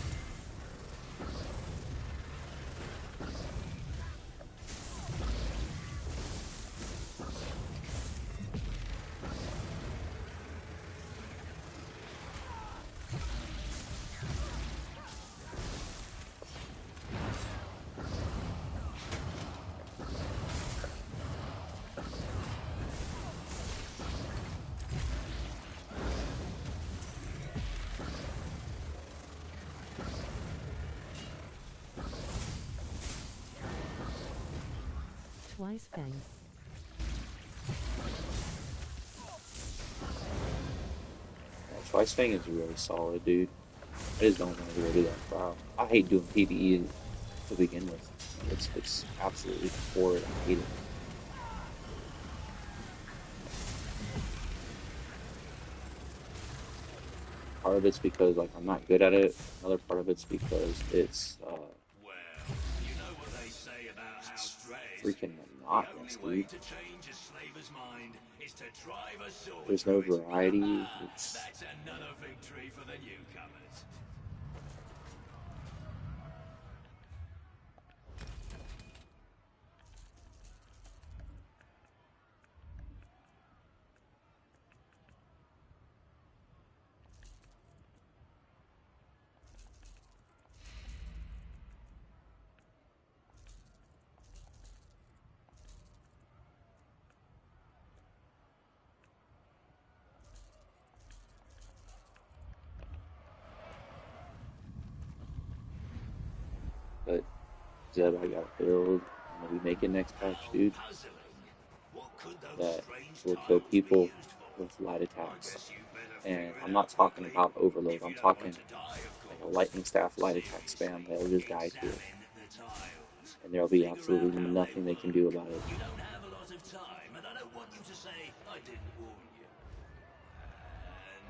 Speaker 5: Twice fangs.
Speaker 1: Yeah, Wise Fang is really solid, dude. I just don't want to go do that trial. I hate doing PvE to begin with. It's absolutely horrid. I hate it. Part of it's because like I'm not good at it. Another part of it's because
Speaker 3: Well, you know what they say about house
Speaker 1: it's
Speaker 3: strays.
Speaker 1: freaking
Speaker 3: The only
Speaker 1: monotonous,
Speaker 3: way
Speaker 1: dude.
Speaker 3: to change a slaver's mind is to drive a sword
Speaker 1: There's no
Speaker 3: through it.
Speaker 1: variety. It's
Speaker 3: That's another victory for the newcomers.
Speaker 1: but Zeb, I got a build. I'm gonna be making next patch,
Speaker 3: How
Speaker 1: dude.
Speaker 3: puzzling. What could those
Speaker 1: That
Speaker 3: strange
Speaker 1: will kill
Speaker 3: tiles be
Speaker 1: people
Speaker 3: used for?
Speaker 1: with light
Speaker 3: I
Speaker 1: attacks.
Speaker 3: guess you better
Speaker 1: And
Speaker 3: figure it
Speaker 1: I'm
Speaker 3: out
Speaker 1: not talking
Speaker 3: quickly.
Speaker 1: about overload.
Speaker 3: If
Speaker 1: I'm
Speaker 3: you don't want
Speaker 1: talking
Speaker 3: to die, of
Speaker 1: like a
Speaker 3: course.
Speaker 1: lightning staff light attack spam
Speaker 3: Seriously,
Speaker 1: that'll just die to it.
Speaker 3: examine the tiles.
Speaker 1: And there'll be
Speaker 3: Figure out
Speaker 1: absolutely
Speaker 3: how they
Speaker 1: nothing they can
Speaker 3: work.
Speaker 1: do about it.
Speaker 3: You don't have a lot of time, and I don't want you to say I didn't warn you. And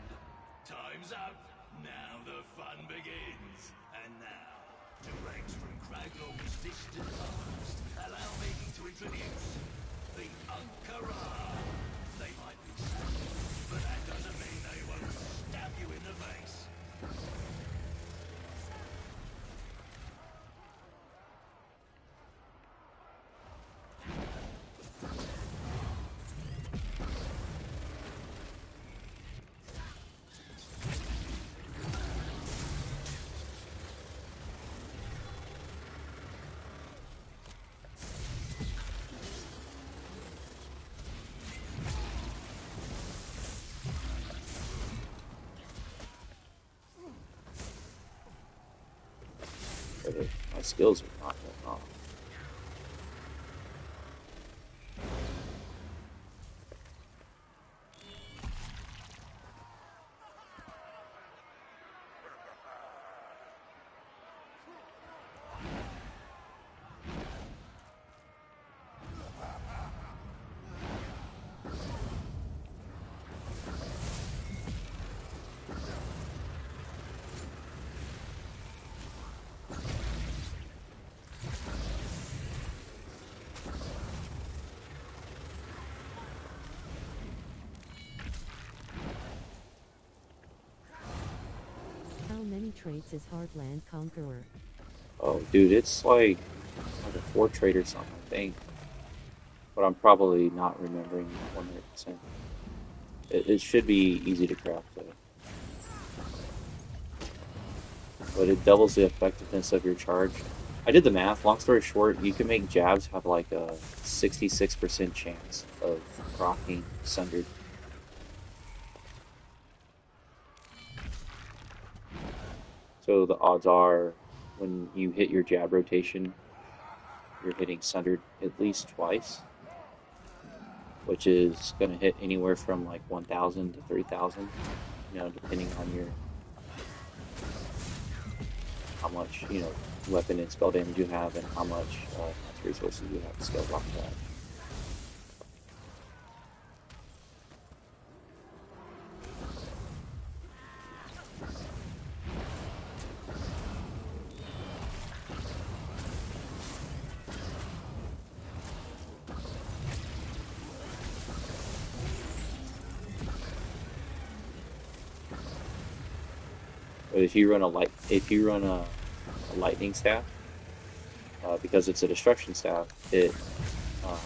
Speaker 3: time's up. Now the fun begins. And now, direct from Craglor's distant past, allow me to introduce the Ankara. They might be savage, but that doesn't mean they won't stab you in the face.
Speaker 1: But my skills are not going off.
Speaker 5: How many traits is Heartland Conqueror?
Speaker 1: Oh, dude, it's like a 4 trade or something, I think. But I'm probably not remembering 100%. It should be easy to craft though. But it doubles the effectiveness of your charge. I did the math. Long story short, you can make jabs have like a 66% chance of proccing Sundered. So the odds are when you hit your jab rotation, you're hitting Sundered at least twice, which is going to hit anywhere from like 1,000 to 3,000, depending on your how much weapon and spell damage you have and how much resources you have to scale off that. But if you run a lightning staff, because it's a destruction staff, uh,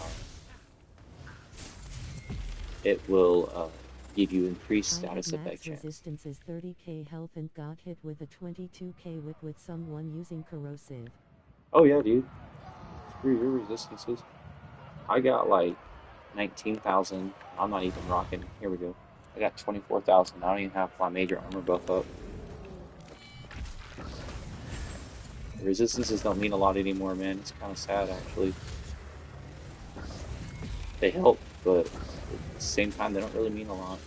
Speaker 1: it will give you increased
Speaker 5: I have
Speaker 1: status effect
Speaker 5: max
Speaker 1: chance.
Speaker 5: resistance is 30k health and got hit with a 22k whip with someone using corrosive.
Speaker 1: Oh yeah, dude. Screw your resistances. I got like 19,000. I'm not even rocking. Here we go. I got 24,000. I don't even have my major armor buff up. The resistances don't mean a lot anymore, man. It's kind of sad, actually. They help, but at the same time, they don't really mean a lot.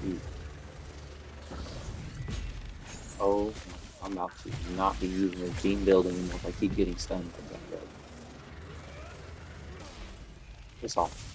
Speaker 1: Dude. Oh, I'm about to not be using this beam build anymore if I keep getting stunned like that, bro. Piss off.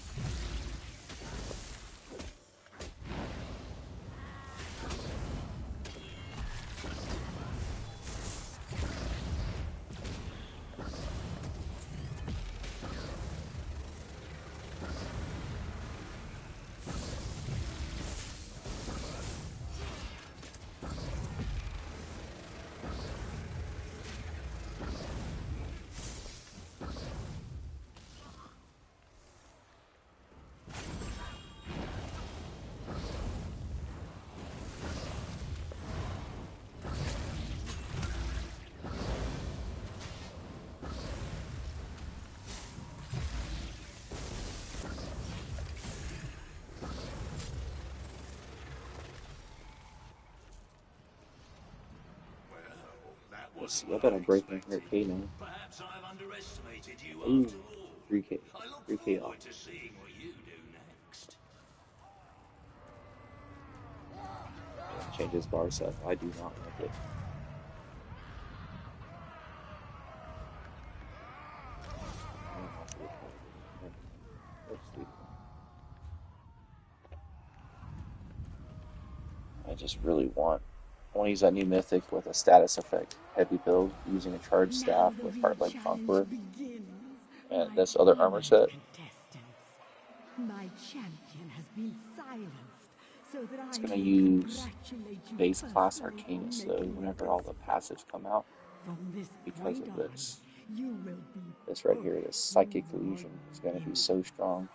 Speaker 3: That
Speaker 1: Let's
Speaker 3: wasn't
Speaker 1: see, I
Speaker 3: what
Speaker 1: bet
Speaker 3: I
Speaker 1: I'm breaking
Speaker 3: expected.
Speaker 1: 100k now.
Speaker 3: Perhaps I've underestimated you
Speaker 1: Ooh,
Speaker 3: after all.
Speaker 1: 3k.
Speaker 3: I look
Speaker 1: 3k off.
Speaker 3: forward to seeing what you do next.
Speaker 1: Yeah, changes bar set. I do not like it. I don't have to look at it. Never mind. Let's do that. I want to use that new mythic with a status effect heavy build using a charged
Speaker 4: Now
Speaker 1: staff
Speaker 4: the
Speaker 1: with
Speaker 4: real
Speaker 1: Heartland
Speaker 4: challenge
Speaker 1: Conqueror
Speaker 4: begins.
Speaker 1: and
Speaker 4: My
Speaker 1: this other armor
Speaker 4: honored
Speaker 1: set,
Speaker 4: contestants. My champion has been silenced, so that
Speaker 1: it's
Speaker 4: I
Speaker 1: going to
Speaker 4: may
Speaker 1: use
Speaker 4: congratulate you
Speaker 1: base class
Speaker 4: personally for
Speaker 1: Arcanus though
Speaker 4: making
Speaker 1: whenever
Speaker 4: it
Speaker 1: all the passives come out
Speaker 4: from this
Speaker 1: because
Speaker 4: point
Speaker 1: of
Speaker 4: on.
Speaker 1: this.
Speaker 4: You will be
Speaker 1: This right
Speaker 4: pushed
Speaker 1: here, this
Speaker 4: through
Speaker 1: Psychic
Speaker 4: your
Speaker 1: Illusion is going to be
Speaker 4: limits.
Speaker 1: so strong.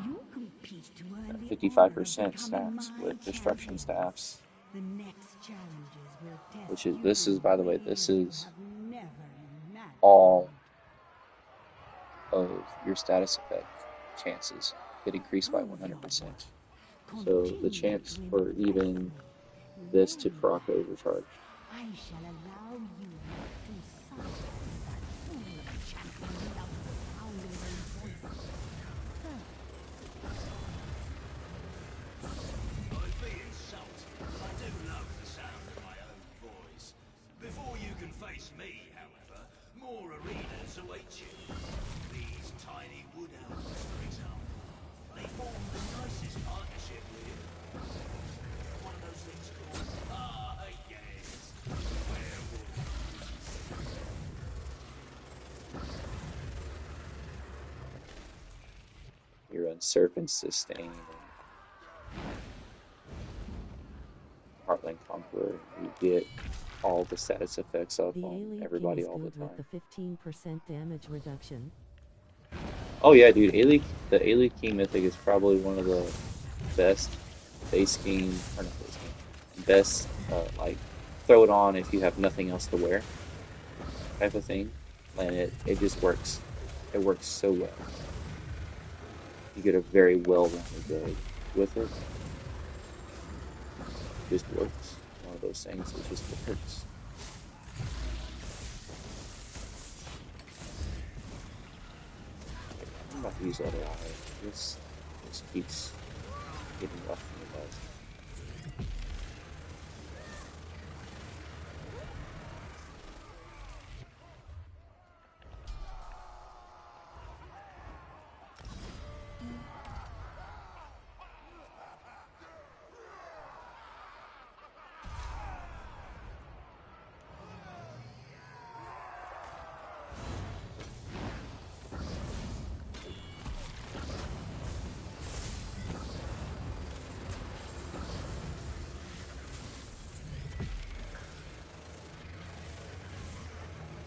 Speaker 4: You compete to earn the honor of
Speaker 1: 55%
Speaker 4: becoming
Speaker 1: stacks
Speaker 4: my
Speaker 1: with Destruction
Speaker 4: champions.
Speaker 1: staffs,
Speaker 4: The next challenges will test
Speaker 1: which is,
Speaker 4: you
Speaker 1: this is,
Speaker 4: in
Speaker 1: by the way,
Speaker 4: ways
Speaker 1: this
Speaker 4: you
Speaker 1: is
Speaker 4: have never imagined.
Speaker 1: all of your status effect chances get increased by
Speaker 4: Prove your
Speaker 1: 100%.
Speaker 4: worth.
Speaker 1: So the
Speaker 4: Continue
Speaker 1: chance
Speaker 4: to
Speaker 1: for
Speaker 4: impress
Speaker 1: even
Speaker 4: me.
Speaker 1: this to
Speaker 4: Then
Speaker 1: proc overcharge.
Speaker 4: I shall allow you to silence that fool of a champion who loves the sound of his own voice.
Speaker 3: I'd be insulted, but I do love the sound of my own voice. Before you can face me, however, more arenas await you. These tiny wood elves, for example. They formed the nicest partnership with one of those things called, yes, werewolves.
Speaker 1: You run Serpent Sustain and Heartland Conqueror, and you get all the status effects up
Speaker 5: The
Speaker 1: on
Speaker 5: Alien King
Speaker 1: everybody
Speaker 5: is
Speaker 1: all the
Speaker 5: good with
Speaker 1: time.
Speaker 5: the 15% damage reduction.
Speaker 1: Oh yeah, dude, the Alien King mythic is probably one of the best base game, or not base game, best like throw it on if you have nothing else to wear type of thing, and it just works. It works so well. You get a very well-rounded build with it. It just works. One of those things. It just works. I'm about to use other eye. This keeps getting rough for me, guys.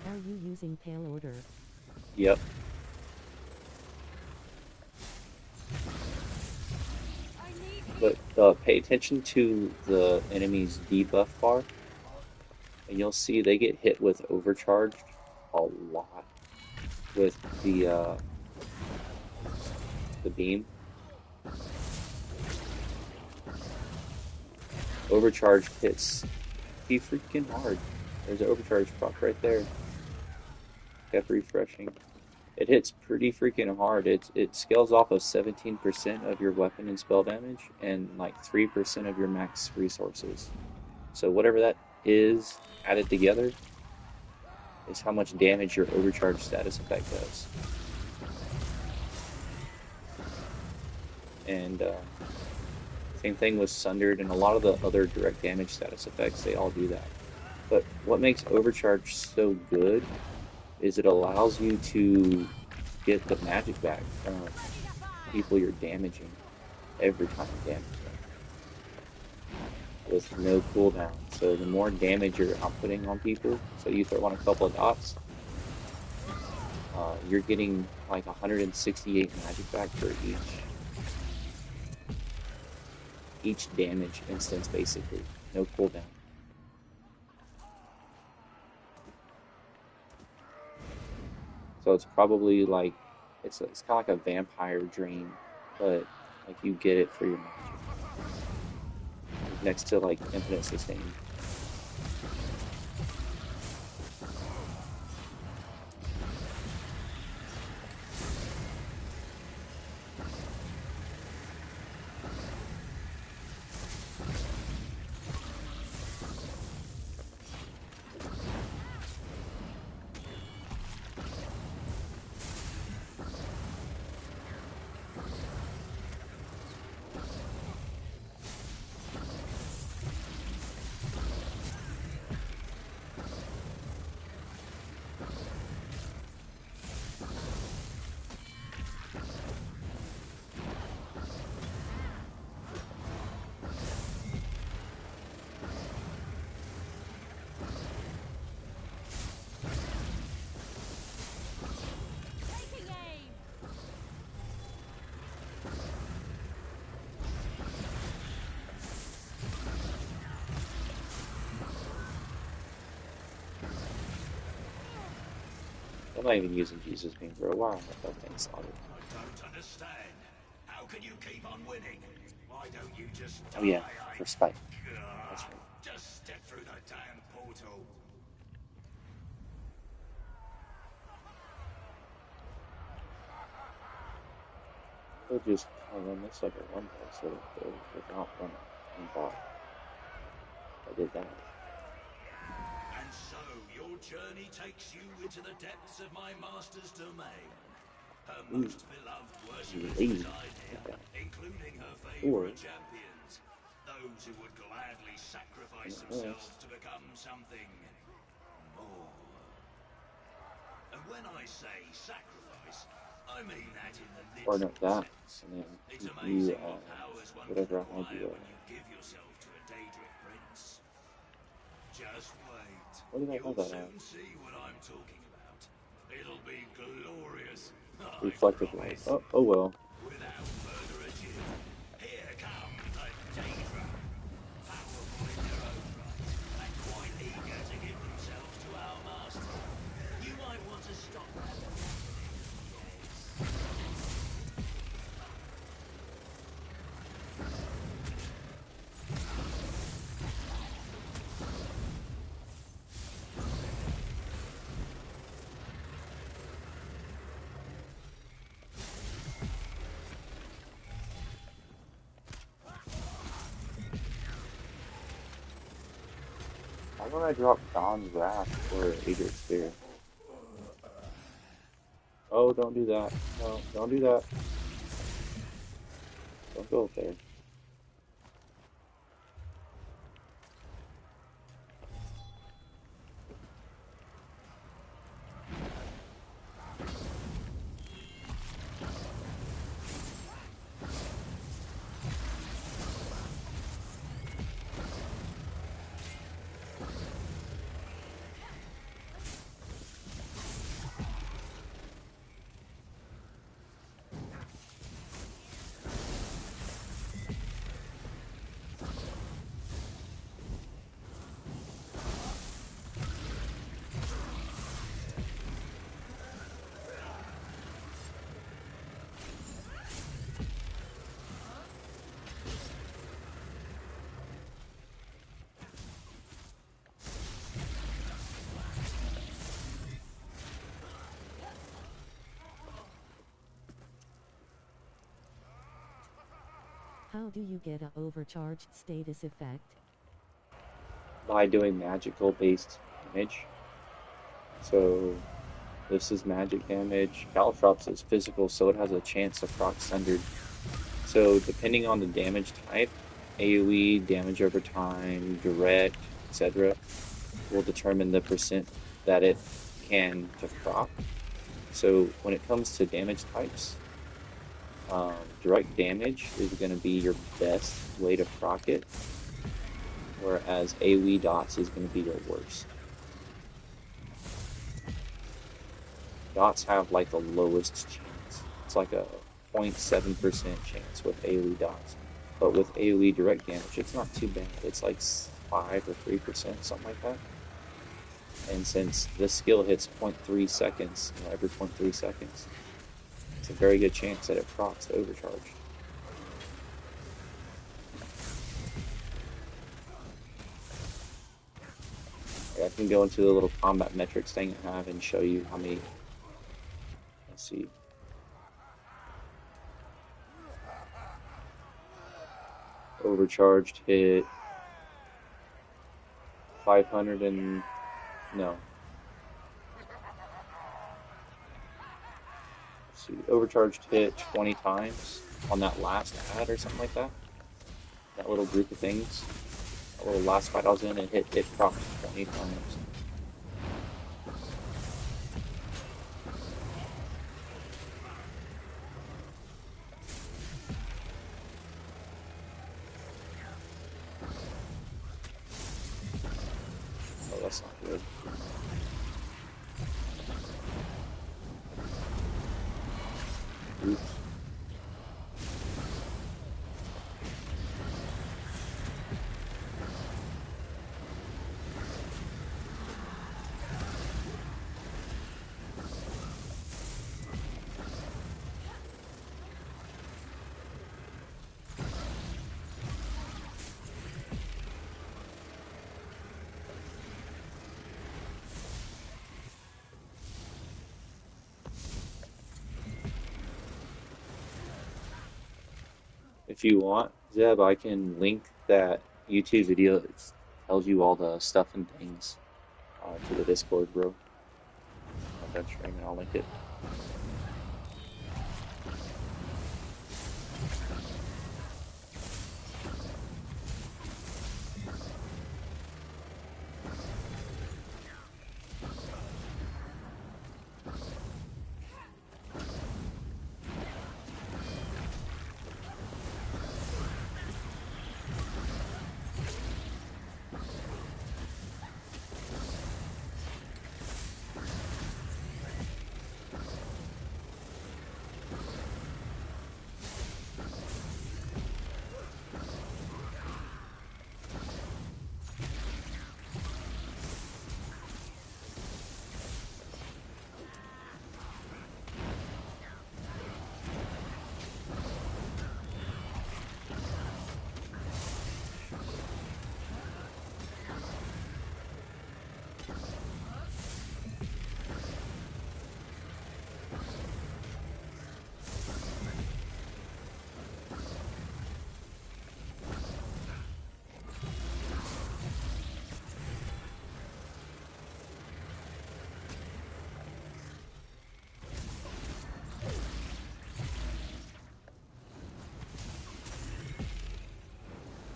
Speaker 5: Are you using Pale Order?
Speaker 1: Yep. But pay attention to the enemy's debuff bar, and you'll see they get hit with overcharged a lot with the beam. Overcharged hits be freaking hard. There's an overcharge proc right there. Kept refreshing. It hits pretty freaking hard. It scales off of 17% of your weapon and spell damage and like 3% of your max resources. So whatever that is added together is how much damage your overcharge status effect does. And same thing with Sundered and a lot of the other direct damage status effects, they all do that. But what makes overcharge so good is it allows you to get the magic back from people you're damaging every time you damage them with no cooldown. So the more damage you're outputting on people, so you throw on a couple of dots, you're getting like 168 magic back for each damage instance, basically. No cooldown. So it's probably like it's kind of like a vampire drain, but like you get it for your magic next to like infinite sustain.
Speaker 2: Taking aim!
Speaker 1: I'm not even using Jesus beam for a while. That thing's solid.
Speaker 3: I don't understand. How can you keep on winning? Why don't you just die?
Speaker 1: Oh yeah, for spite. That's
Speaker 3: God,
Speaker 1: right.
Speaker 3: just step through the damn portal.
Speaker 1: They'll just run this like a one boss sort of thing without running one bot. I did that.
Speaker 3: And so your journey takes you into the depths of my master's domain. Her
Speaker 1: Ooh,
Speaker 3: most beloved
Speaker 1: you
Speaker 3: worshippers
Speaker 1: lazy.
Speaker 3: reside here,
Speaker 1: Okay.
Speaker 3: including her
Speaker 1: Or
Speaker 3: favorite champions. Those who would gladly sacrifice
Speaker 1: this.
Speaker 3: themselves to become something more. And when I say sacrifice, I mean that in the
Speaker 1: Or no,
Speaker 3: literal
Speaker 1: that.
Speaker 3: sense.
Speaker 1: And then
Speaker 3: It's
Speaker 1: you
Speaker 3: amazing what powers one can
Speaker 1: whatever I had
Speaker 3: acquire
Speaker 1: you
Speaker 3: when you give yourself to a Daedric prince. Just wait.
Speaker 1: what did I have
Speaker 3: You'll
Speaker 1: that at?
Speaker 3: soon see what I'm talking about. It'll be glorious. I
Speaker 1: Reflective light.
Speaker 3: promise.
Speaker 1: Oh well.
Speaker 3: Without further ado, here come the Daedra. Powerful in their own right, and quite eager to give themselves to our master. You might want to stop that from happening, yes.
Speaker 1: Why don't I drop Dawn's Wrath for Adric Spear? Oh, don't do that. No, don't do that. Don't go up there.
Speaker 5: How do you get a overcharged status effect?
Speaker 1: By doing magical based damage. So this is magic damage. Caltrops is physical, so it has a chance of proc Sundered. So depending on the damage type, AoE, damage over time, direct, etc., will determine the percent that it can to proc. So when it comes to damage types, direct damage is going to be your best way to proc it, whereas AoE dots is going to be your worst. Dots have like the lowest chance. It's like a 0.7% chance with AoE dots. But with AoE direct damage, it's not too bad. It's like 5 or 3%, something like that. And since this skill hits 0.3 seconds, every 0.3 seconds, it's a very good chance that it procs overcharged. I can go into the little combat metrics thing I have and show you how many. Let's see. Overcharged hit 500 and no. Let's see. Overcharged hit 20 times on that last ad or something like that. That little group of things. That little last fight I was in, it procced 20 times. Oh, that's not good. Oops. If you want, Zeb, I can link that YouTube video that tells you all the stuff and things to the Discord, bro. Got that stream and I'll link it.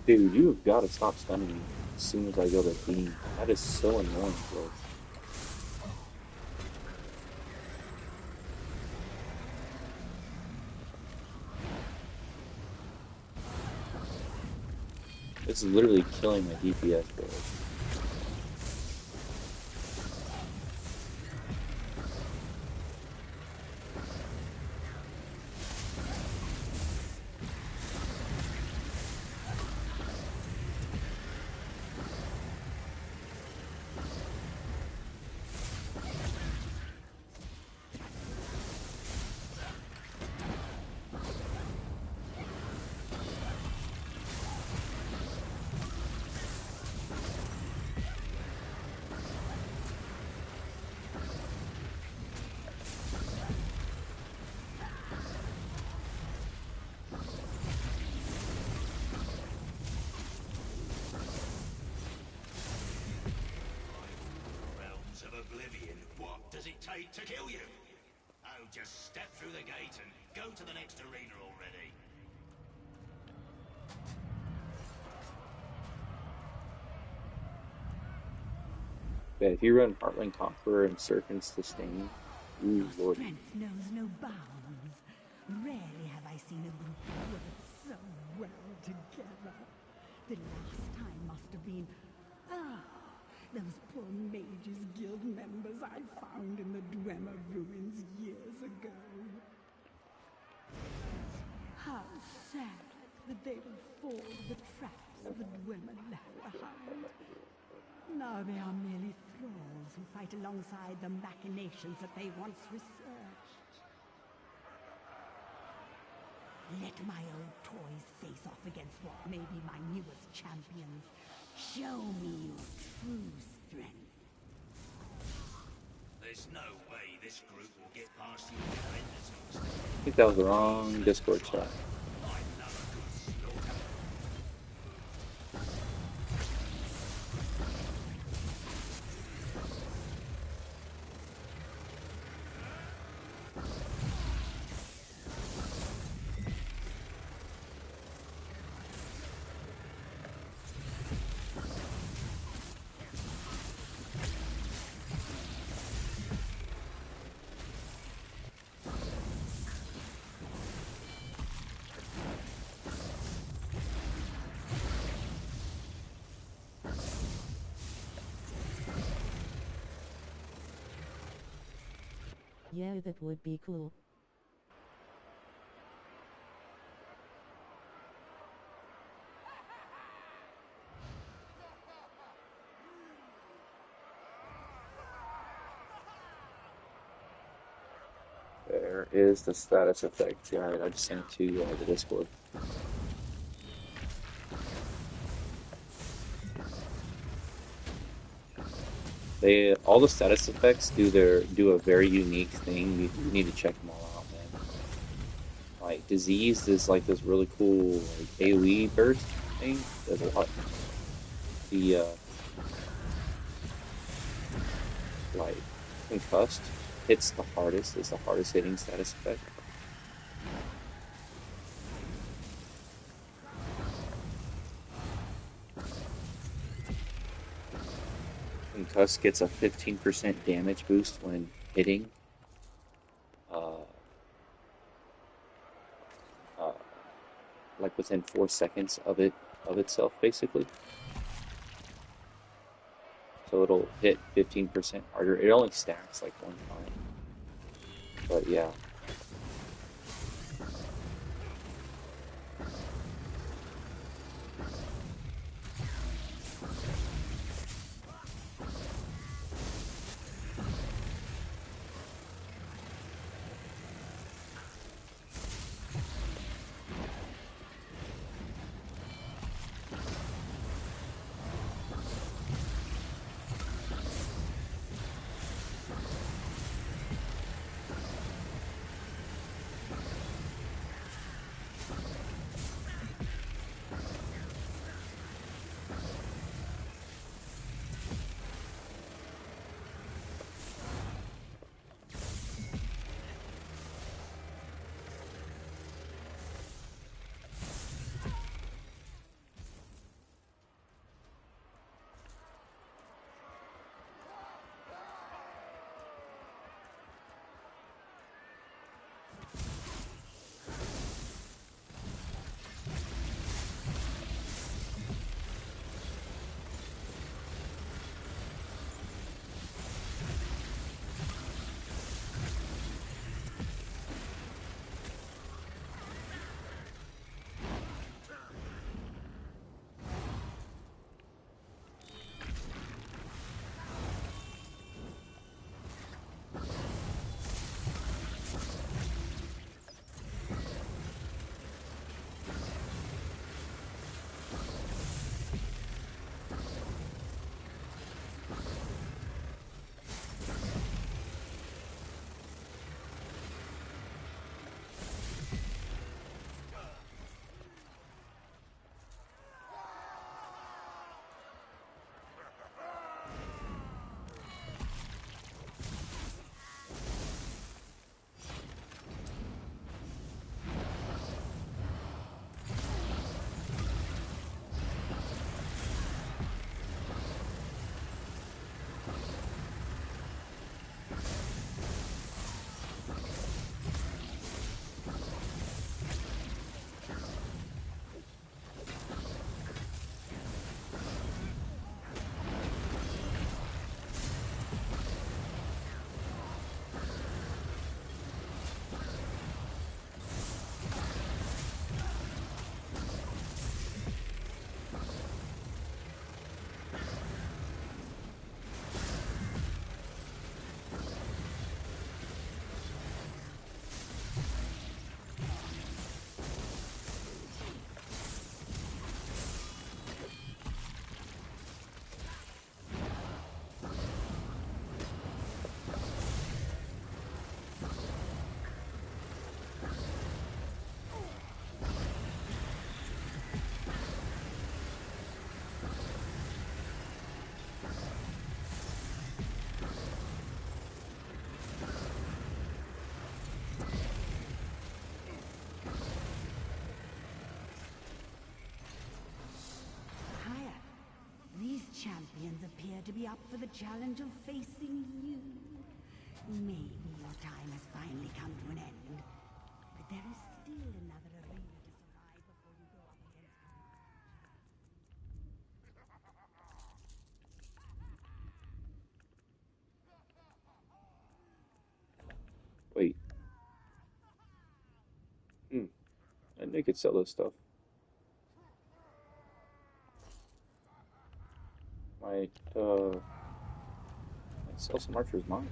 Speaker 1: Dude, you've got to stop stunning me as soon as I go to beam. That is so annoying, bro. This is literally killing my DPS, bro.
Speaker 3: does it take to kill you? Oh, just step through the gate and go to the next arena already.
Speaker 1: But if you run Heartland Conqueror and Serpent Sustain, ooh,
Speaker 4: Your
Speaker 1: lord.
Speaker 4: strength knows no bounds. Rarely have I seen a group work so well together. The last time must have been... Ah, those poor Mages Guild members I found in the Dwemer ruins years ago. How sad that they would fall to the traps the Dwemer left behind. Now they are merely thralls who fight alongside the machinations that they once researched. Let my old toys face off against what may be my newest champions. Show me your true strength.
Speaker 3: There's no way this group will get past your defenders.
Speaker 1: I think that was the wrong Discord chat.
Speaker 3: I love a good slaughter.
Speaker 5: Yeah, that would be cool.
Speaker 1: There is the status effect guide I just sent to the Discord. All the status effects do a very unique thing. You need to check them all out, man. Like disease is like this really cool like AoE burst thing. Does a lot. The like concussed hits the hardest. Is the hardest hitting status effect. Concussed gets a 15% damage boost when hitting. Uh, uh, like within 4 seconds of itself, basically. So it'll hit 15% harder. It only stacks like one time. But yeah.
Speaker 4: be up for the challenge of facing you. Maybe your time has finally come to an end. But there is still another arena to survive before you go up against me.
Speaker 1: Wait. And they could sell this stuff. Might sell some archer's mine.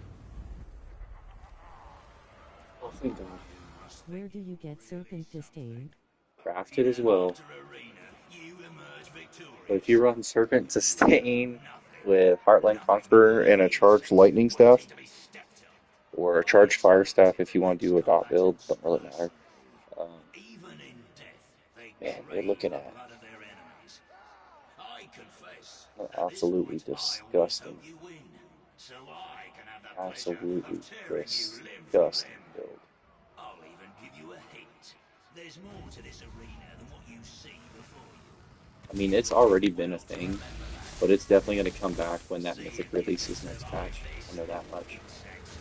Speaker 1: Oh, thank God.
Speaker 5: Where do you get serpent disdain?
Speaker 1: Crafted as well. But if you run Serpent Sustain with Heartland Conqueror and a charged Lightning Staff, or a charged Fire Staff if you want to do a dot build, don't really matter. Um,
Speaker 3: Even in death, they
Speaker 1: Man, you're
Speaker 3: crave
Speaker 1: looking
Speaker 3: the
Speaker 1: at
Speaker 3: blood of their enemies. I confess, at this
Speaker 1: absolutely
Speaker 3: point, I almost
Speaker 1: disgusting,
Speaker 3: hope you win, so I can have the pleasure
Speaker 1: absolutely
Speaker 3: of tearing you limb from
Speaker 1: disgusting
Speaker 3: limb.
Speaker 1: build.
Speaker 3: I'll even give you a hint. There's more to this arena than what you see before you.
Speaker 1: I mean,
Speaker 3: You
Speaker 1: it's
Speaker 3: will
Speaker 1: already
Speaker 3: do
Speaker 1: been a
Speaker 3: well to
Speaker 1: thing,
Speaker 3: remember that.
Speaker 1: but it's definitely going to come back when that
Speaker 3: See
Speaker 1: Mythic
Speaker 3: if you can
Speaker 1: releases next
Speaker 3: survive
Speaker 1: patch. I
Speaker 3: this,
Speaker 1: know that much.
Speaker 3: insects.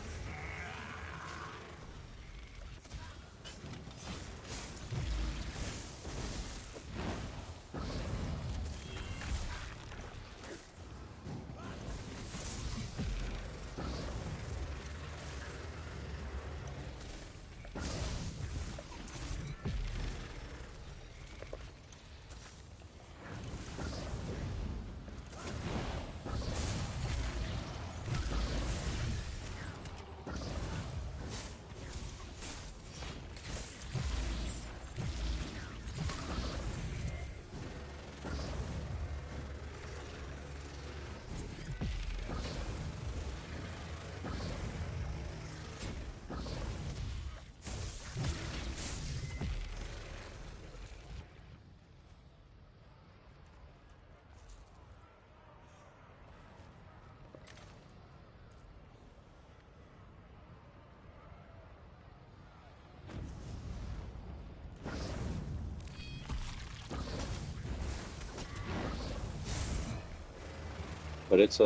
Speaker 1: But it's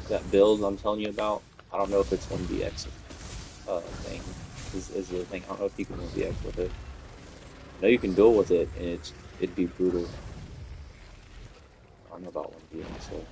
Speaker 1: that build I'm telling you about. I don't know if it's 1BX thing is the thing. I don't know if you can 1BX with it. I know you can duel with it, and it'd be brutal. I don't know about 1BX, so.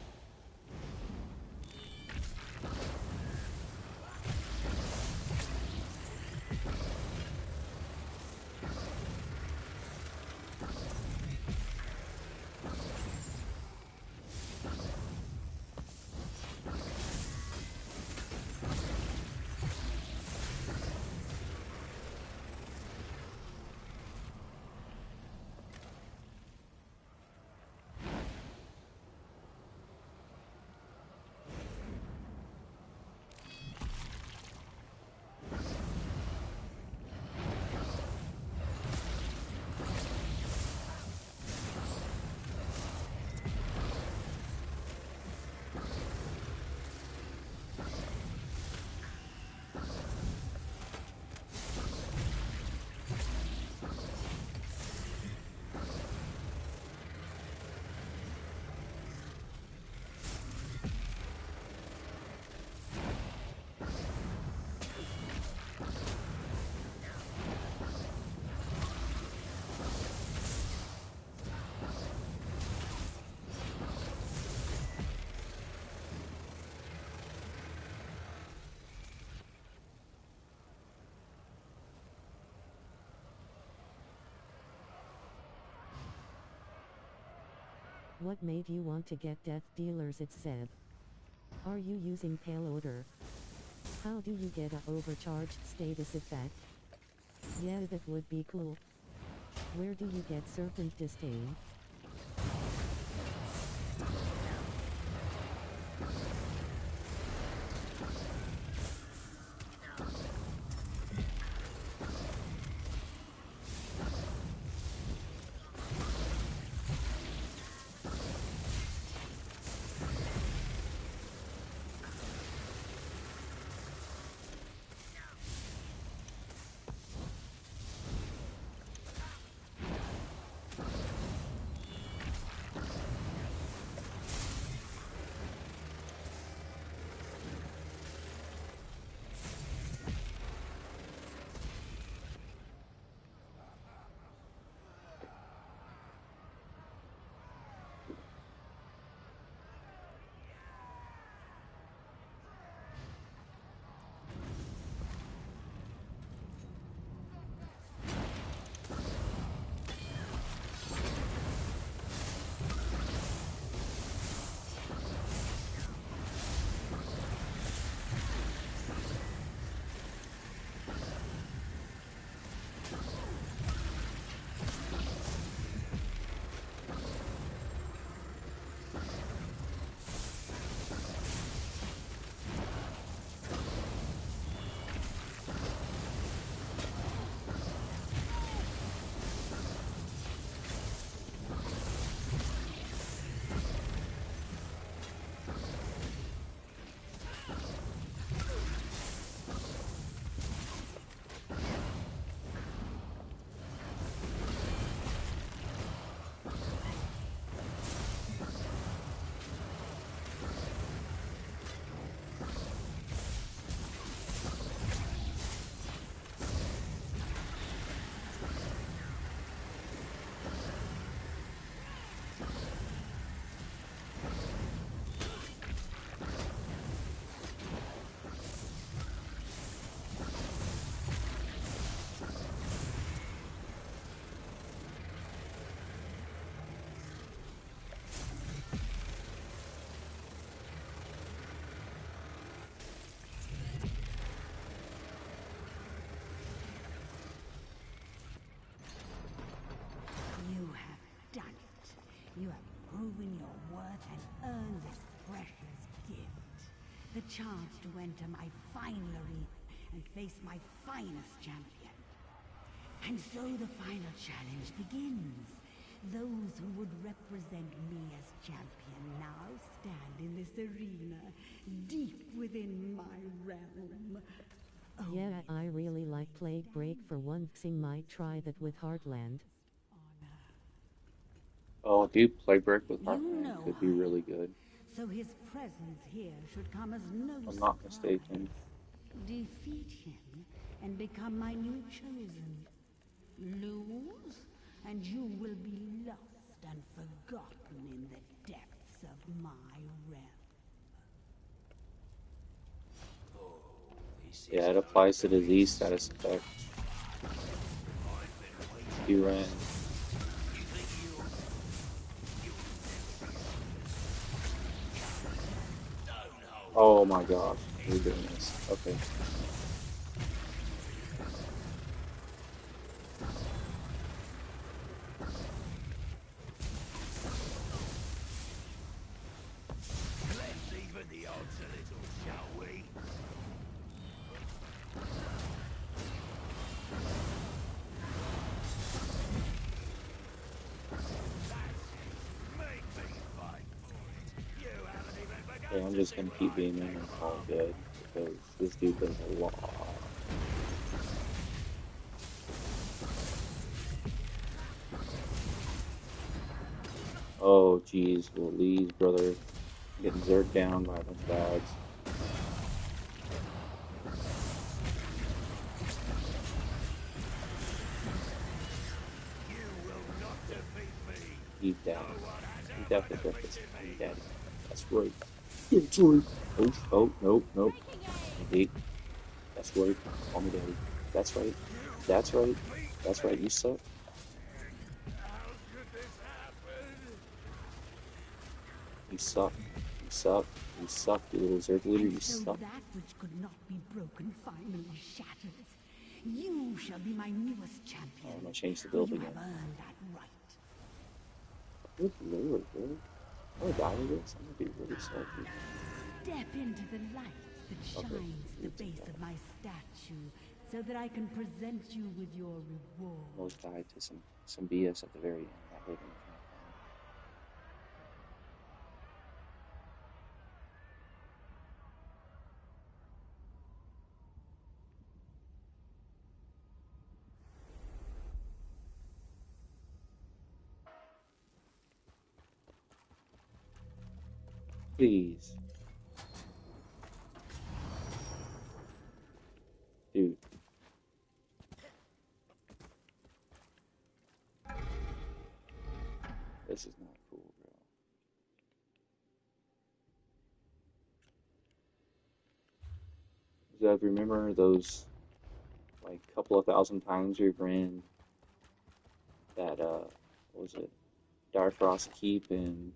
Speaker 5: What made you want to get death dealers? It's Zeb. Are you using payloader? How do you get a overcharged status effect? Yeah, that would be cool. Where do you get serpent disdain?
Speaker 4: and earn this precious gift. The chance to enter my final arena and face my finest champion. And so the final challenge begins. Those who would represent me as champion now stand in this arena, deep within my realm.
Speaker 5: Yeah, I really like Plague Break for one. Xing might try that with Heartland.
Speaker 1: Oh, dude, play Brick with
Speaker 4: You
Speaker 1: Heartland
Speaker 4: know
Speaker 1: could be
Speaker 4: him,
Speaker 1: really good.
Speaker 4: so his presence here should come as no
Speaker 1: If I'm not
Speaker 4: surprise.
Speaker 1: mistaken.
Speaker 4: Defeat him and become my new chosen. Lose, and you will be lost and forgotten in the depths of my realm.
Speaker 1: Yeah, it applies to disease status effect. You ran. Oh my gosh, we're doing this. Okay.
Speaker 3: Let's even the odds a little, shall we? Make me fight for it. You haven't even
Speaker 1: Yeah,
Speaker 3: begun
Speaker 1: I'm
Speaker 3: to
Speaker 1: just
Speaker 3: see
Speaker 1: gonna
Speaker 3: what
Speaker 1: keep
Speaker 3: I
Speaker 1: beaming
Speaker 3: can
Speaker 1: and
Speaker 3: do.
Speaker 1: call it good because this dude does a lot. Oh geez, Lee's brother getting zerked down by a bunch of dogs.
Speaker 3: You will not defeat me.
Speaker 1: Eat
Speaker 3: No
Speaker 1: daddy.
Speaker 3: one has
Speaker 1: Eat
Speaker 3: ever
Speaker 1: that for breakfast.
Speaker 3: defeated
Speaker 1: Eat
Speaker 3: me.
Speaker 1: daddy. That's right. That's right. Oh, oh, nope, nope. Indeed. That's right. Call me daddy. That's right. That's right.
Speaker 3: Beat
Speaker 1: That's right. You
Speaker 3: me.
Speaker 1: suck.
Speaker 3: How could this happen?
Speaker 1: You suck. You suck. You suck, you little Zerg leader.
Speaker 4: And
Speaker 1: You
Speaker 4: so
Speaker 1: suck.
Speaker 4: that which could not be broken finally shatters. You shall be my newest
Speaker 1: Oh,
Speaker 4: champion,
Speaker 1: I'm gonna change the
Speaker 4: for
Speaker 1: build
Speaker 4: you
Speaker 1: again.
Speaker 4: have earned that right.
Speaker 1: Good lord, really? I'm gonna die to this? I'm gonna be really salty.
Speaker 4: Step into the light that
Speaker 1: Okay.
Speaker 4: shines at the base of my statue, so that I can present you with your reward.
Speaker 1: Almost died to some BS at the very end. That would have been kind of fun. Please. Dude. This is not cool, bro. Zev, remember those, like, couple of thousand times we ran that, what was it? Direfrost Keep and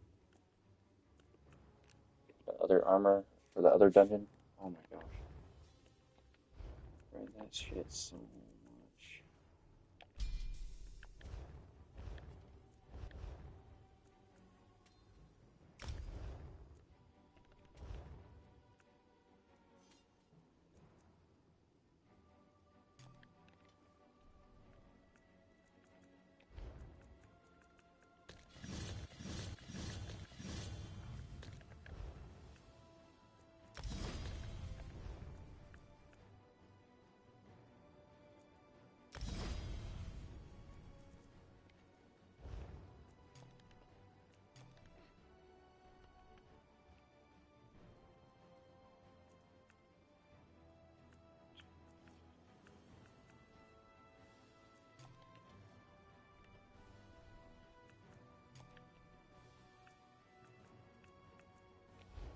Speaker 1: the other armor for the other dungeon? Oh my gosh. Ran that shit so much.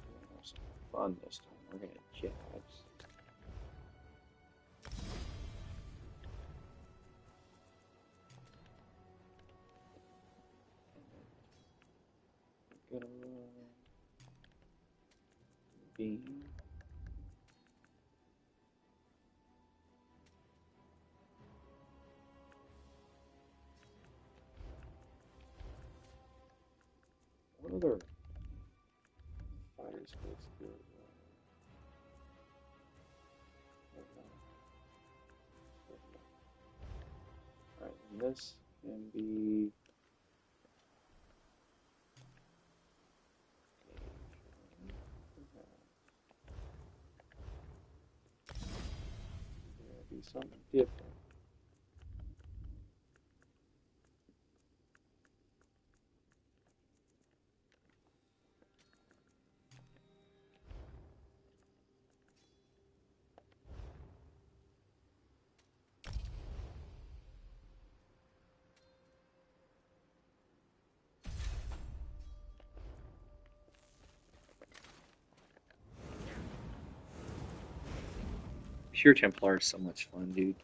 Speaker 1: We're gonna have some fun this time. We're gonna jabs. We're gonna be. What other school skill. Alright, and this can be. Be something different. Pure Templar is so much fun, dude.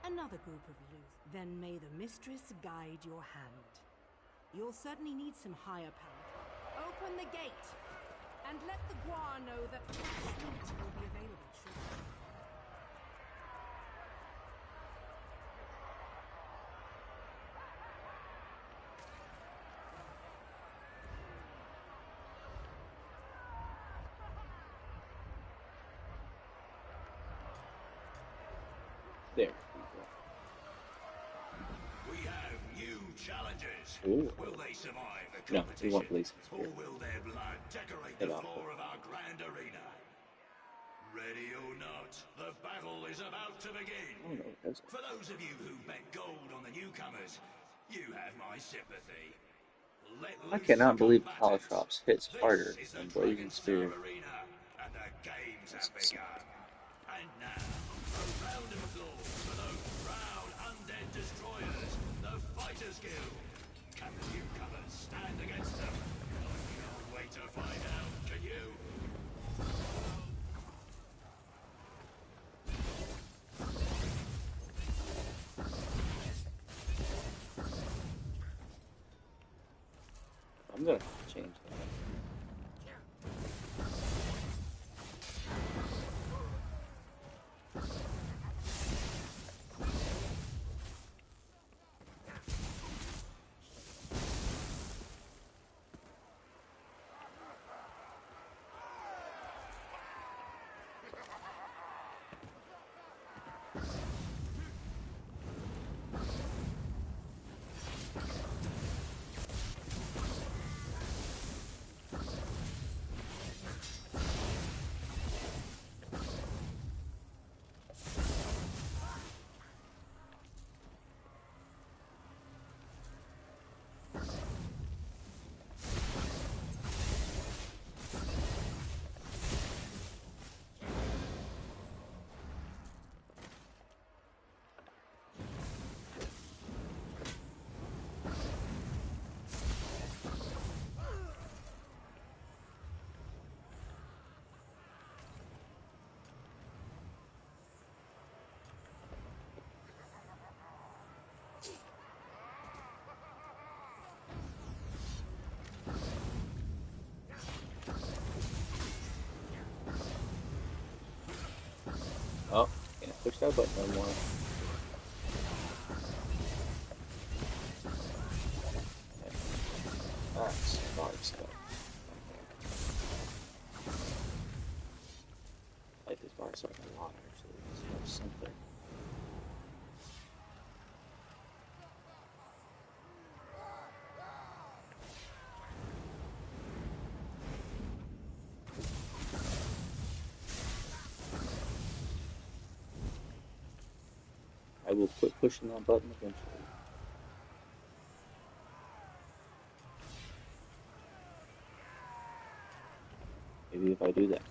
Speaker 2: Another group of youth. Then may the mistress guide your hand. You'll certainly need some higher power. Open the gate, and let the Gua know that fresh meat will be available shortly.
Speaker 1: There.
Speaker 3: We have new challengers.
Speaker 1: Ooh.
Speaker 3: Will they survive the
Speaker 1: No, we
Speaker 3: competition?
Speaker 1: want police.
Speaker 3: Or will their blood decorate
Speaker 1: Head
Speaker 3: the
Speaker 1: off.
Speaker 3: floor of our grand arena? Ready or not, the battle is about to begin.
Speaker 1: Oh, no, that's
Speaker 3: For those of you who bet gold on the newcomers, you have my sympathy. Let
Speaker 1: I
Speaker 3: loose
Speaker 1: cannot
Speaker 3: the
Speaker 1: believe
Speaker 3: combatants.
Speaker 1: Caltrops hits
Speaker 3: This
Speaker 1: harder
Speaker 3: is the
Speaker 1: than Blazing
Speaker 3: Dragonstone
Speaker 1: Spear.
Speaker 3: Arena, and the games have
Speaker 1: That's
Speaker 3: begun. And now, a round of applause for those proud undead destroyers, the Fighters Guild. Can the newcomers stand against them? I can't wait to find out, can you?
Speaker 1: I'm gonna change that. Oh, can't push that button no more. Okay. That's bar stuff. I like this bar stuff a lot, actually. It's so simple. I will quit pushing that button eventually. Maybe if I do that.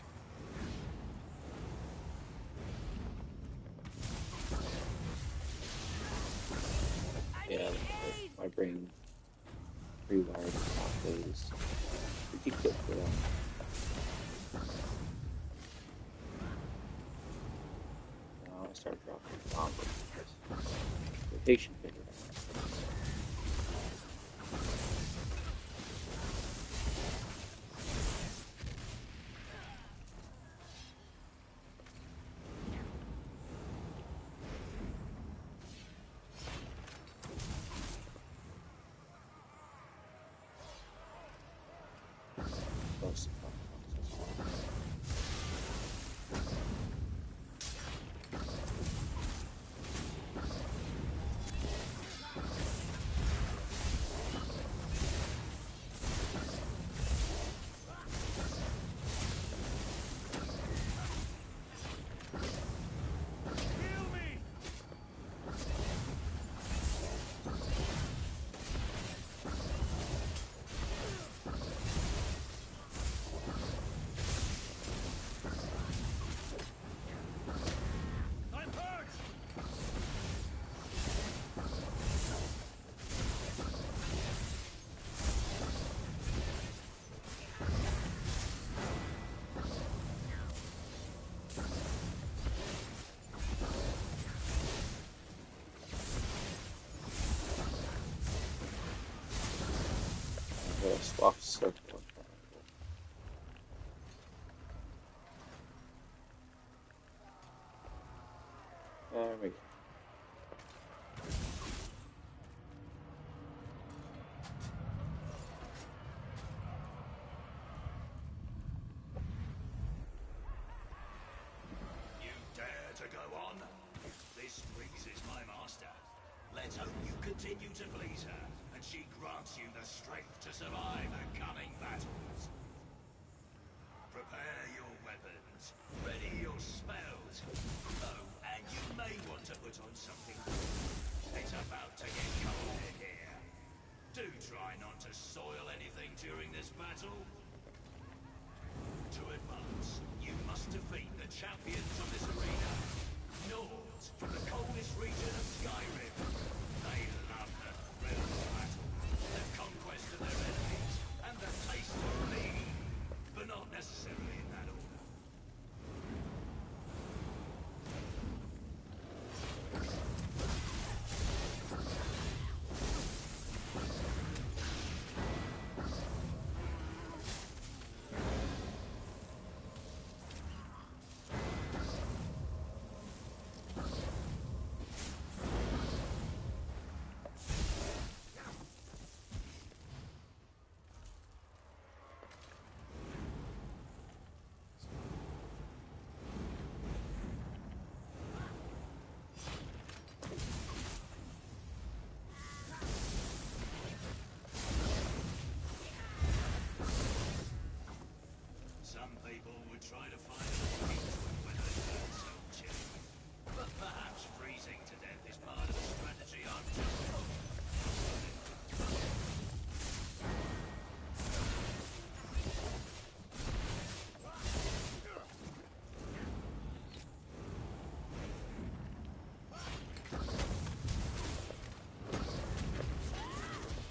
Speaker 1: Yeah, my brain rewired pathways. Pretty quick for that. Now I start dropping bombs. Rotation figured out. Close. Swap circle. There we go.
Speaker 3: You dare to go on? This pleases my master. Let's hope you continue to please her, and she grants you the strength to survive the coming battles. Prepare your weapons, ready your spells. Oh, and you may want to put on something. It's about to get cold in here. Do try not to soil anything during this battle. To advance, you must defeat the champions of this arena. Nords from the coldest region of Skyrim. They love the thrill of battle, the conquest of their enemies, and the taste of bleed. But not necessarily in that order. Some people would try to find a way to it when they felt so chilly. But perhaps freezing to death is part of the strategy I'm just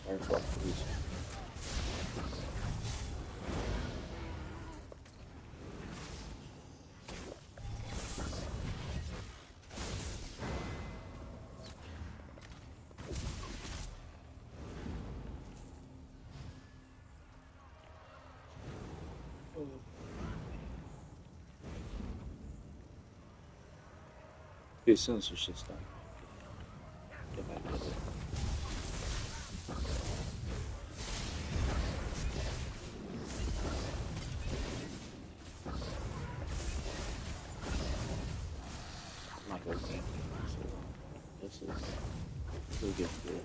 Speaker 1: There's what please. Okay, censorship's done. Get back to it. I'm not going to game, so this is we'll get through it.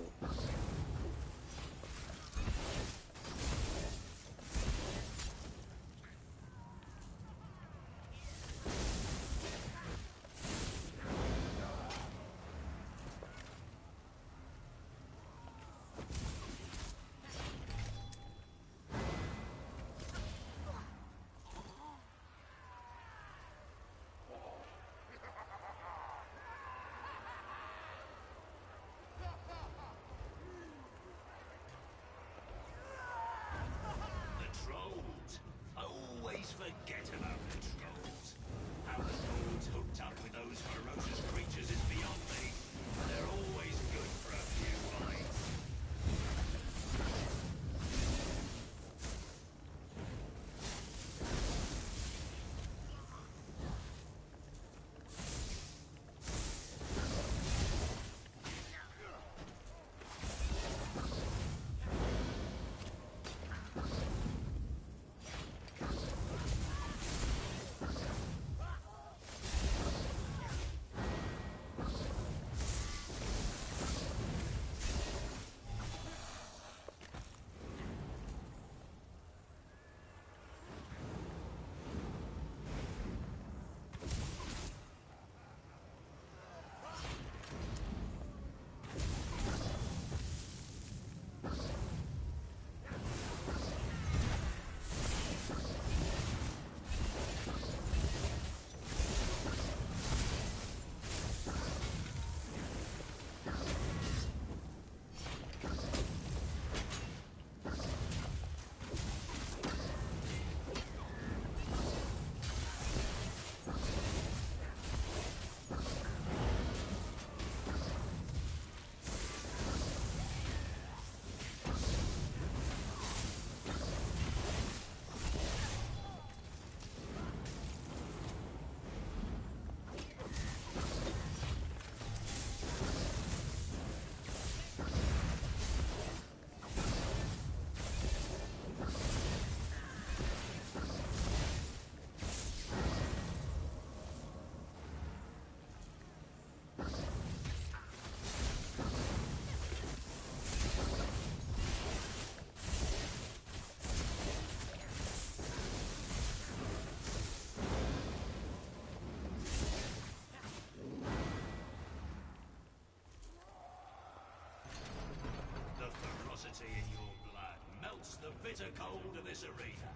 Speaker 3: prophecy in your blood melts the bitter cold of this arena.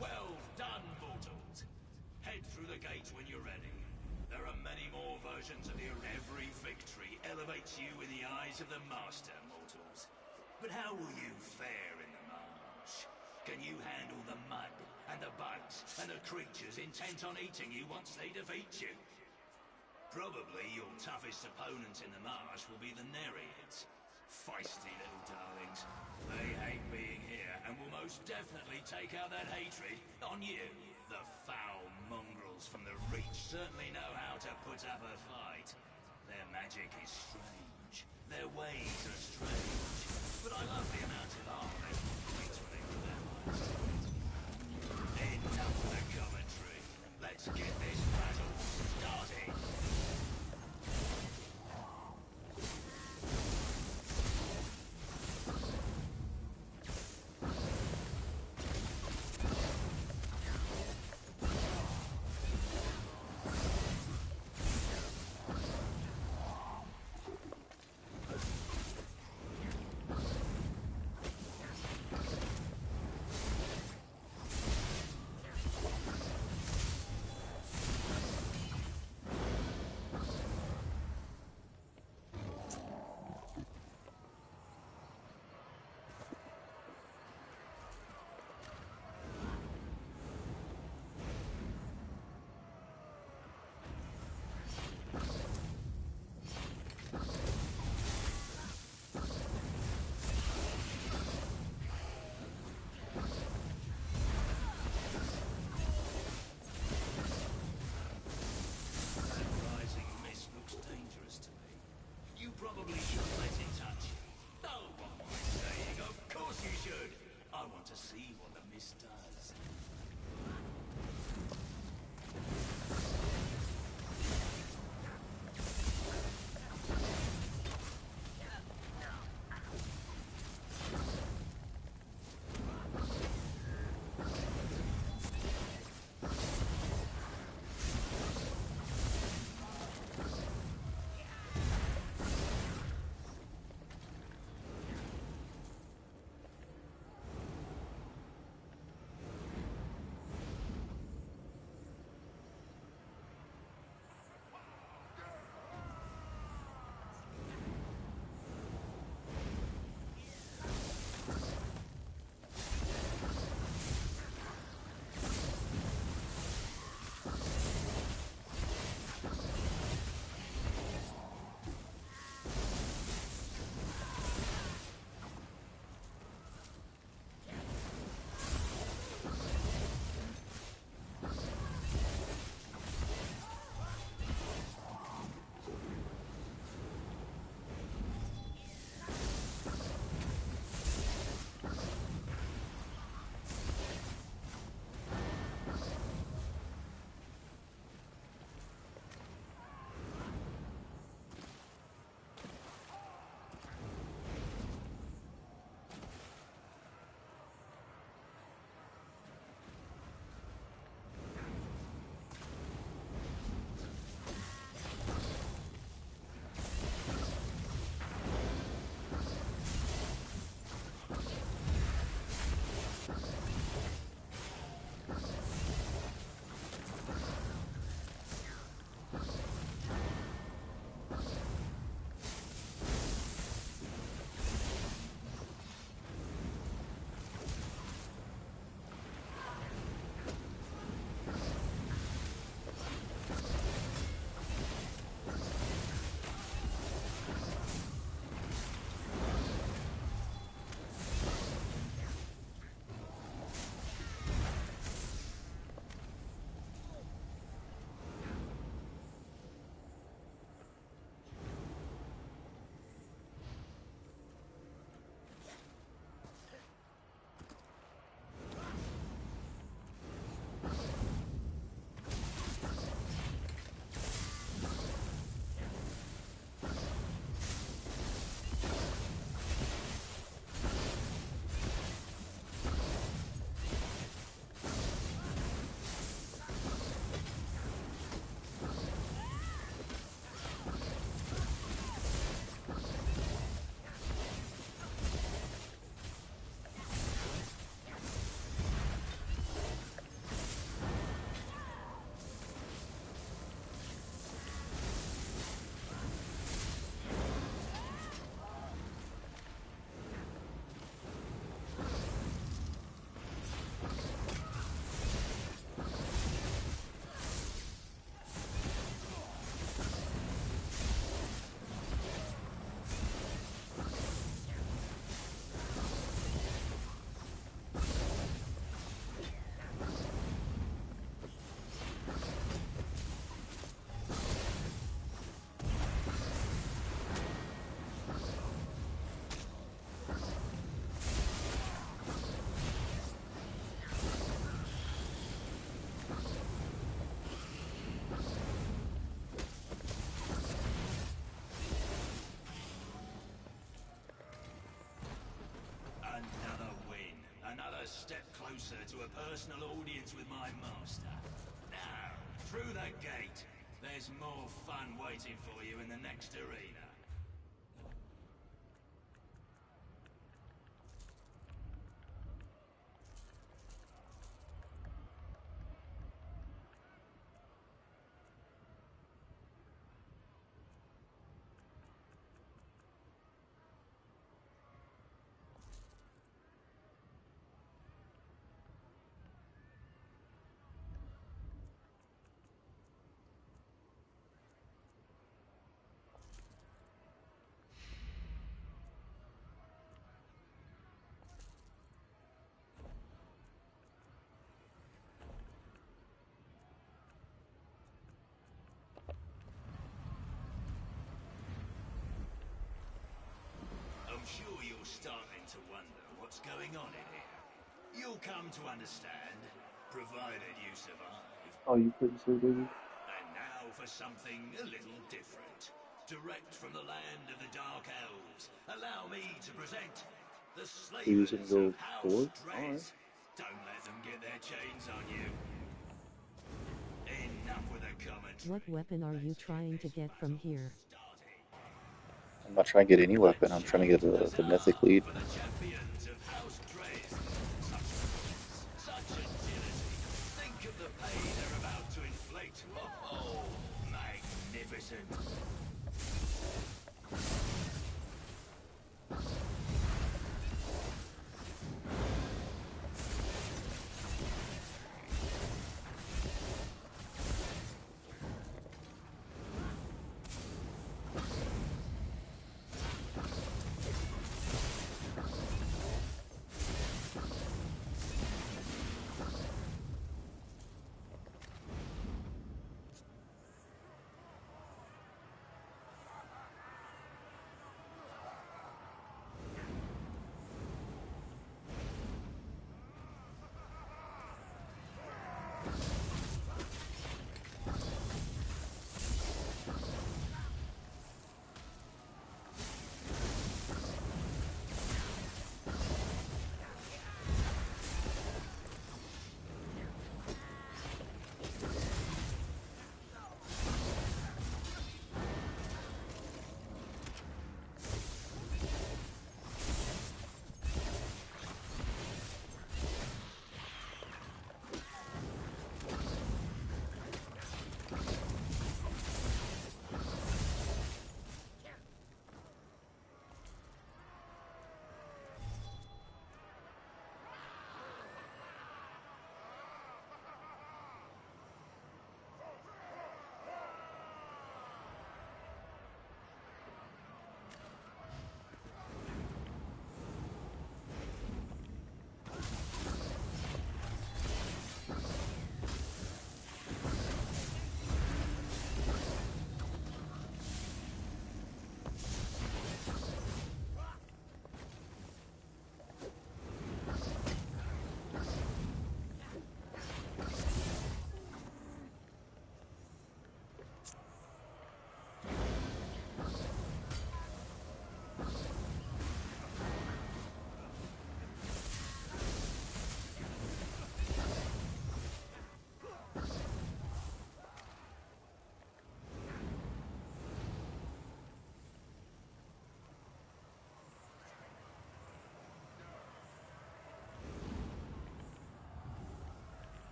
Speaker 3: Well done, mortals. Head through the gates when you're ready. There are many more versions of the arena. Every victory elevates you in the eyes of the Master, mortals. But how will you fare in the marsh? Can you handle the mud, and the bugs, and the creatures intent on eating you once they defeat you? Probably your toughest opponents in the marsh will be the Nereids. Feisty little darlings. They hate being here, and will most definitely take out that hatred on you. The foul mongrels from the Reach certainly know how to put up a fight. Their magic is strange. Their ways are strange. But I love the amount of armor they inflict when they put their minds to it. Enough of the commentary. Let's get this battle started. closer to a personal audience with my master. Now, through that gate, there's more fun waiting for you in the next arena. I'm sure you're starting to wonder what's going on in here. You'll come to understand, provided you survive.
Speaker 1: Oh, you couldn't say, baby?
Speaker 3: And now for something a little different. Direct from the land of the Dark Elves, allow me to present the
Speaker 1: You was gonna
Speaker 3: Slavers
Speaker 1: go
Speaker 3: of House
Speaker 1: forward? Alright.
Speaker 3: Drez. Don't let them get their chains on you. Enough with the commentary.
Speaker 5: What weapon are you trying to get from here?
Speaker 1: I'm not trying to get any weapon. I'm trying to get the mythic lead.
Speaker 3: For the champions of House Drez. Such agility. Think of the pain they're about to inflict. Oh, magnificent.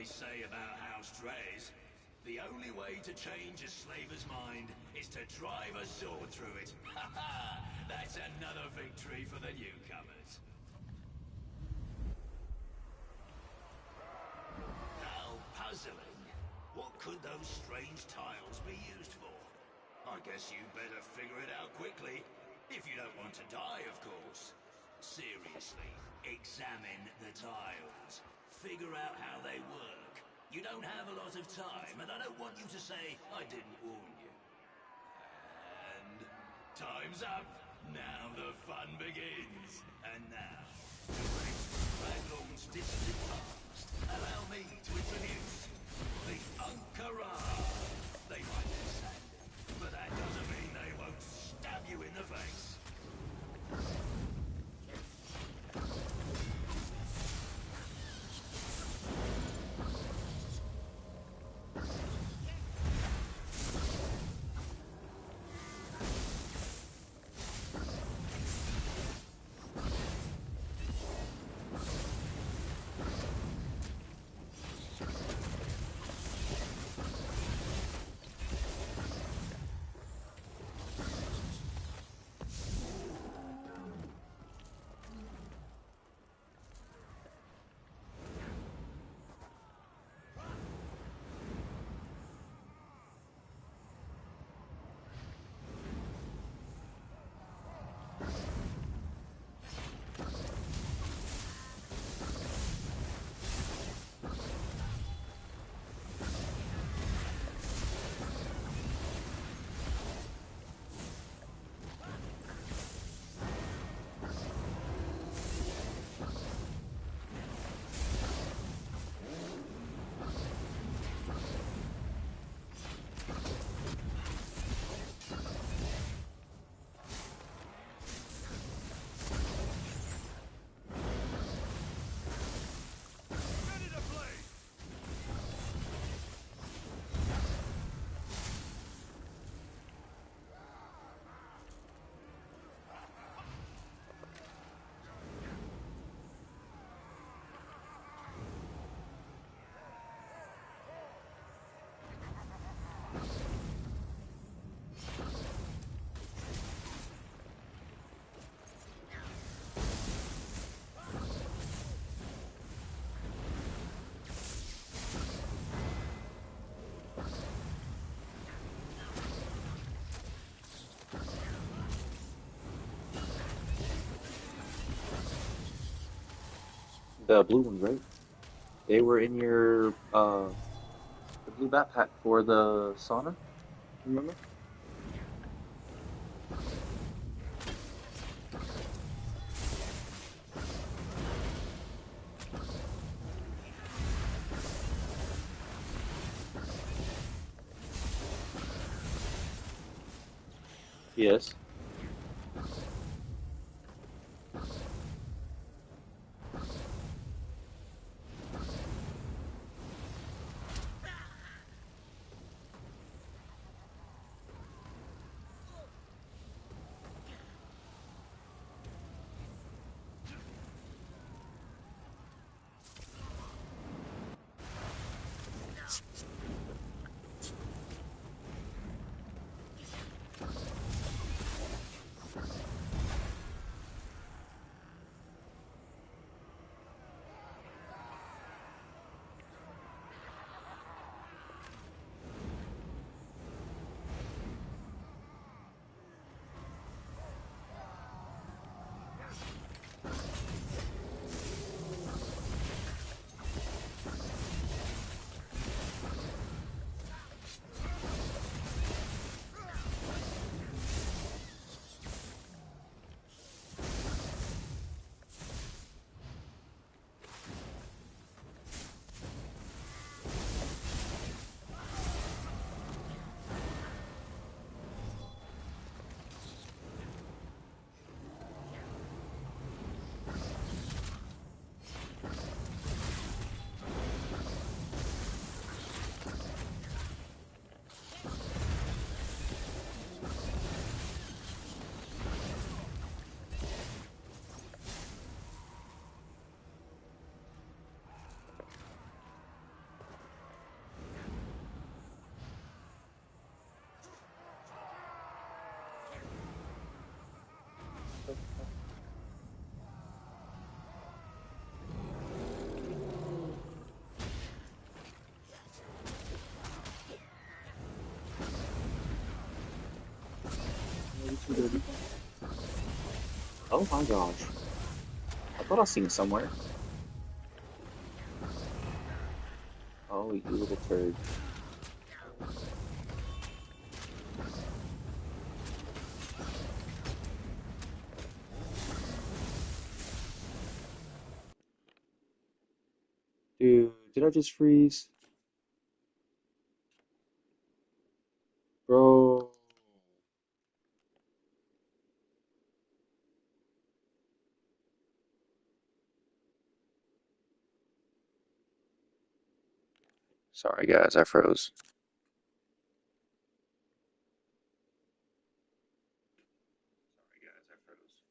Speaker 3: say about house Dre's. The only way to change a slaver's mind is to drive a sword through it. Ha ha! That's another victory for the newcomers. How puzzling. What could those strange tiles be used for? I guess you better figure it out quickly. If you don't want to die, of course. Seriously, examine the tiles. Figure out how they work. You don't have a lot of time, and I don't want you to say I didn't warn you. And time's up. Now the fun begins. And now, to race Raglan's distant past, allow me to introduce the Ankara. They might be sandy, but that doesn't mean they won't stab you in the face.
Speaker 1: The blue ones, right? They were in your the blue backpack for the sauna. Remember? Yes. Oh my gosh. I thought I seen it somewhere. Oh, you little turd. Dude, did I just freeze? Bro. Sorry guys, I froze. Sorry guys, I froze.